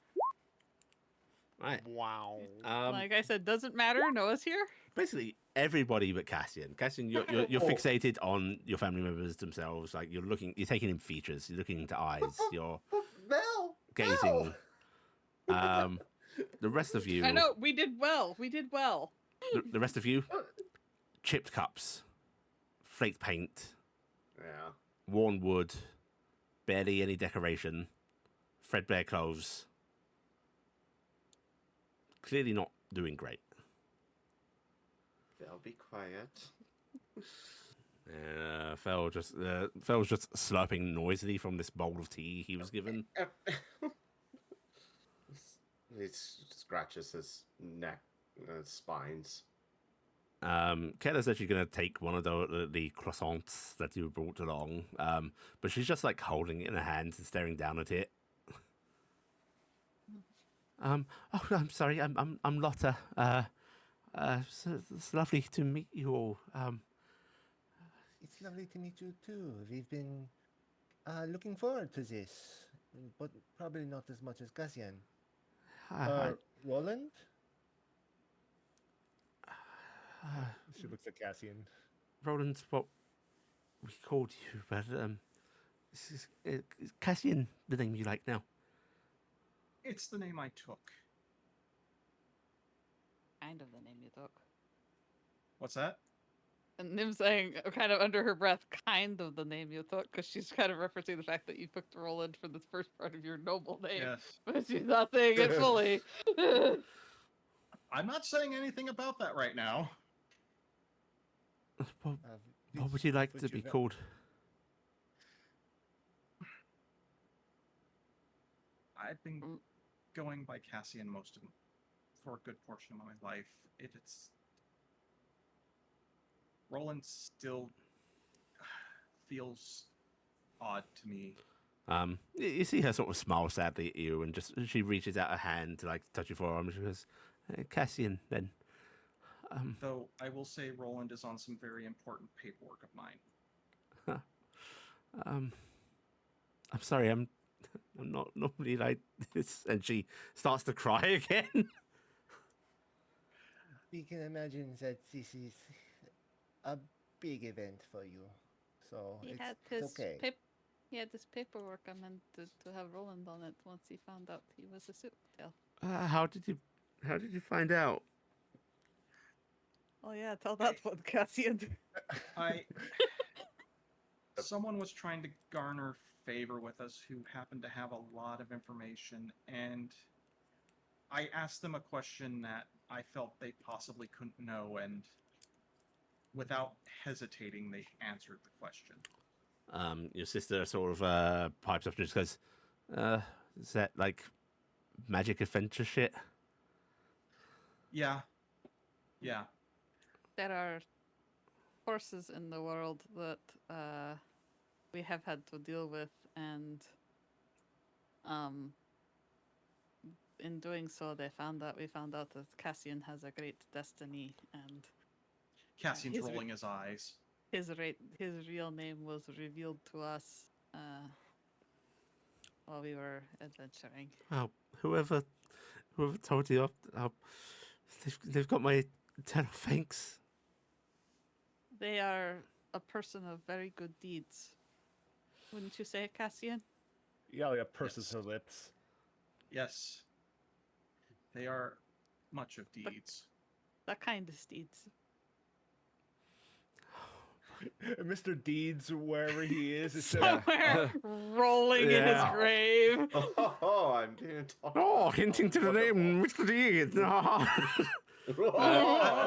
Right. Wow. Like I said, doesn't matter. Noah's here. Basically, everybody but Cassian. Cassian, you're fixated on your family members themselves. Like you're taking in features. You're looking into eyes. You're Mel! gazing. The rest of you. I know we did well. We did well. The rest of you. Chipped cups, flaked paint, Yeah. worn wood, barely any decoration, threadbare clothes. Clearly not doing great. They'll be quiet. Fel's just slurping noisily from this bowl of tea he was given. He scratches his neck, spines. Keda's actually going to take one of the croissants that you brought along, but she's just like holding it in her hands and staring down at it. Oh, I'm sorry. I'm Lotta. It's lovely to meet you all. It's lovely to meet you too. We've been looking forward to this, but probably not as much as Cassian. Roland? She looks at Cassian. Roland's what we called you, but is Cassian the name you like now? It's the name I took. Kind of the name you took. What's that? And Nim saying, kind of under her breath, kind of the name you took, because she's kind of referencing the fact that you picked Roland for the first part of your noble name, Yes. but she's not saying it fully. I'm not saying anything about that right now. What would you like to be called? I've been going by Cassian for a good portion of my life. It's Roland still feels odd to me. You see her sort of smile sadly at you, and just she reaches out her hand to like touch your forearm. And she goes, "Cassian, then." Though I will say Roland is on some very important paperwork of mine. I'm sorry, I'm not normally like this. And she starts to cry again. We can imagine that this is a big event for you, so He it's, had it's his okay. He had this paperwork I meant to have Roland on it once he found out he was a Silktail. How did you find out? Oh yeah, tell that one, Cassian. Someone was trying to garner favor with us who happened to have a lot of information, and I asked them a question that I felt they possibly couldn't know, and without hesitating, they answered the question. Your sister sort of pipes up and just goes, is that like magic adventure shit? Yeah. There are forces in the world that we have had to deal with, and in doing so, we found out that Cassian has a great destiny, and Cassian's rolling his eyes. His real name was revealed to us while we were adventuring. Oh, whoever told you, they've got my eternal thanks. They are a person of very good deeds. Wouldn't you say, Cassian? Iala purses her lips. Yes. They are much of deeds. The kindest deeds. Mr. Deeds, wherever he is somewhere rolling in his grave. I'm being talked. Oh, hinting to the name, Mr. Deeds.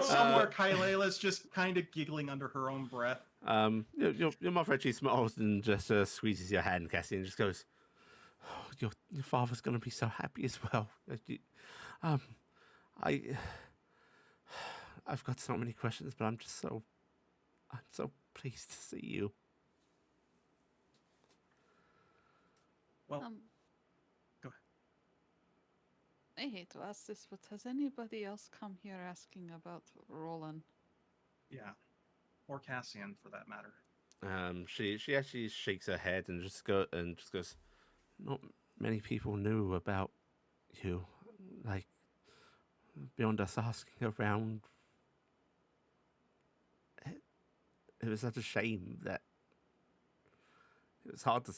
Somewhere Kailela's just kind of giggling under her own breath. Your mother actually smiles and just squeezes your hand, Cassie, and just goes, oh, your father's going to be so happy as well. I've got so many questions, but I'm so pleased to see you. Well, go ahead. I hate to ask this, but has anybody else come here asking about Roland? Yeah, or Cassian, for that matter. She actually shakes her head and just goes, not many people knew about you, like beyond us asking around. It was such a shame that it was hard to.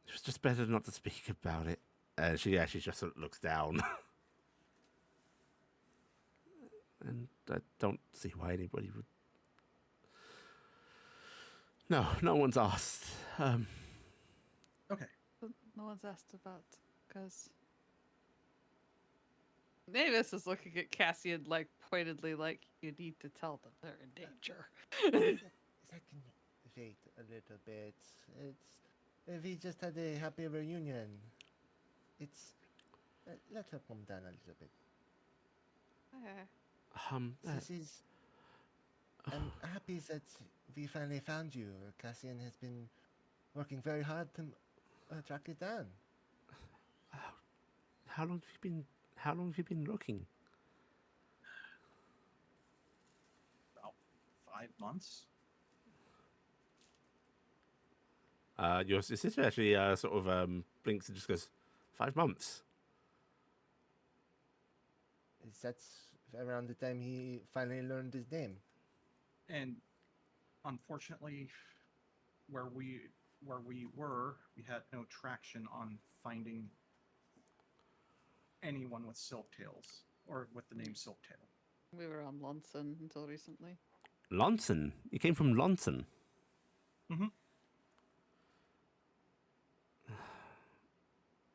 It was just better not to speak about it. She actually just sort of looks down. And I don't see why anybody would. No one's asked. Okay. No one's asked about, because Mavis is looking at Cassian like pointedly, like, you need to tell them they're in danger. That can wait a little bit. We just had a happy reunion. Let her calm down a little bit. I'm happy that we finally found you. Cassian has been working very hard to track it down. How long have you been looking? About 5 months. Your sister actually sort of blinks and just goes, 5 months. That's around the time he finally learned his name. And unfortunately, where we were, we had no traction on finding anyone with Silktails, or with the name Silktail. We were on Lonson until recently. Lonson? You came from Lonson? Mm-hmm.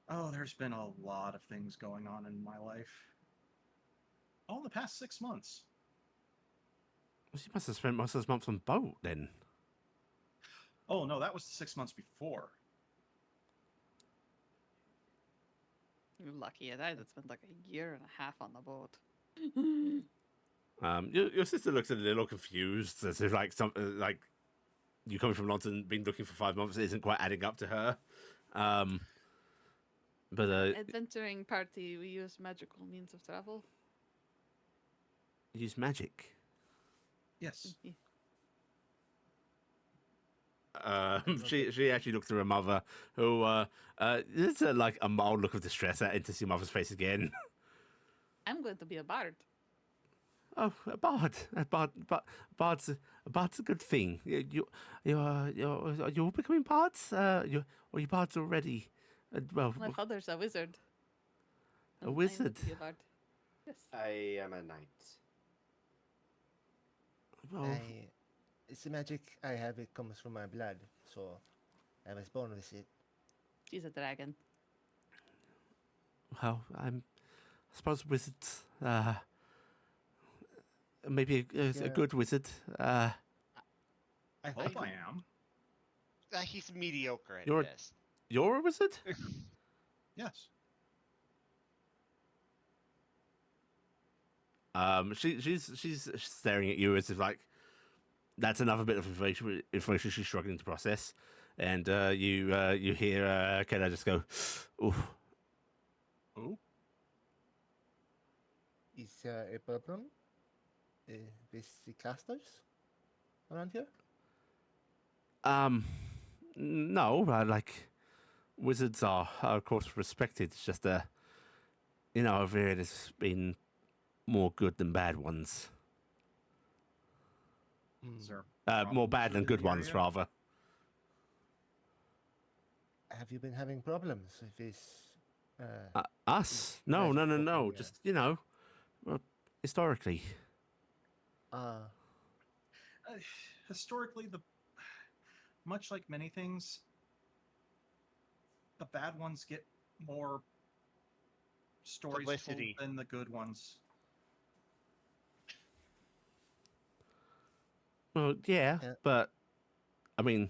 Oh, there's been a lot of things going on in my life. All in the past 6 months. Well, you must have spent most of those months on boat, then. Oh, no, that was 6 months before. You're lucky. I'd spent like a year and a half on the boat. Your sister looks a little confused, as if like something like you coming from London, been looking for 5 months, isn't quite adding up to her. But adventuring party, we use magical means of travel. Use magic. Yes. She actually looks at her mother, who there's like a mild look of distress into your mother's face again. I'm going to be a bard. Oh, a bard. Bard's a good thing. You're becoming bards. You're bards already. Well, My father's a wizard. A and I wizard? would be a bard. Yes. I am a knight. well, It's the magic I have. It comes from my blood, so I was born with it. She's a dragon. well, I suppose wizards. Maybe a Yeah. good wizard. I hope I am. He's mediocre at You're- best. You're a wizard. Yes. She's staring at you as if like that's another bit of information she's struggling to process, and you hear Keda just go, "Oof." Who? Is there a problem with the casters around here? No, like wizards are of course respected. It's just I've heard there's been more good than bad ones. Is there More bad than in good the ones, area? rather. Have you been having problems with this? Us? you No, guys no, are no, talking, no. Just historically. Historically, much like many things, the bad ones get more stories told Publicity. than the good ones. Well, yeah, Yeah. but I mean,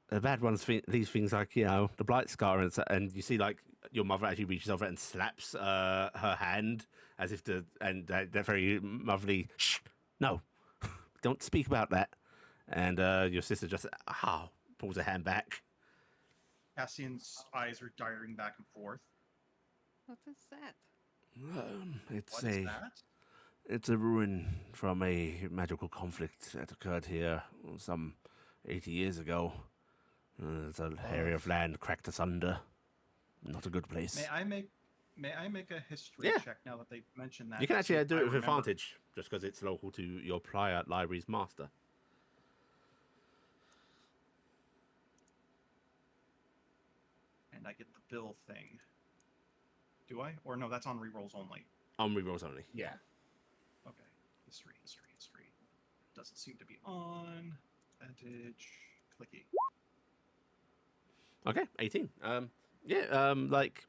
the bad ones. These things like the blight scar, and you see like your mother actually reaches over and slaps her hand as if that very motherly. Shh, no, don't speak about that. And your sister just pulls her hand back. Cassian's eyes are darting back and forth. What is that? It's What is that? It's a ruin from a magical conflict that occurred here some 80 years ago. It's an area of land cracked asunder. Not a good place. May I make a history Yeah. check now that they've mentioned that? You can to see actually if do I it with remember? advantage, just because it's local to your prior library's master. And I get the bill thing. Do I? Or no, that's on rerolls only. On rerolls only. Yeah. Okay. History. Doesn't seem to be on. Advantage. Clicky. Okay, 18. Like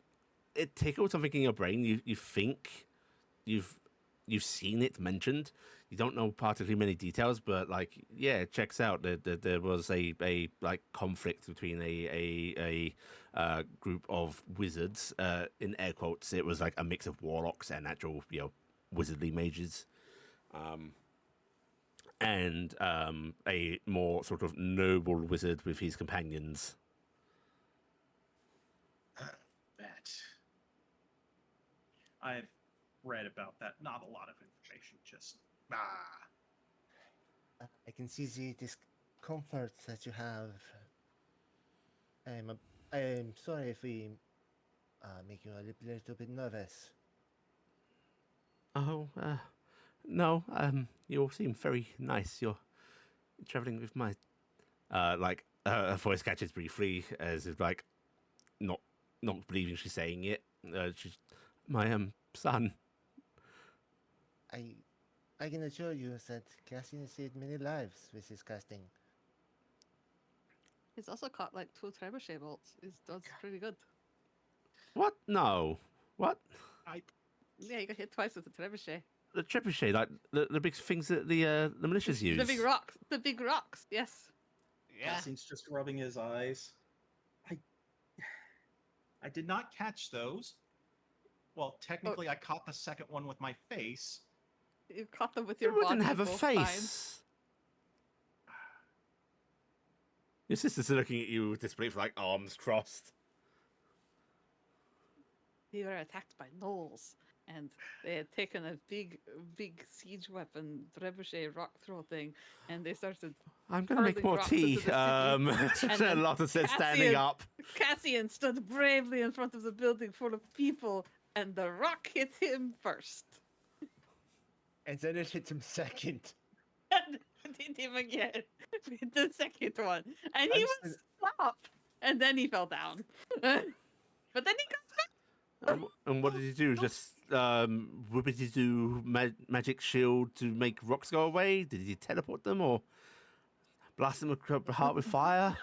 it tickles something in your brain. You think you've seen it mentioned. You don't know particularly many details, but like it checks out. There was a like conflict between a group of wizards. In air quotes, it was like a mix of warlocks and actual wizardly mages. And a more sort of noble wizard with his companions. That. I've read about that. Not a lot of information. Just I can see the discomfort that you have. I'm sorry if we make you a little bit nervous. Oh, no. You all seem very nice. You're traveling with my, her voice catches briefly as if like, not believing she's saying it. She's my son. I can assure you that Cassian saved many lives with his casting. He's also caught like 2 trebuchet bolts. That's pretty good. What? No. What? Yeah, you got hit twice with a trebuchet. The trebuchet, like the big things that the militias use. The big rocks. The big rocks. Yes. Yeah. Cassian's just rubbing his eyes. I did not catch those. Well, technically, I caught the second one with my face. You caught them with You your wouldn't body have a both face. times. Your sister's looking at you with disbelief, like arms crossed. They were attacked by gnolls, and they had taken a big siege weapon, trebuchet rock throw thing, and they started. I'm gonna make hurling more rocks tea. into the city. And then Lotta said, standing Cassian- up. Cassian stood bravely in front of the building full of people, and the rock hit him first. and then it hit him second. And hit him again with the second one. And he I'm was still- stopped. And then he fell down. But then he got And what did he do? Just whippity-do magic shield to make rocks go away? Did he teleport them or blast them across the heart with fire?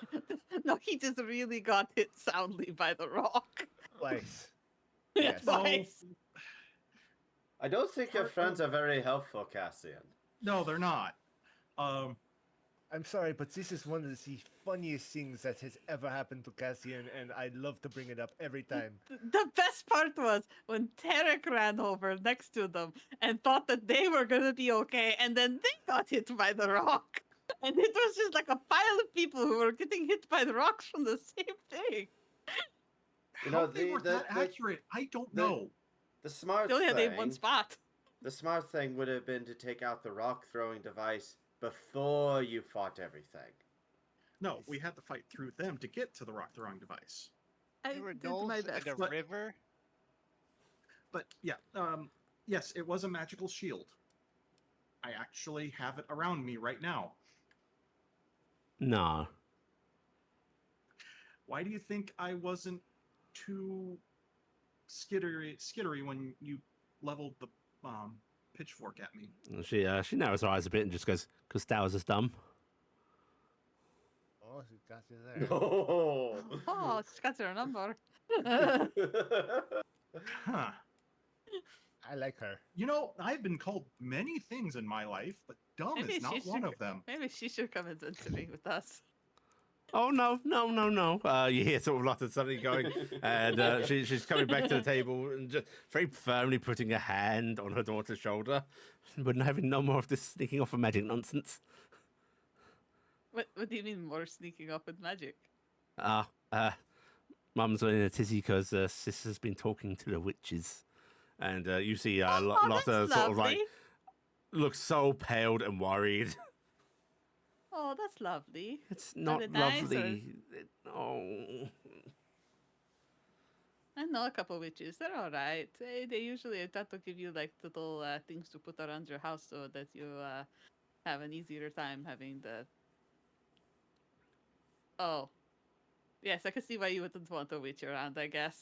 No, he just really got hit soundly by the rock. Twice. Yeah, Yes. twice. I don't think your friends are very helpful, Cassian. No, they're not. I'm sorry, but this is one of the funniest things that has ever happened to Cassian, and I love to bring it up every time. The best part was when Taryc ran over next to them and thought that they were going to be okay, and then they got hit by the rock. And it was just like a pile of people who were getting hit by the rocks from the same thing. You How know, they were that accurate? I don't know. The smart They only had thing. one spot. The smart thing would have been to take out the rock throwing device before you fought everything. No, we had to fight through them to get to the rock throwing device. I There were did gnolls my best. and a But- river. But yeah, yes, it was a magical shield. I actually have it around me right now. No. Why do you think I wasn't too skittery when you leveled the pitchfork at me? And she narrows her eyes a bit and just goes, "'Cause Stowers is dumb." Oh, she got you there. Oh. Oh, she's got her number. Huh. I like her. You know, I've been called many things in my life, but dumb Maybe is not she one should- of them. Maybe she should come adventuring with us. Oh no! You hear sort of Lotta suddenly going, and she's coming back to the table and just very firmly putting a hand on her daughter's shoulder. Wouldn't having no more of this sneaking off of magic nonsense. What do you mean more sneaking off with magic? Mum's in a tizzy because sister's been talking to the witches, and you see Oh, Lotta that's sort of like lovely. looks so paled and worried. Oh, that's lovely. It's not it nice, or- lovely. Oh. I know a couple witches. They're all right. They usually tend to give you like little things to put around your house so that you have an easier time having the. Oh, yes, I can see why you wouldn't want a witch around. I guess.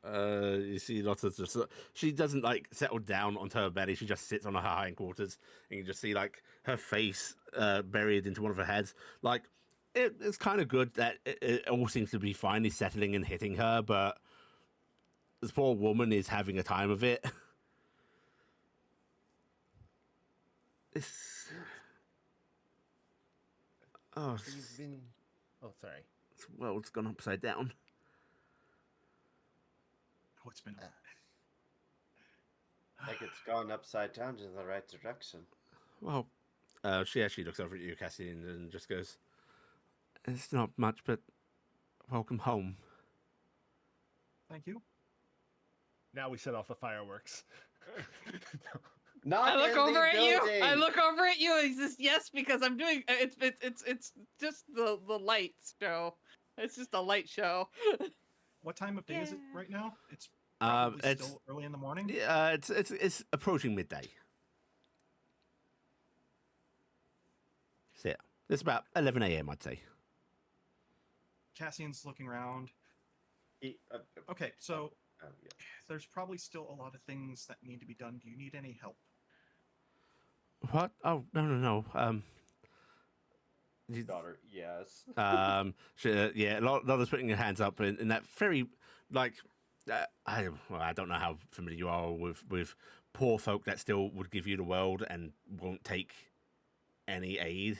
You see Lotta just she doesn't like settle down onto her belly. She just sits on her hindquarters, and you just see like her face buried into one of her heads. Like it's kind of good that it all seems to be finally settling and hitting her, but this poor woman is having a time of it. This You've been. Oh, sorry. this world's gone upside down. Oh, it's been. Like it's gone upside down in the right direction. Well, she actually looks over at you, Cassian, and just goes, "It's not much, but welcome home." Thank you. Now we set off the fireworks. Not I look in the over at you. I building! look over at you. And he says, "Yes, because I'm doing. It's just the lights show. It's just a light show." What time of day is it Yeah. right now? It's Um, probably it's still early in the morning. yeah, it's approaching midday. So yeah, it's about 11 a.m. I'd say. Cassian's looking around. He- Okay, so yeah. there's probably still a lot of things that need to be done. Do you need any help? What? Oh no. You- Daughter, yes. yeah, Lotta's putting her hands up in that very like I don't know how familiar you are with poor folk that still would give you the world and won't take any aid.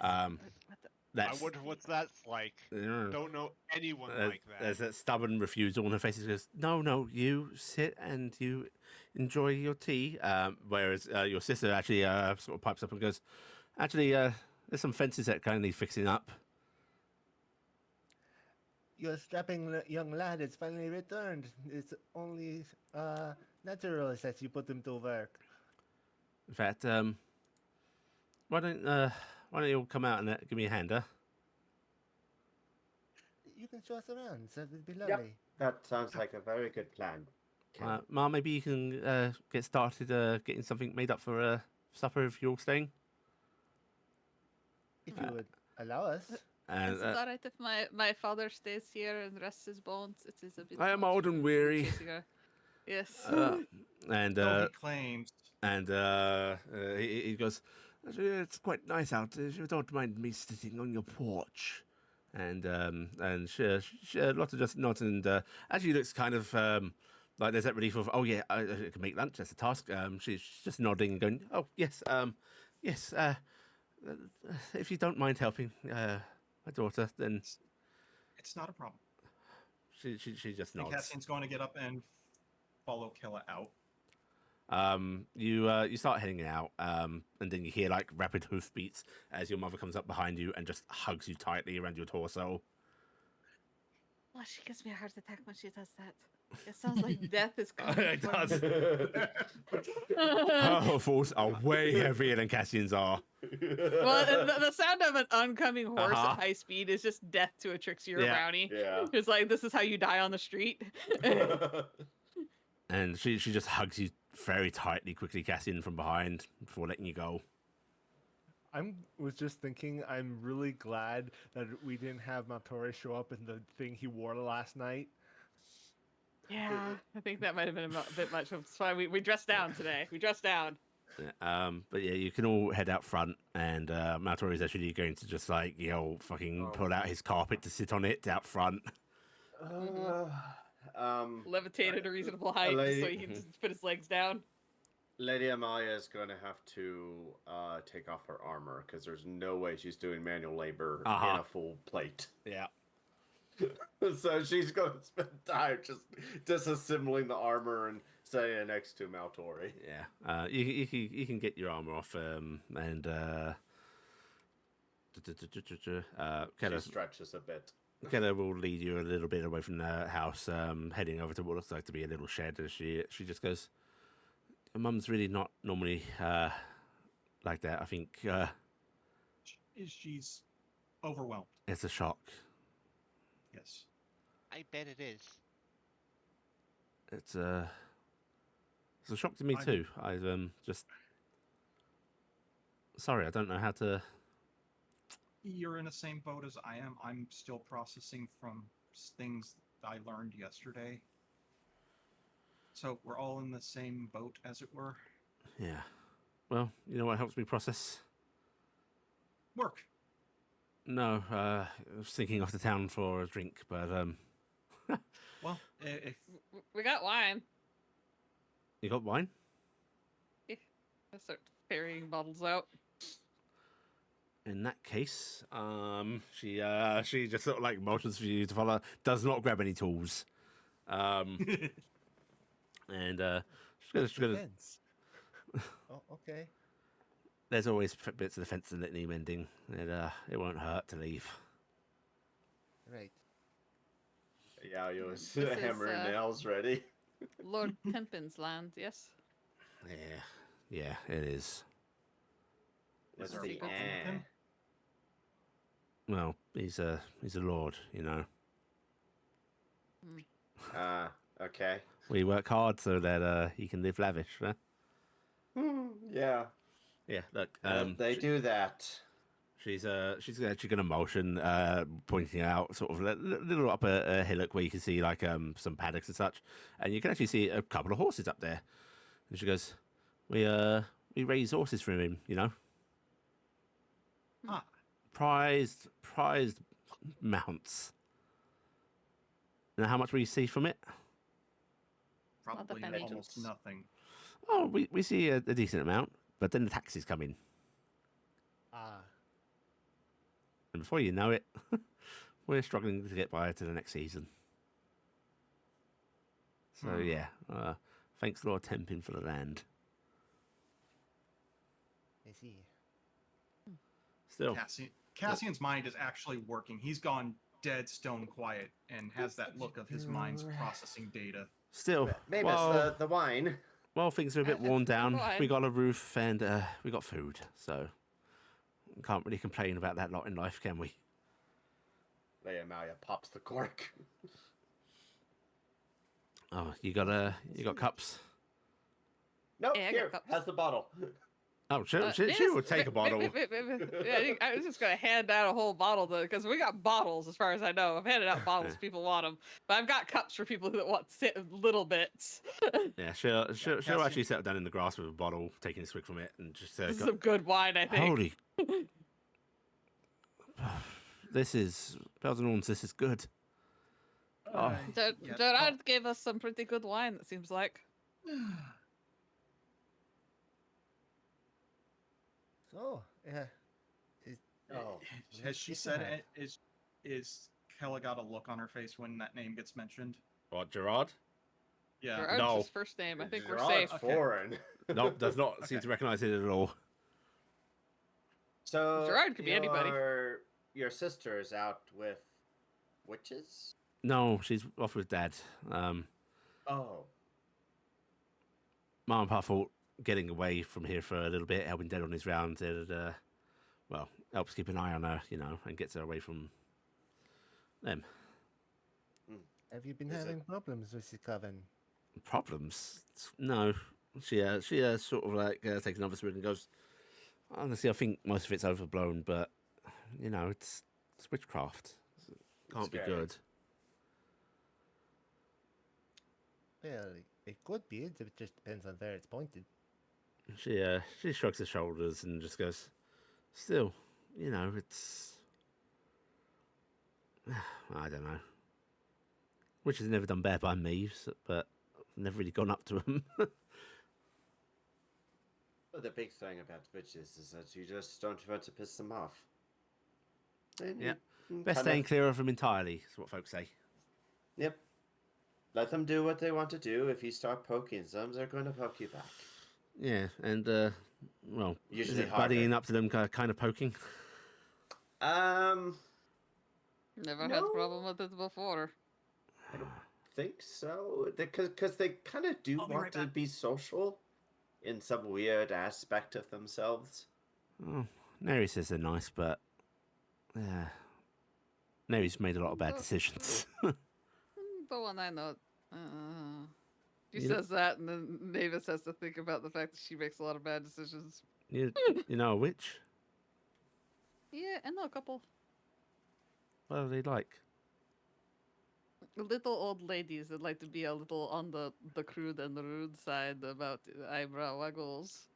I That's wonder what that's like. Don't know anyone like that. There's that stubborn refusal on her face. She goes, no, you sit and you enjoy your tea. Whereas your sister actually sort of pipes up and goes, actually, there's some fences that kind of need fixing up. Your strapping young lad has finally returned. It's only natural that you put him to work. In fact, why don't you all come out and give me a hand, huh? You can show us around. That would be Yep. lovely. That sounds like a very good plan. Ma, maybe you can get started getting something made up for supper if you're all staying. If you would allow us. And Is it all right if my father stays here and rests his bones? It is a bit. I am much old for and me weary. chasing her. Yes. And So he claims. and he goes, it's quite nice out. If you don't mind me sitting on your porch. And Lotta just nods and actually looks kind of like there's that relief of, oh yeah, I can make lunch. That's a task. She's just nodding and going, oh yes, yes. If you don't mind helping my daughter, then It's not a problem. she just And nods. Cassian's going to get up and follow Killa out. You start heading out, and then you hear like rapid hoofbeats as your mother comes up behind you and just hugs you tightly around your torso. Oh, she gives me a heart attack when she does that. It sounds like death is coming. It for does. me. Her falls are way heavier than Cassian's are. Well, the sound of an oncoming horse Uh-huh. at high speed is just death to a trickster Yeah. brownie. Yeah. It's like, this is how you die on the street. And she just hugs you very tightly, quickly, Cassian, from behind before letting you go. Was just thinking, I'm really glad that we didn't have Maltori show up in the thing he wore last night. Yeah, I think that might have been a bit much. That's why we dressed down today. We dressed down. But yeah, you can all head out front, and Maltori is actually going to just like, fucking pull out his carpet to sit on it out front. Levitate at a reasonable height so he can just put his legs down. Lady Emalia is going to have to take off her armor because there's no way she's doing manual labor in a full plate. Yeah. So she's going to spend time just disassembling the armor and setting it next to Maltori. Yeah. You can get your armor off, and She stretches a bit. Keller will lead you a little bit away from the house, heading over to what looks like to be a little shed. As she just goes, Mum's really not normally like that. I think She's overwhelmed. it's a shock. Yes. I bet it is. It's a shock to me too. I'm just sorry. I don't know how to. You're in the same boat as I am. I'm still processing from things I learned yesterday. So we're all in the same boat, as it were. Yeah. Well, you know what helps me process? Work. No, I was thinking off the town for a drink, but Well, if We got wine. you got wine? I start carrying bottles out. In that case, she just sort of like motions for you to follow. Does not grab any tools, and she's gonna. Fence. Oh, okay. There's always bits of the fence that need mending. It won't hurt to leave. Right. Yeah, you was This is, hammering nails ready. Lord Tempin's land, yes? Yeah, it is. What's there the people eh? thinking? Well, he's a lord, you know. Okay. We work hard so that he can live lavish. Huh? Yeah. Yeah, look. They do that. She's actually going to motion, pointing out sort of a little up a hillock where you can see like some paddocks and such, and you can actually see a couple of horses up there. And she goes, "We raise horses from him, you know. Ah, Prized mounts. You know how much we see from it? probably penny. almost nothing. Oh, we see a decent amount, but then the taxes come in, Ah, and before you know it, we're struggling to get by to the next season. So yeah, thanks Lord Tempin for the land. I see. Still, Cassian's mind is actually working. He's gone dead stone quiet and has that look of his mind's processing data. still, Maybe well, it's the wine. well, things are a bit worn down. Go on. We got a roof and we got food, so can't really complain about that lot in life, can we? Lady Emalia pops the cork. Oh, you got cups? No, Yeah, I got here, cups. has the bottle. Oh, she Yes, would take a bottle. Yeah, I was just gonna hand out a whole bottle because we got bottles, as far as I know. I've handed out bottles. People want them, but I've got cups for people who want little bits. Yeah, she'll Cassian. actually settle down in the grass with a bottle, taking a swig from it, and just This is some good wine, I think. holy. This is bells and horns. This is good. Oh. Gerard gave us some pretty good wine. It seems like. So, Has she said it? Is Kella got a look on her face when that name gets mentioned? What, Gerard? Yeah. Gerard's No. his first name. I think we're Gerard's safe. foreign. Nope, does not seem to recognise it at all. So Gerard could be anybody. Your sister is out with witches? No, she's off with Dad. Oh. Mom and Pa thought getting away from here for a little bit, helping Dad on his rounds, it helps keep an eye on her, and gets her away from them. have you been Is having problems with the coven? Problems? No. She sort of like takes another swig and goes, honestly, I think most of it's overblown, but, it's witchcraft. Can't be Scary. good. Well, it could be. It just depends on where it's pointed. She shrugs her shoulders and just goes, still, it's... I don't know. Witches have never done bad by me, but I've never really gone up to them. Well, the big thing about witches is that you just don't want to piss them off. And Yeah. you Best kind staying of- clear of them entirely, is what folks say. Yep. Let them do what they want to do. If you start poking them, they're going to poke you back. Yeah, and, well, Usually is it buddying harder. up to them, kind of poking? Um, Never had No. a problem with it before. I don't think so. Because they kind of do I'll be want right to back. be social in some weird aspect of themselves. Oh, Neri says they're nice, but Neri's made a lot of bad But- decisions. The one I know. She You know- says that, and then Mavis has to think about the fact that she makes a lot of bad decisions. you know a witch? Yeah, I know a couple What are they like? little old ladies that like to be a little on the crude and the rude side about eyebrow waggles.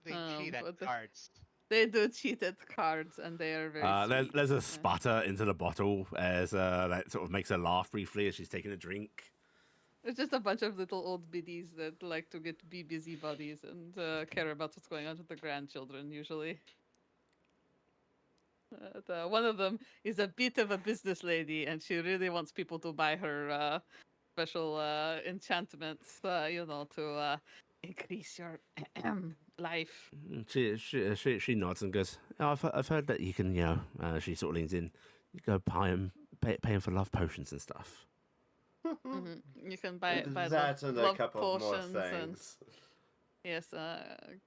They cheat at but cards. They do cheat at cards, and they are very sweet. There's a Yeah. sputter into the bottle as that sort of makes her laugh briefly as she's taking a drink. It's just a bunch of little old biddies that like to be busybodies and care about what's going on with the grandchildren, usually. One of them is a bit of a business lady, and she really wants people to buy her special enchantments, to increase your life. She nods and goes, oh, I've heard that you can, she sort of leans in, you go pay him for love potions and stuff. You can buy that and a love couple of more potions and things. yes,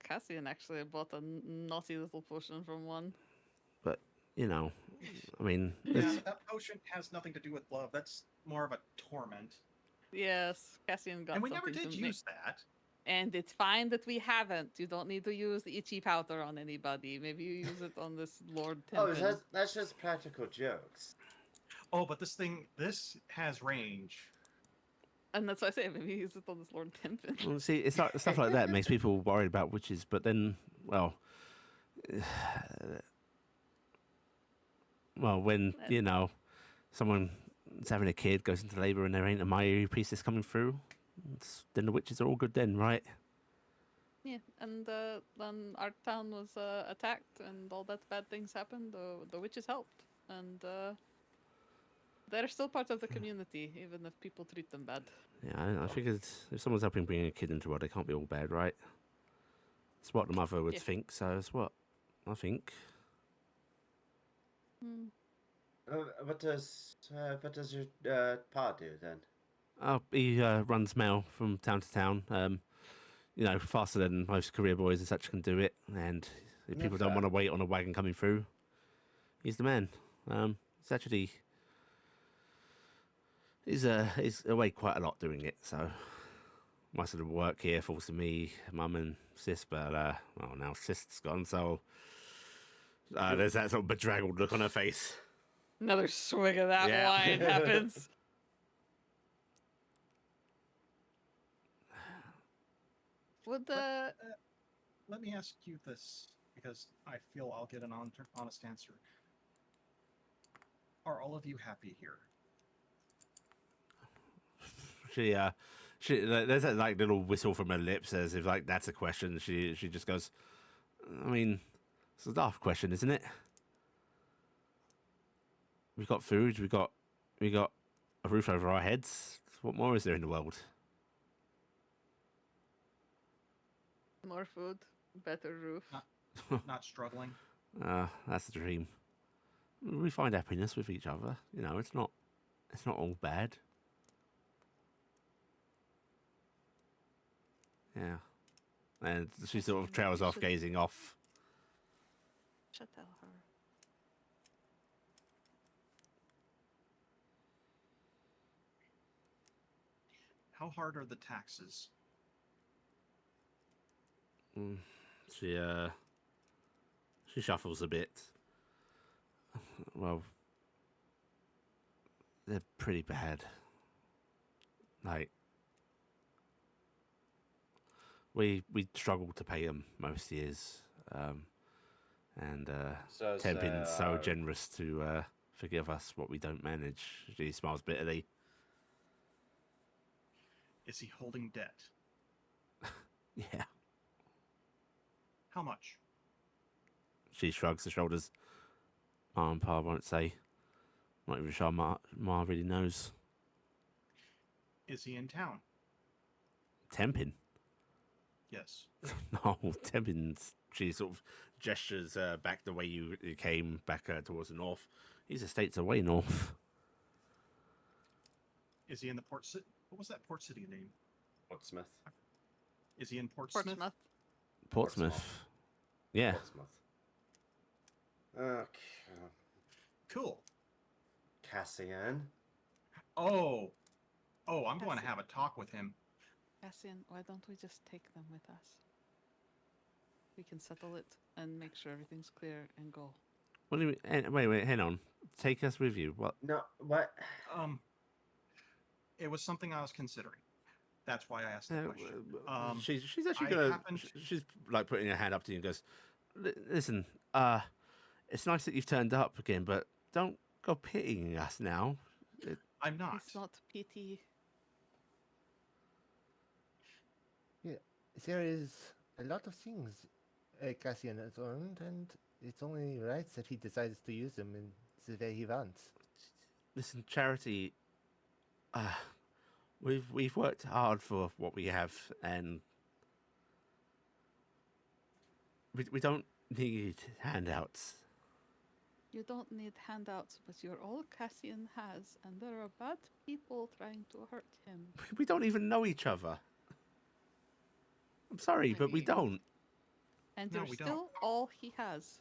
Cassian actually bought a naughty little potion from one. But, I mean, Yeah, it's- but that potion has nothing to do with love. That's more of a torment. Yes, Cassian got And we never something did to make- use that. And it's fine that we haven't. You don't need to use the itchy powder on anybody. Maybe you use it on this Lord Oh, Tempin. that's just practical jokes. Oh, but this has range. And that's why I say maybe use it on this Lord Tempin. well, see, it's like, stuff like that makes people worried about witches, but then, well, when, someone's having a kid, goes into labour and there ain't a Mayu priestess coming through, then the witches are all good then, right? Yeah, and when our town was attacked and all that bad things happened, the witches helped. And they're still part of the community, even if people treat them bad. Yeah, I figured if someone's helping bring a kid into the world, they can't be all bad, right? It's what the mother would Yeah. think, so it's what I think. Hmm. What does your pa do then? He runs mail from town to town, faster than most career boys and such can do it. And if Yeah, people don't fair. want to wait on a wagon coming through, he's the man. It's actually He's away quite a lot doing it, so most of the work here falls to me, Mum and Sis, but well, now Sis's gone, so there's that sort of bedraggled look on her face. Another swig of that Yeah. wine happens. Would the Let me ask you this, because I feel I'll get an honest answer. Are all of you happy here? She there's that like little whistle from her lips as if like that's a question. She just goes, I mean, it's a daft question, isn't it? We got food, we got a roof over our heads. What more is there in the world? more food, better roof? Not struggling? That's the dream. We find happiness with each other. You know, it's not all bad. Yeah. And she sort of trails off, gazing off. Should tell her. How hard are the taxes? She shuffles a bit. Well, they're pretty bad. Like, we struggle to pay them most years, and So Ted been so our- generous to forgive us what we don't manage. She smiles bitterly. Is he holding debt? Yeah. How much? She shrugs her shoulders. Ma and Pa won't say. Not even sure Ma really knows. Is he in town? Tempin? Yes. No, Tempin's. She sort of gestures back the way you came, back towards the north. He's estates away north. Is he in the port city? What was that port city name? Portsmouth. Is he in Portsmouth? Portsmouth. Yeah. Portsmouth. Okay. Cool. Cassian. Oh, I'm going to have a talk with him. Cassian, why don't we just take them with us? We can settle it and make sure everything's clear and go. What do you mean? Wait, hang on. Take us with you. What? No, what? It was something I was considering. That's why I asked the question. She's actually I gonna. happened- She's like putting her hand up to you and goes, "Listen, it's nice that you've turned up again, but don't go pitying us now." I'm not. It's not pity. There is a lot of things Cassian has earned, and it's only right that he decides to use them in the way he wants. Listen, Charity. We've worked hard for what we have, and we don't need handouts. You don't need handouts, but you're all Cassian has, and there are bad people trying to hurt him. We don't even know each other. I'm sorry, but we Maybe. don't. And No, you're we still don't. all he has.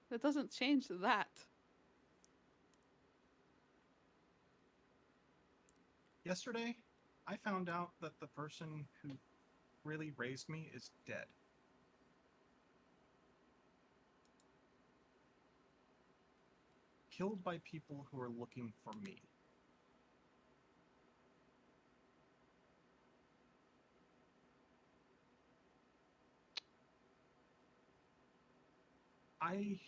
That doesn't change that. Yesterday, I found out that the person who really raised me is dead. Killed by people who are looking for me. I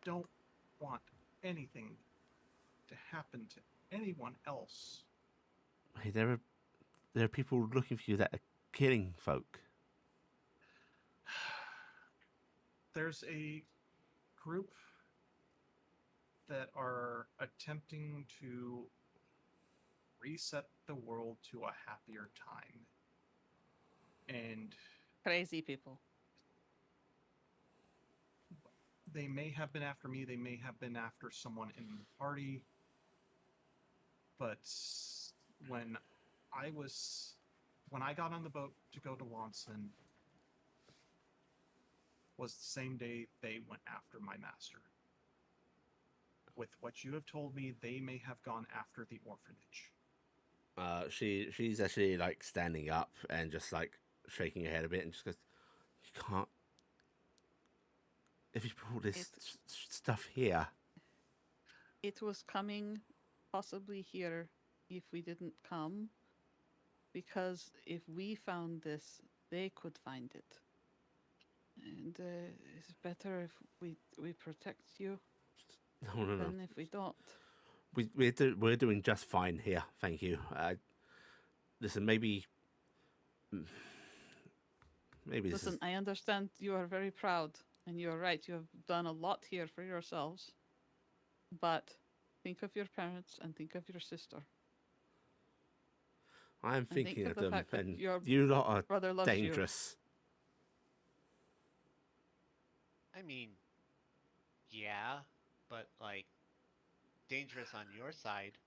don't want anything to happen to anyone else. Hey, there are people looking for you that are killing folk. There's a group that are attempting to reset the world to a happier time. And Crazy people. they may have been after me, they may have been after someone in the party. But when I got on the boat to go to Lonson was the same day they went after my master. with what you have told me, they may have gone after the orphanage. She's actually like standing up and just like shaking her head a bit and just goes, "You can't. If you brought this stuff here, It was coming possibly here if we didn't come, because if we found this, they could find it. And it's better if we protect you no. than if we don't. We're doing just fine here, thank you. Listen, maybe this Listen, is, I understand you are very proud, and you are right. You have done a lot here for yourselves. But think of your parents and think of your sister. I'm And think thinking of of the them, fact that and your you lot are brother loves you. dangerous. I mean, yeah, but like dangerous on your side.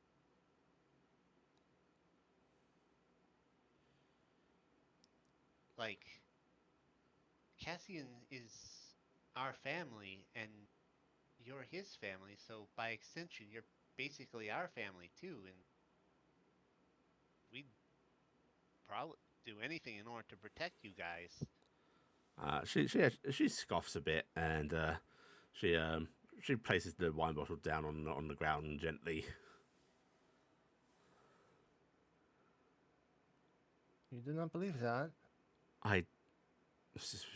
Like Cassian is our family and you're his family, so by extension you're basically our family too, and we'd probably do anything in order to protect you guys. She scoffs a bit, and she places the wine bottle down on the ground gently. You do not believe that?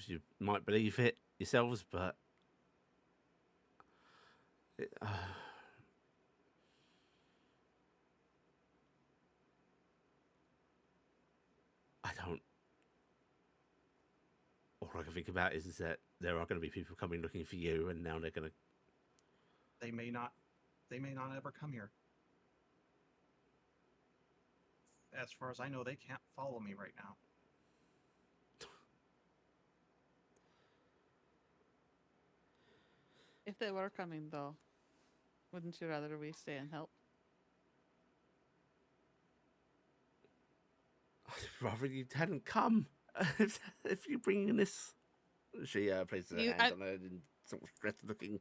You might believe it yourselves, but I don't. All I can think about is that there are going to be people coming looking for you, and now they're going to. They may not ever come here. As far as I know, they can't follow me right now. If they were coming, though, wouldn't you rather we stay and help? I'd rather you hadn't come. If you're bringing this, she places her hand on her and sort of stressed looking.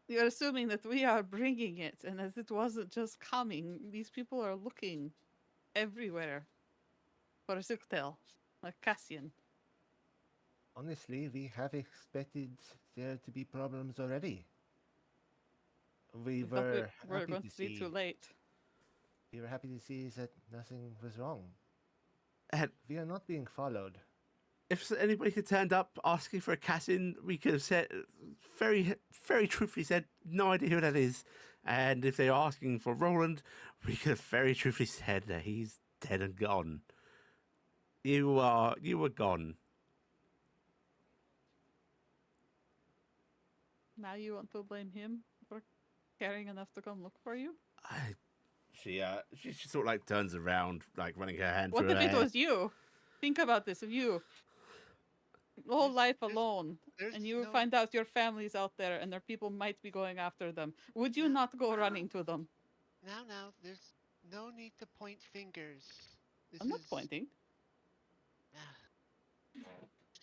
You're assuming that we are bringing it, and as it wasn't just coming, these people are looking everywhere for a Silktail, like Cassian. Honestly, we have expected there to be problems already. We thought were we were happy going to to be see. too late. We were happy to see that nothing was wrong. And We are not being followed. if anybody had turned up asking for a Cassian, we could have said very, very truthfully said no idea who that is. And if they were asking for Roland, we could have very truthfully said that he's dead and gone. You were gone. Now you want to blame him for caring enough to come look for you? She sort of like turns around, like running her hand What through if her it hair. was you? Think about this. If you, whole life alone, and you find out your family's out there and their people might be going after them, would you not go running to them? Now, there's no need to point fingers. I'm not pointing.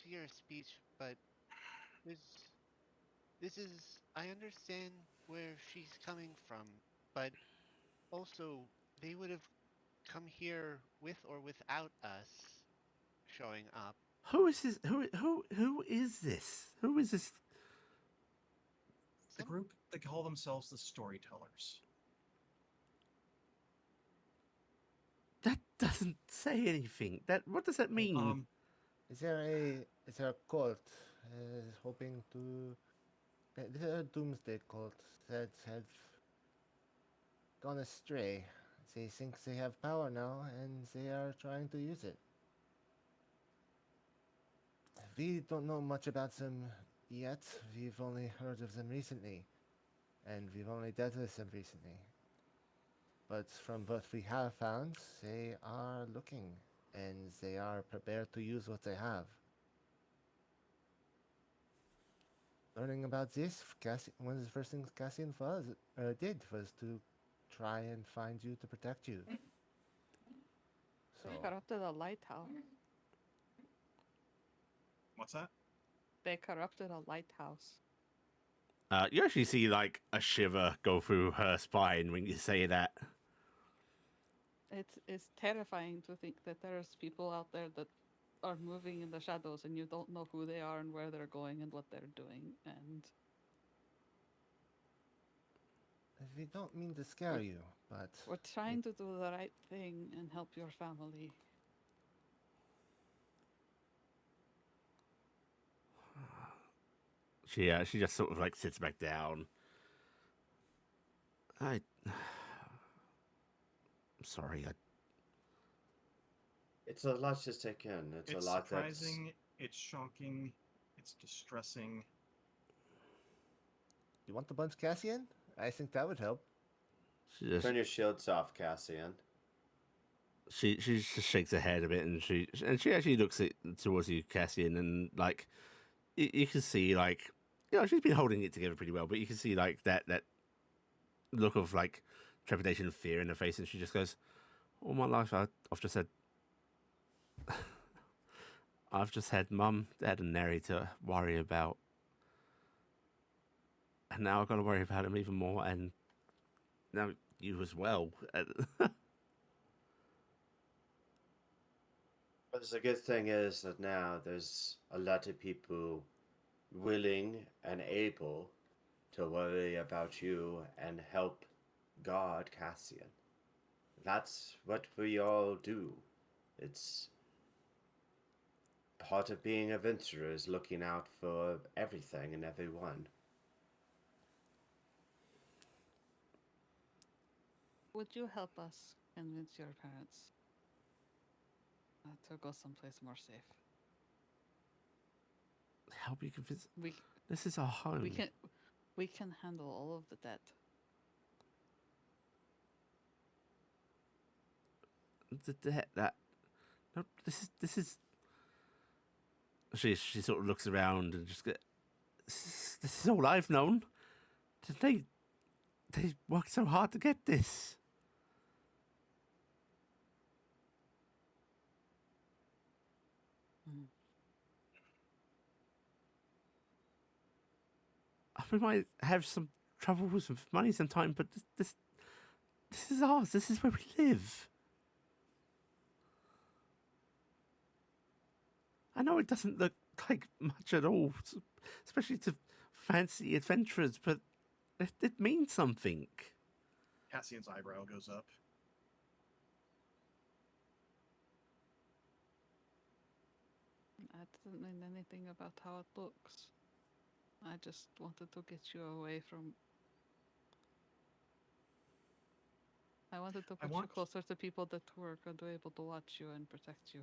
Figure of speech, but this is I understand where she's coming from, but also they would have come here with or without us showing up. Who is this? Who is this? Who is this? The group, they call themselves the Storytellers. That doesn't say anything. What does that mean? Is there a cult hoping to? There are doomsday cults that have gone astray. They think they have power now, and they are trying to use it. We don't know much about them yet. We've only heard of them recently, and we've only dealt with them recently. But from what we have found, they are looking, and they are prepared to use what they have. Learning about this, one of the first things Cassian did was to try and find you to protect you. So, They corrupted a lighthouse. What's that? They corrupted a lighthouse. You actually see like a shiver go through her spine when you say that. It's terrifying to think that there's people out there that are moving in the shadows and you don't know who they are and where they're going and what they're doing. And We don't mean to scare you, but we're trying to do the right thing and help your family. She just sort of like sits back down. I'm sorry. It's a lot to take in. It's a lot surprising, it's shocking, it's distressing. you want the bunch, Cassian? I think that would help. Turn your shields off, Cassian. She just shakes her head a bit, and she actually looks towards you, Cassian, and like you can see like she's been holding it together pretty well, but you can see like that look of like trepidation and fear in her face, and she just goes, "All my life I've just had I've just had Mum, Dad, and Neri to worry about, and now I've got to worry about him even more, and now you as well." But the good thing is that now there's a lot of people willing and able to worry about you and help guard Cassian. That's what we all do. It's part of being a venturer is looking out for everything and everyone. Would you help us convince your parents to go someplace more safe? Help you convince. This is our home. We can handle all of the debt. The debt that. No, this is. She sort of looks around and just this is all I've known. They worked so hard to get this. We might have some trouble with some money sometime, but this is ours. This is where we live. I know it doesn't look like much at all, especially to fancy adventurers, but it means something. Cassian's eyebrow goes up. That doesn't mean anything about how it looks. I just wanted to get you away from... I wanted to put you closer to people that were going to be able to watch you and protect you.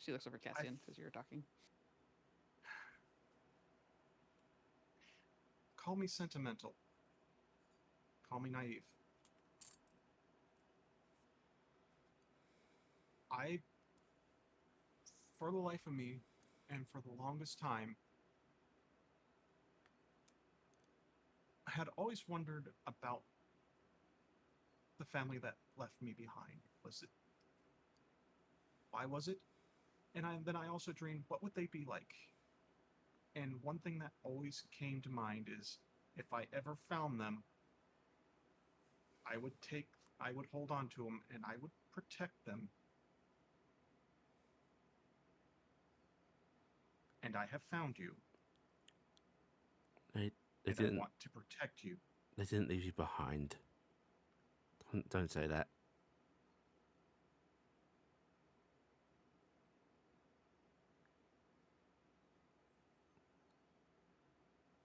She looks over Cassian because you're talking. Call me sentimental. Call me naive. For the life of me, and for the longest time, I had always wondered about the family that left me behind. Why was it? And then I also dreamed, what would they be like? And one thing that always came to mind is, if I ever found them, I would hold on to them and I would protect them. And I have found you. I want to protect you. They didn't leave you behind. Don't say that.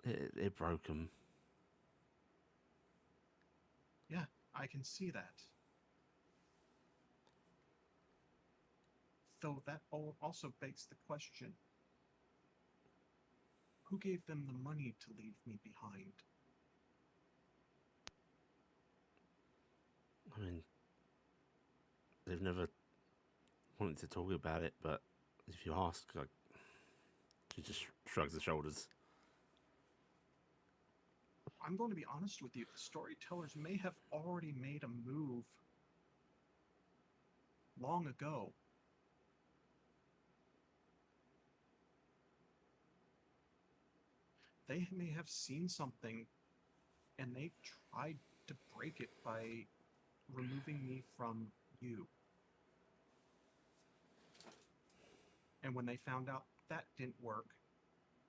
It broke them. Yeah, I can see that. Though that also begs the question, who gave them the money to leave me behind? I mean, they've never wanted to talk about it, but if you ask, like, she just shrugs her shoulders. I'm going to be honest with you. The storytellers may have already made a move long ago. they may have seen something and they tried to break it by removing me from you. And when they found out that didn't work,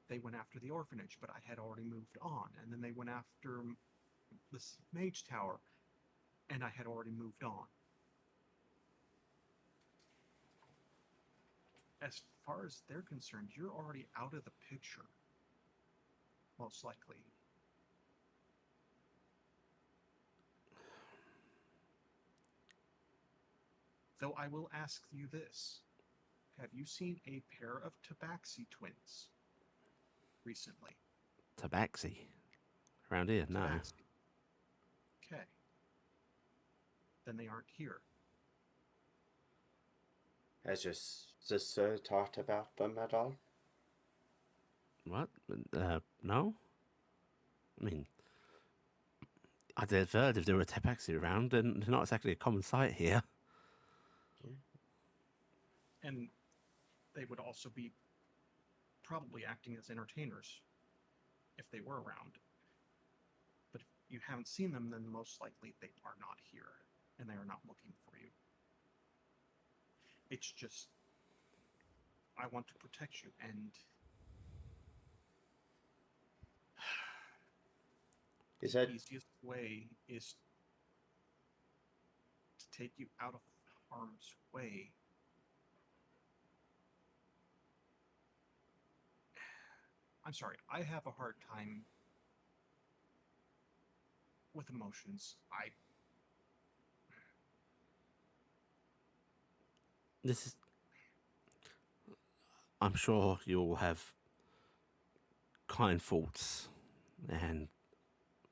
they went after the orphanage, but I had already moved on. And then they went after this mage tower, and I had already moved on. As far as they're concerned, you're already out of the picture. Most likely. Though I will ask you this. Have you seen a pair of Tabaxi twins recently? Tabaxi? Around here? No. Tabaxi. Okay. Then they aren't here. Has your sister talked about them at all? What? No? I mean, I'd have heard if there were Tabaxi around, then they're not exactly a common sight here. And they would also be probably acting as entertainers if they were around. But if you haven't seen them, then most likely they are not here, and they are not looking for you. It's just, I want to protect you, and Is the that easiest way is to take you out of harm's way. I'm sorry, I have a hard time with emotions. This is... I'm sure you'll have kind thoughts and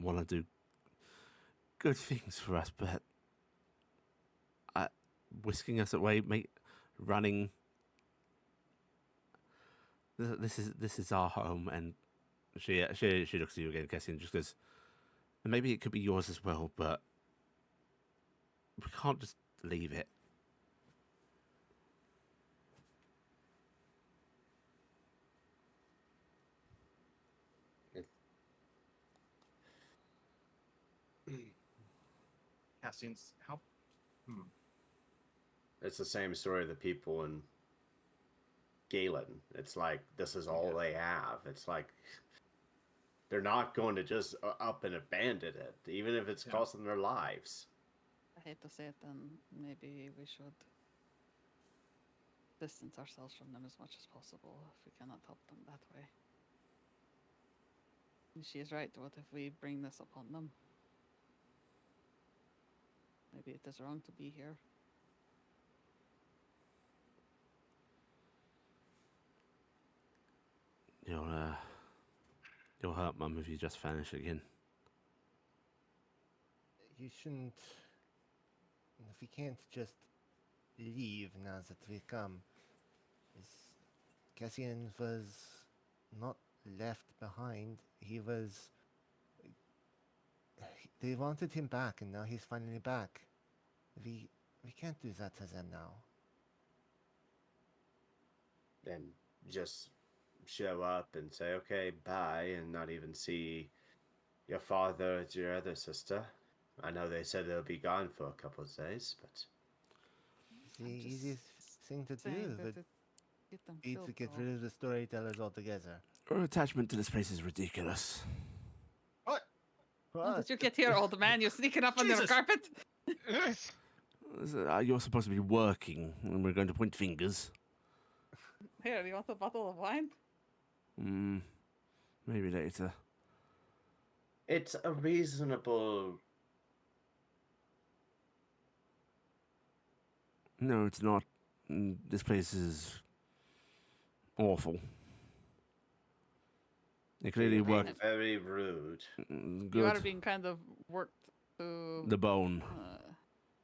want to do good things for us, but whisking us away, running... This is our home, and she looks at you again, Cassian, just goes, maybe it could be yours as well, but we can't just leave it. Cassian's how? It's the same story of the people in Galen. It's like, this is all they have. It's like, they're not going to just up and abandon it, even if it's costing their lives. I hate to say it, then maybe we should distance ourselves from them as much as possible if we cannot help them that way. And she is right. What if we bring this upon them? Maybe it is wrong to be here. You'll hurt Mum if you just vanish again. You shouldn't. If we can't just leave now that we come. Cassian was not left behind. He was. They wanted him back, and now he's finally back. We can't do that to them now. And just show up and say, okay, bye, and not even see your father or your other sister. I know they said they'll be gone for a couple of days, but... It's the easiest thing to do, but get them need to get rid of the storytellers altogether. Our attachment to this place is ridiculous. What? How did you get here, old man? You're sneaking up under the Jesus. carpet? You're supposed to be working, and we're going to point fingers. Here, you want a bottle of wine? Maybe later. It's a reasonable... No, it's not. This place is awful. It clearly worked. Very rude. Good. You are being kind of worked to The bone.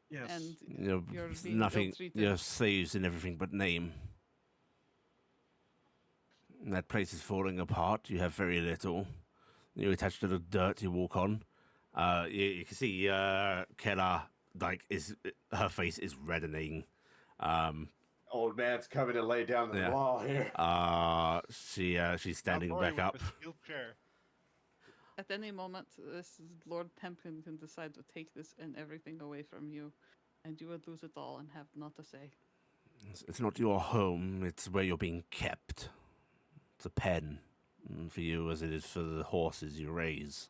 Yes. and You're you're being nothing. ill-treated. You're slaves in everything but name. That place is falling apart. You have very little. You're attached to the dirt you walk on. You can see Kella, her face is reddening. Old man's coming to lay down the Yeah. law here. She's standing Maltori back with up. the steel chair. At any moment, this Lord Tempkin can decide to take this and everything away from you, and you would lose it all and have not a say. It's not your home, it's where you're being kept. It's a pen for you as it is for the horses you raise.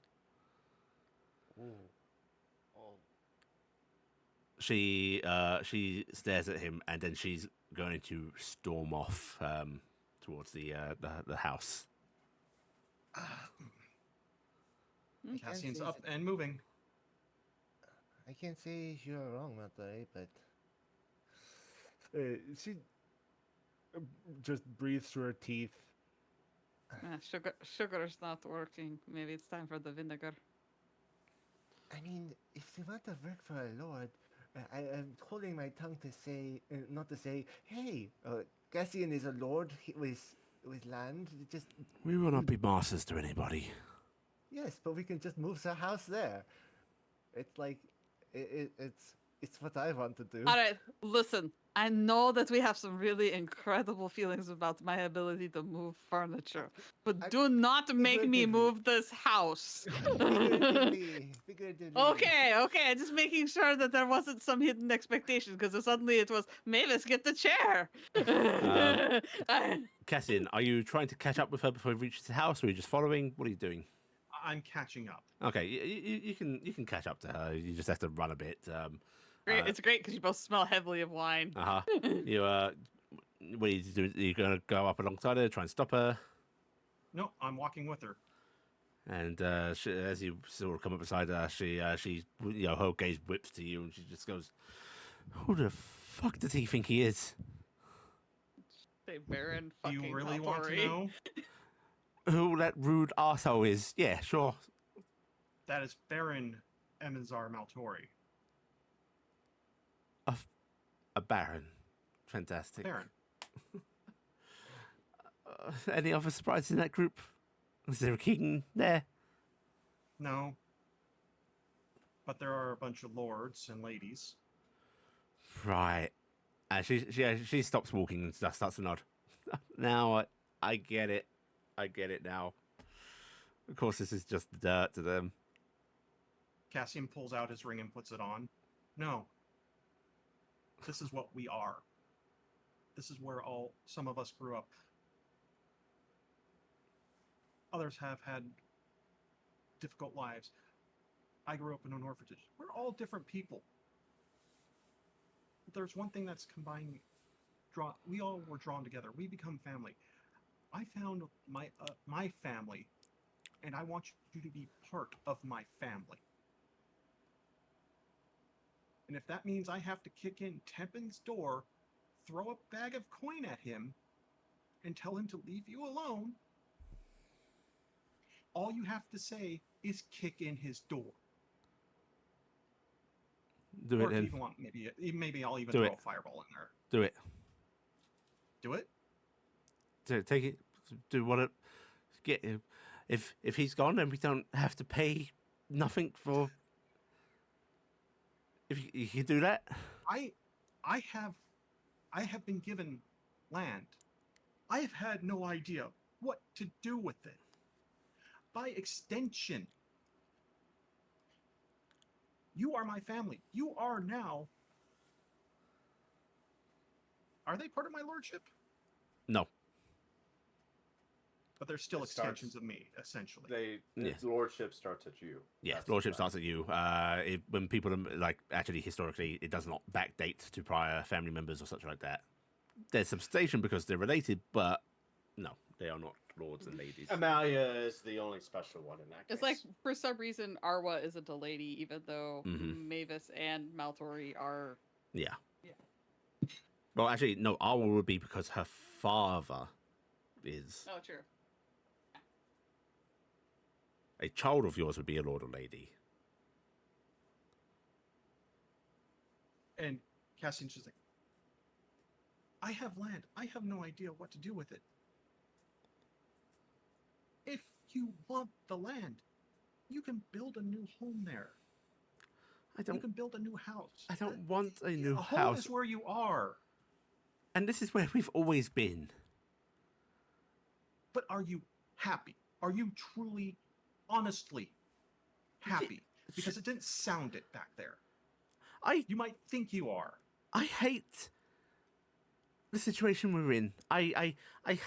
Oh. She stares at him, and then she's going to storm off towards the house. Cassian's up and moving. I can't say you're wrong, Maltori, but She just breathes through her teeth. Sugar's not working. Maybe it's time for the vinegar. I mean, if you want to work for a lord, I'm holding my tongue to say, not to say, hey, Cassian is a lord with land. Just We will not be masters to anybody. yes, but we can just move the house there. It's like, it's what I want to do. All right, listen. I know that we have some really incredible feelings about my ability to move furniture, but do not make me figuratively. move this house. Figuratively. Okay. Just making sure that there wasn't some hidden expectation, because suddenly it was Mavis, get the chair. Cassian, are you trying to catch up with her before you reach the house, or are you just following? What are you doing? I'm catching up. Okay, you can catch up to her. You just have to run a bit. Great. It's great because you both smell heavily of wine. You what are you doing? Are you gonna go up alongside her, try and stop her? No, I'm walking with her. And as you sort of come up beside her, she her gaze whips to you, and she just goes, "Who the fuck does he think he is? Say Baron Do fucking you really Maltori. want to know? Who that rude arsehole is? Yeah, sure. That is Baron Emizar Maltori. A baron. Fantastic. Baron. Any other surprises in that group? Is there a king there? No. But there are a bunch of lords and ladies. Right. And she stops walking and just starts to nod. Now I get it. I get it now. Of course, this is just dirt to them. Cassian pulls out his ring and puts it on. No. This is what we are. This is where some of us grew up. Others have had difficult lives. I grew up in an orphanage. We're all different people. But there's one thing that's combining. We all were drawn together. We become family. I found my family, and I want you to be part of my family. And if that means I have to kick in Tempin's door, throw a bag of coin at him, and tell him to leave you alone, all you have to say is kick in his door. Do Or it if then. you even want, maybe I'll even Do throw it. a fireball in there. Do it. Do it? Take it. Do what it. Get. If he's gone, then we don't have to pay nothing for. If you can do that. I have been given land. I have had no idea what to do with it. By extension, you are my family. You are now. Are they part of my lordship? No. But they're still It starts- extensions of me, essentially. Yes. Lordship starts at you. Yeah, That's lordship right. starts at you. When people actually historically, it does not backdate to prior family members or such like that. There's some station because they're related, but no, they are not lords and ladies. Emalia is the only special one in that case. It's like, for some reason, Arwa isn't a lady, even though Mhm. Mavis and Maltori are. Yeah. Yeah. Well, actually, no. Arwa would be because her father is Oh, true. a child of yours would be a lord or lady. And Cassian's just like, I have land. I have no idea what to do with it. If you want the land, you can build a new home there. I You don't. can build a new house. I don't want a new home house. is where you are. And this is where we've always been. But are you happy? Are you truly honestly happy because it didn't sound it back there. You might think you are. I hate the situation we're in. I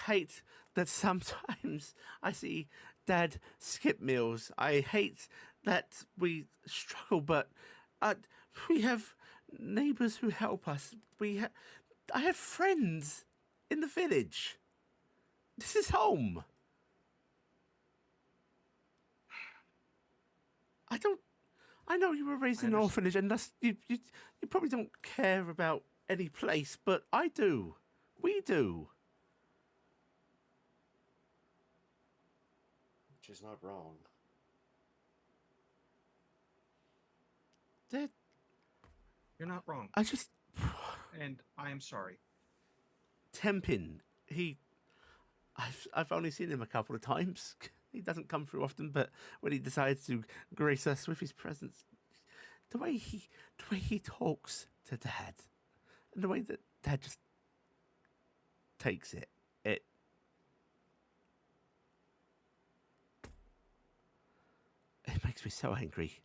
hate that sometimes I see Dad skip meals. I hate that we struggle, but we have neighbours who help us. I have friends in the village. This is home. I know you were raised in an orphanage, and you probably don't care about any place, but I do. We do. Which is not wrong. You're not wrong. And I am sorry. Tempin, I've only seen him a couple of times. He doesn't come through often, but when he decides to grace us with his presence, the way he talks to Dad, and the way that Dad just takes it makes me so angry.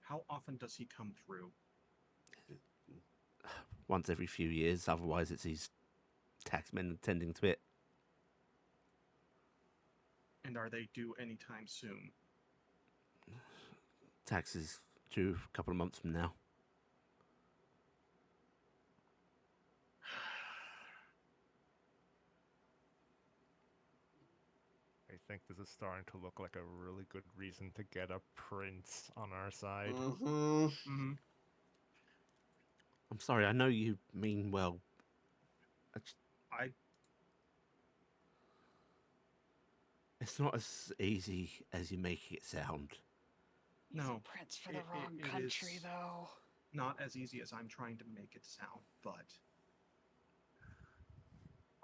How often does he come through? Once every few years, otherwise it's his taxmen attending to it. And are they due anytime soon? Taxes due a couple of months from now. I think this is starting to look like a really good reason to get a prince on our side. I'm sorry, I know you mean well. It's not as easy as you make it sound. He's a prince for the wrong country, though. Not as easy as I'm trying to make it sound, but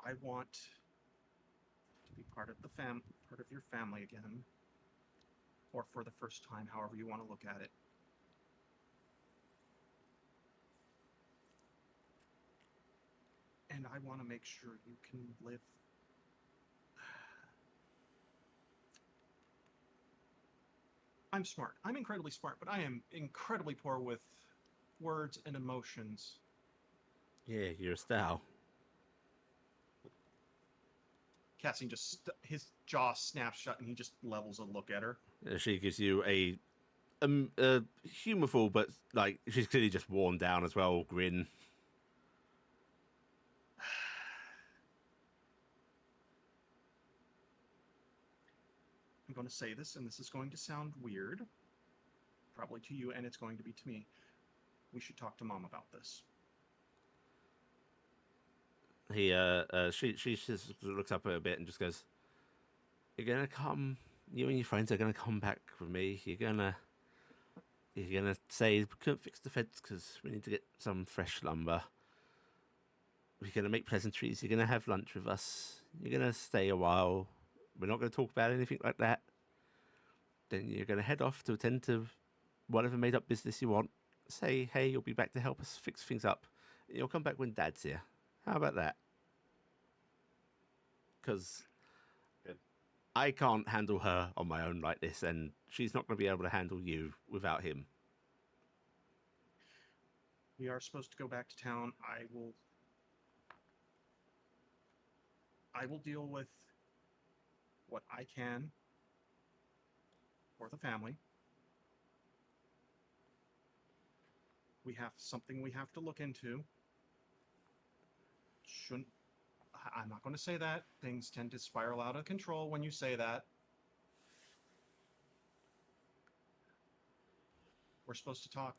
I want to be part of part of your family again, or for the first time, however you want to look at it. And I want to make sure you can live. I'm smart. I'm incredibly smart, but I am incredibly poor with words and emotions. Yeah, you're a style. Cassian his jaw snaps shut and he just levels a look at her. She gives you a humorful, but like she's clearly just worn down as well, grin. I'm going to say this, and this is going to sound weird, probably to you, and it's going to be to me. We should talk to Mom about this. She just looks up a bit and just goes, "You're gonna come. You and your friends are gonna come back with me. You're gonna say we couldn't fix the fence because we need to get some fresh lumber. We're gonna make pleasantries. You're gonna have lunch with us. You're gonna stay a while. We're not going to talk about anything like that. Then you're going to head off to attend to whatever made-up business you want. Say, hey, you'll be back to help us fix things up. You'll come back when Dad's here. How about that? Because I can't handle her on my own like this, and she's not going to be able to handle you without him. We are supposed to go back to town. I will deal with what I can for the family. We have something we have to look into. I'm not going to say that. Things tend to spiral out of control when you say that. We're supposed to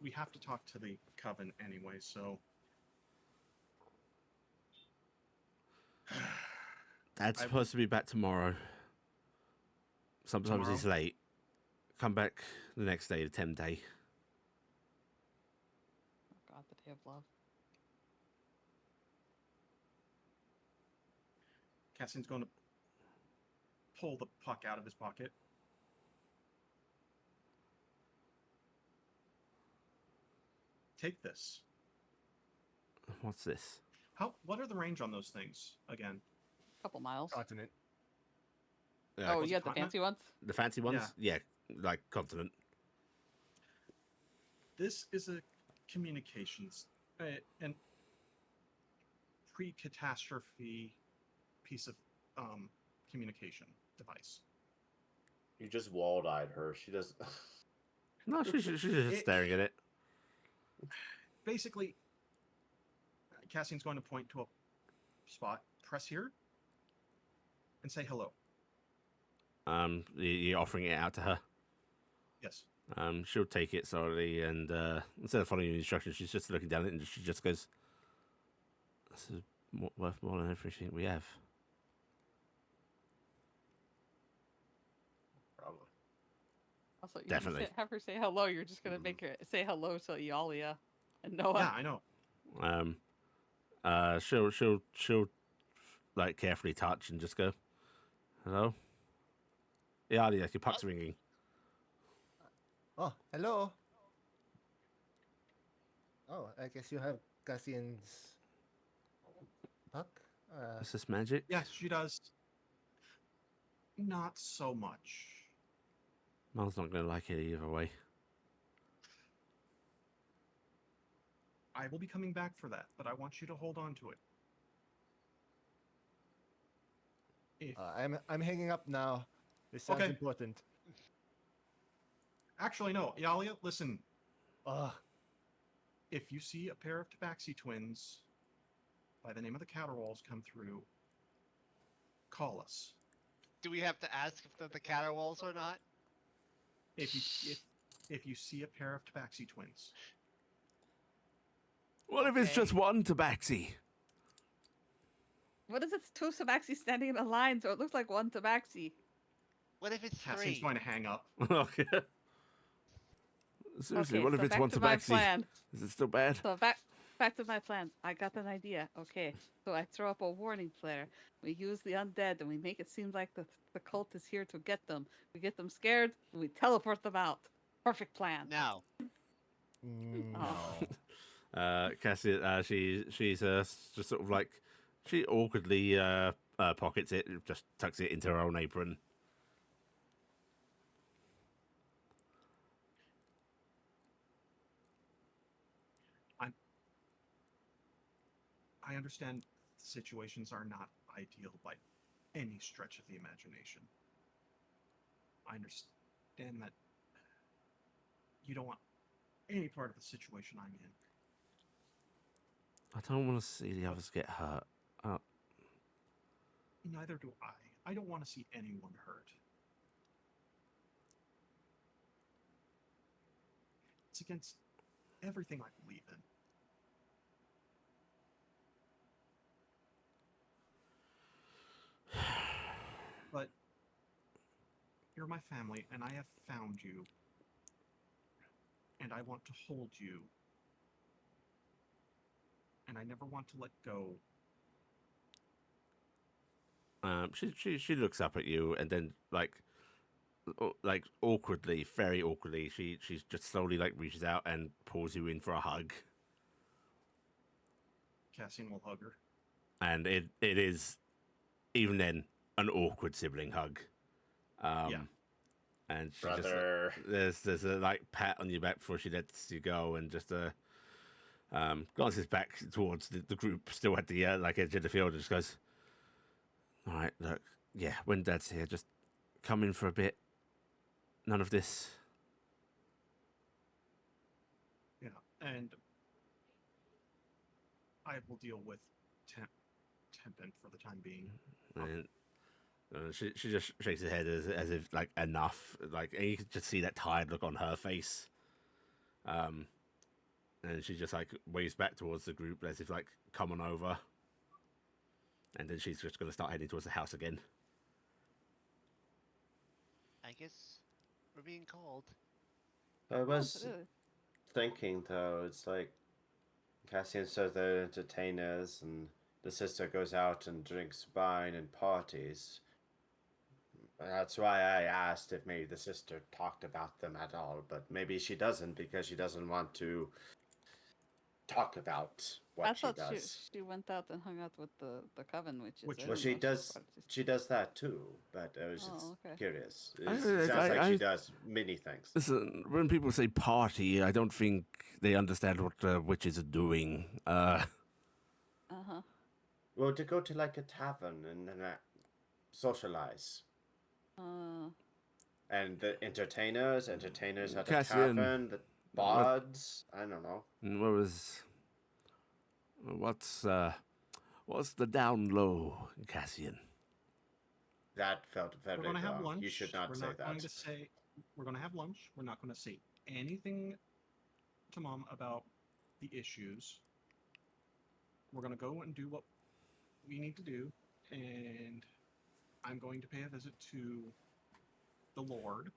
we have to talk to the Coven anyway, so. Dad's supposed to be back tomorrow. Sometimes he's late. Come back the next day, the 10th day. Oh God, the day of love. Cassian's going to pull the puck out of his pocket. Take this. What's this? What are the range on those things again? Couple miles. Continent. Oh, Was you it had the continent? fancy ones? The fancy ones? Yeah, like continent. This is a communications, an pre-catastrophe piece of communication device. You just walled-eyed her. She does. No, she's just staring at it. Basically, Cassian's going to point to a spot. Press here and say hello. You're offering it out to her. Yes. She'll take it slowly, and instead of following the instructions, she's just looking down at it, and she just goes, "This is worth more than everything we have." Probably. Also, you Definitely. have her say hello. You're just gonna make her say hello to Iala and Noah. Yeah, I know. She'll like carefully touch and just go, "Hello." Yeah, your puck's ringing. Oh, hello. Oh, I guess you have Cassian's puck. Is this magic? Yes, she does. Not so much. Mel's not going to like it either way. I will be coming back for that, but I want you to hold on to it. If... I'm hanging up now. This sounds Okay. important. Actually, no. Iala, listen. If If you see a pair of Tabaxi twins by the name of the Caterwauls come through, call us. Do we have to ask if they're the Caterwauls or not? If you see a pair of Tabaxi twins, What if it's Okay. just one tabaxi? What is it? Two tabaxi standing in a line, so it looks like one tabaxi. What if it's Cassian's three? going to hang up. Okay. Seriously, Okay, what if so it's back one to my tabaxi? plan. Is it still bad? So back to my plan. I got an idea. Okay, so I throw up a warning flare. We use the undead, and we make it seem like the cult is here to get them. We get them scared, and we teleport them out. Perfect plan. No. Oh. Cassian, she's just sort of like, she awkwardly pockets it, just tucks it into her own apron. I understand situations are not ideal by any stretch of the imagination. I understand that you don't want any part of the situation I'm in. I don't want to see the others get hurt. Neither do I. I don't want to see anyone hurt. It's against everything I believe in. But you're my family, and I have found you. And I want to hold you. And I never want to let go. She looks up at you, and then like awkwardly, very awkwardly, she's just slowly like reaches out and pulls you in for a hug. Cassian will hug her. And it is, even then, an awkward sibling hug. Yeah. And she Brother. just there's a like pat on your back before she lets you go, and just glances back towards the group still at the like edge of the field, and just goes, "All right, look, yeah, when Dad's here, just come in for a bit. None of this." Yeah, and I will deal with Tempin for the time being. And she just shakes her head as if like enough, like, and you can just see that tired look on her face. And she just like waves back towards the group as if like, come on over. And then she's just gonna start heading towards the house again. I guess we're being called. I was Really? thinking though, it's like Cassian says they're entertainers, and the sister goes out and drinks wine and parties. That's why I asked if maybe the sister talked about them at all, but maybe she doesn't because she doesn't want to talk about I what she thought does. she went out and hung out with the coven witches. Which- I Well, didn't she know does. was part of this. She does that too, but I was Oh, just okay. curious. I- It sounds like I- she does many things. Listen, when people say party, I don't think they understand what witches are doing. Uh-huh. Well, to go to like a tavern and socialize. And the entertainers at a Cassian. tavern, the bards. I don't know. What's the down low, Cassian? That felt very We're going to have wrong. lunch. You should not we're say not that. Going to say, we're going to have lunch. We're not going to say anything to Mom about the issues. We're going to go and do what we need to do. And I'm going to pay a visit to the Lord.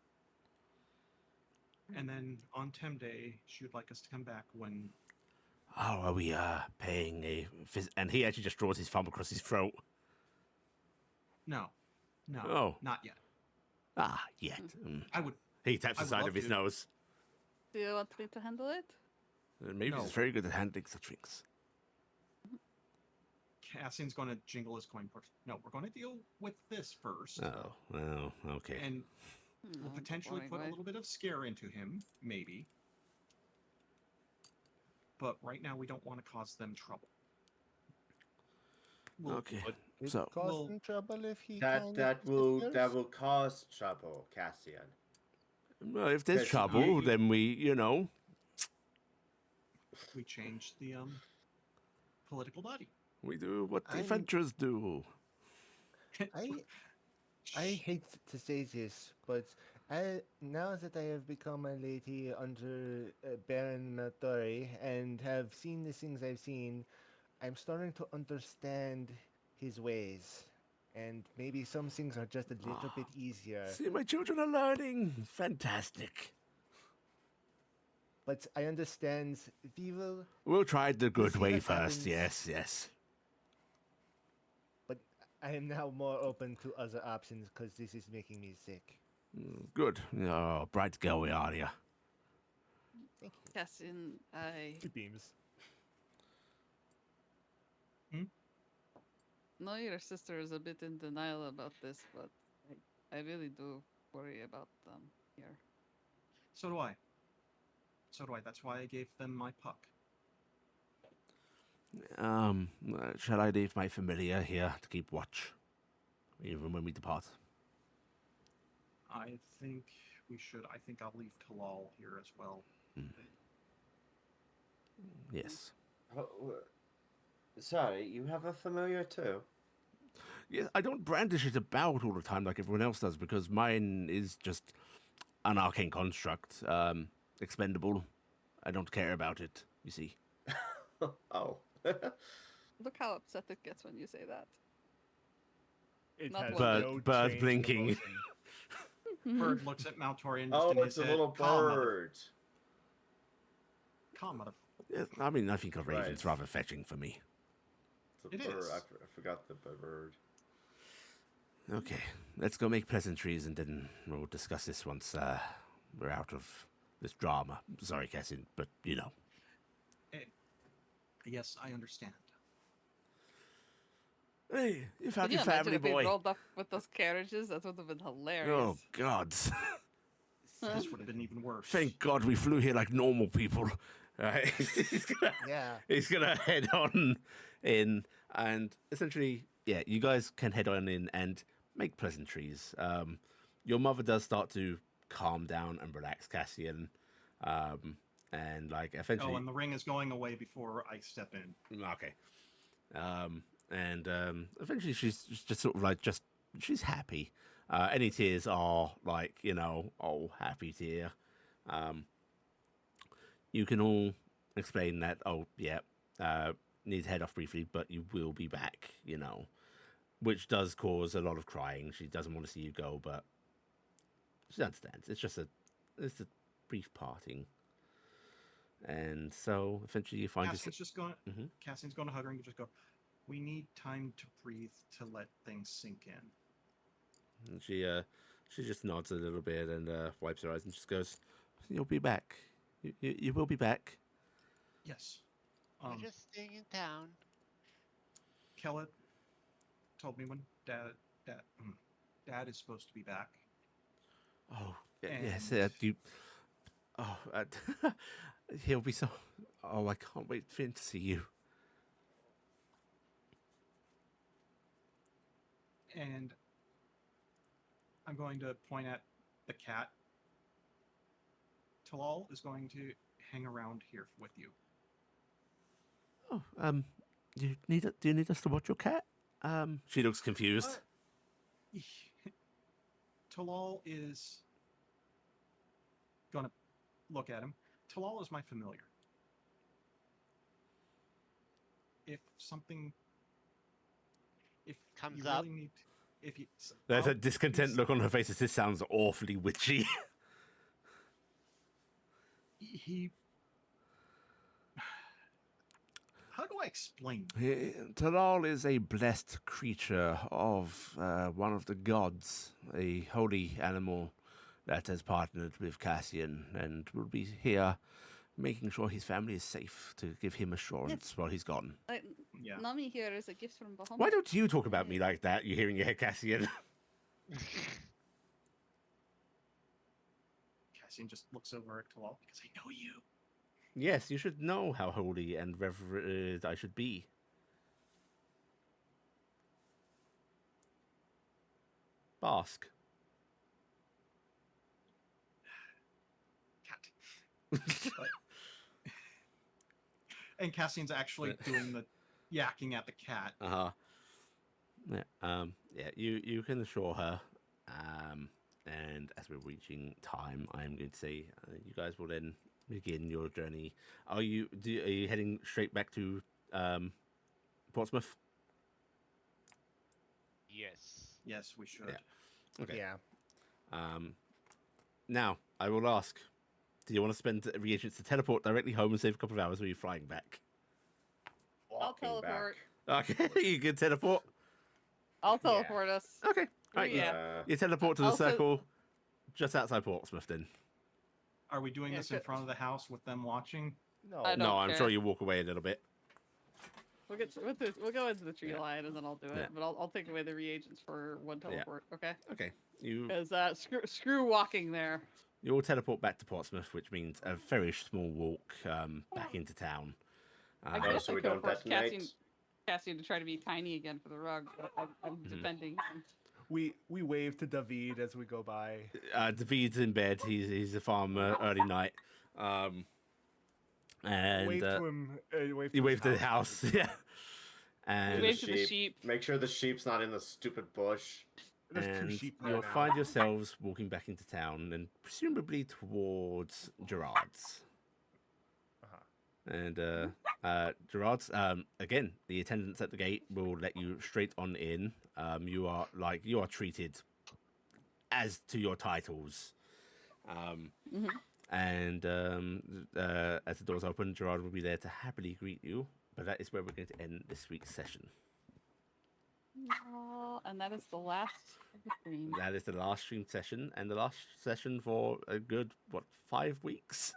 And then on Tem Day, she would like us to come back when... Oh, are we paying a visit? And he actually just draws his thumb across his throat. No. Oh. Not yet. Yet. I would... He taps the I would side love of his to. nose. Do you want me to handle it? Maybe No. he's very good at handling such things. Cassian's going to jingle his coin purse. No, we're going to deal with this first. Oh, well, okay. And we'll No, potentially boring put a way. little bit of scare into him, maybe. But right now, we don't want to cause them trouble. We'll- Okay. It So- cause Well, him trouble if he That kind that of will disappears? cause trouble, Cassian. Well, if there's Because trouble, I- then we. We changed the political body. We do what the I'm- adventurers do. I hate to say this, but now that I have become a lady under Baron Maltori and have seen the things I've seen, I'm starting to understand his ways. And maybe some things are just a little bit easier. See, my children are learning. Fantastic. But I understand evil, We'll try it the good see way what first. happens. Yes. but I am now more open to other options because this is making me sick. Good. Oh, bright girl we are here. Thank you. Cassian, I He beams. know your sister is a bit in denial about this, but I really do worry about them here. So do I. That's why I gave them my puck. Shall I leave my familiar here to keep watch, even when we depart? I think we should. I think I'll leave Talal here as well. Yes. Oh, sorry, you have a familiar too? Yeah, I don't brandish it about all the time like everyone else does because mine is just an arcane construct, expendable. I don't care about it. You see. Oh. Look how upset it gets when you say that. It Not has one. no Bird change in blinking. emotion. Bird looks at Maltori and just Oh, in his it's a head, little "Calm, mother- bird. calm, mother-" Yes, I mean, I think a raven's Right. rather fetching for me. It's a It bird. is. I forgot the bird. Okay, let's go make pleasantries and then we'll discuss this once we're out of this drama. Sorry, Cassian, but you know. Yes, I understand. Hey, you Could found you your imagine family if we boy. rolled up with those carriages? That would have been hilarious. Oh, God. This would have been even worse. Thank God we flew here like normal people. Right? Yeah. He's gonna head on in, and essentially, yeah, you guys can head on in and make pleasantries. Your mother does start to calm down and relax, Cassian, and like eventually. Oh, and the ring is going away before I step in. Okay. Eventually she's just sort of like she's happy. Any tears are like, happy tear. You can all explain that, need to head off briefly, but you will be back, which does cause a lot of crying. She doesn't want to see you go, but she understands. It's a brief parting. And so eventually you find Cassian's just going. Mhm. Cassian's going to hug her and just go. We need time to breathe to let things sink in. And she just nods a little bit and wipes her eyes and just goes, "You'll be back. You will be back." Yes. We're just staying in town. Kella told me when Dad is supposed to be back. Oh, yes. And- You. Oh, he'll be so. Oh, I can't wait for him to see you. And I'm going to point at the cat. Talal is going to hang around here with you. Oh, do you need us to watch your cat? She looks confused. Talal is gonna look at him. Talal is my familiar. If Comes you up. really need, if you, There's a I'll- discontent he's- look on her face as this sounds awfully witchy. He. How do I explain? Talal is a blessed creature of one of the gods, a holy animal that has partnered with Cassian and will be here making sure his family is safe to give him assurance while he's gone. Yeah. Nami here is a gift from Bahamut. Why don't you talk about me like that? You're hearing your head, Cassian. Cassian just looks over at Talal because I know you. Yes, you should know how holy and reverent I should be. Bask. Cat. And Cassian's actually doing the yakking at the cat. Yeah, you can assure her. And as we're reaching time, I'm going to say you guys will then begin your journey. Are you heading straight back to Portsmouth? Yes. Yes, we should. Yeah. Okay. Yeah. Now I will ask: do you want to spend reagents to teleport directly home and save a couple of hours, or are you flying back? I'll Walking teleport. Okay, you can teleport. I'll teleport us. Okay, right. Yeah. You teleport to the Also- circle just outside Portsmouth. Then Are we doing Yeah, this in good. front of the house with them watching? No. I don't no, I'm care. sure you walk away a little bit. We'll go into the tree Yeah. line and then I'll do it. Yeah. But I'll take away the reagents for one teleport. Okay. Okay, you Because screw walking there. you all teleport back to Portsmouth, which means a very small walk back into town. I Oh, guess so I we could don't force detonate? Cassian to try to be tiny again for the rug. But I'm Mhm. defending him. We wave to David as we go by. David's in bed. He's a farmer early night. And Wave to him. Wave to you his wave to the house. Yeah. And Wave to the sheep. Make sure the sheep's not in the stupid bush. There's two and sheep there you'll now. find yourselves walking back into town and presumably towards Gerard's. And Gerard's, again, the attendants at the gate will let you straight on in. You are treated as to your titles. Mhm. And as the doors open, Gerard will be there to happily greet you. But that is where we're going to end this week's session. Oh, and that is the last of the stream. That is the last stream session and the last session for a good, 5 weeks?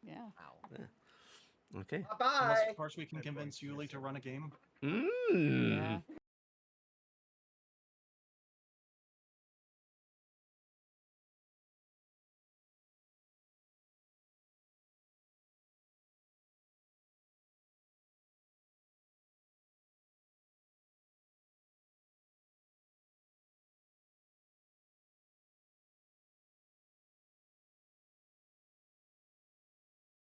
Yeah. Okay. Unless, Bye. of course, we can convince Yuli to run a game. Mm. Yeah.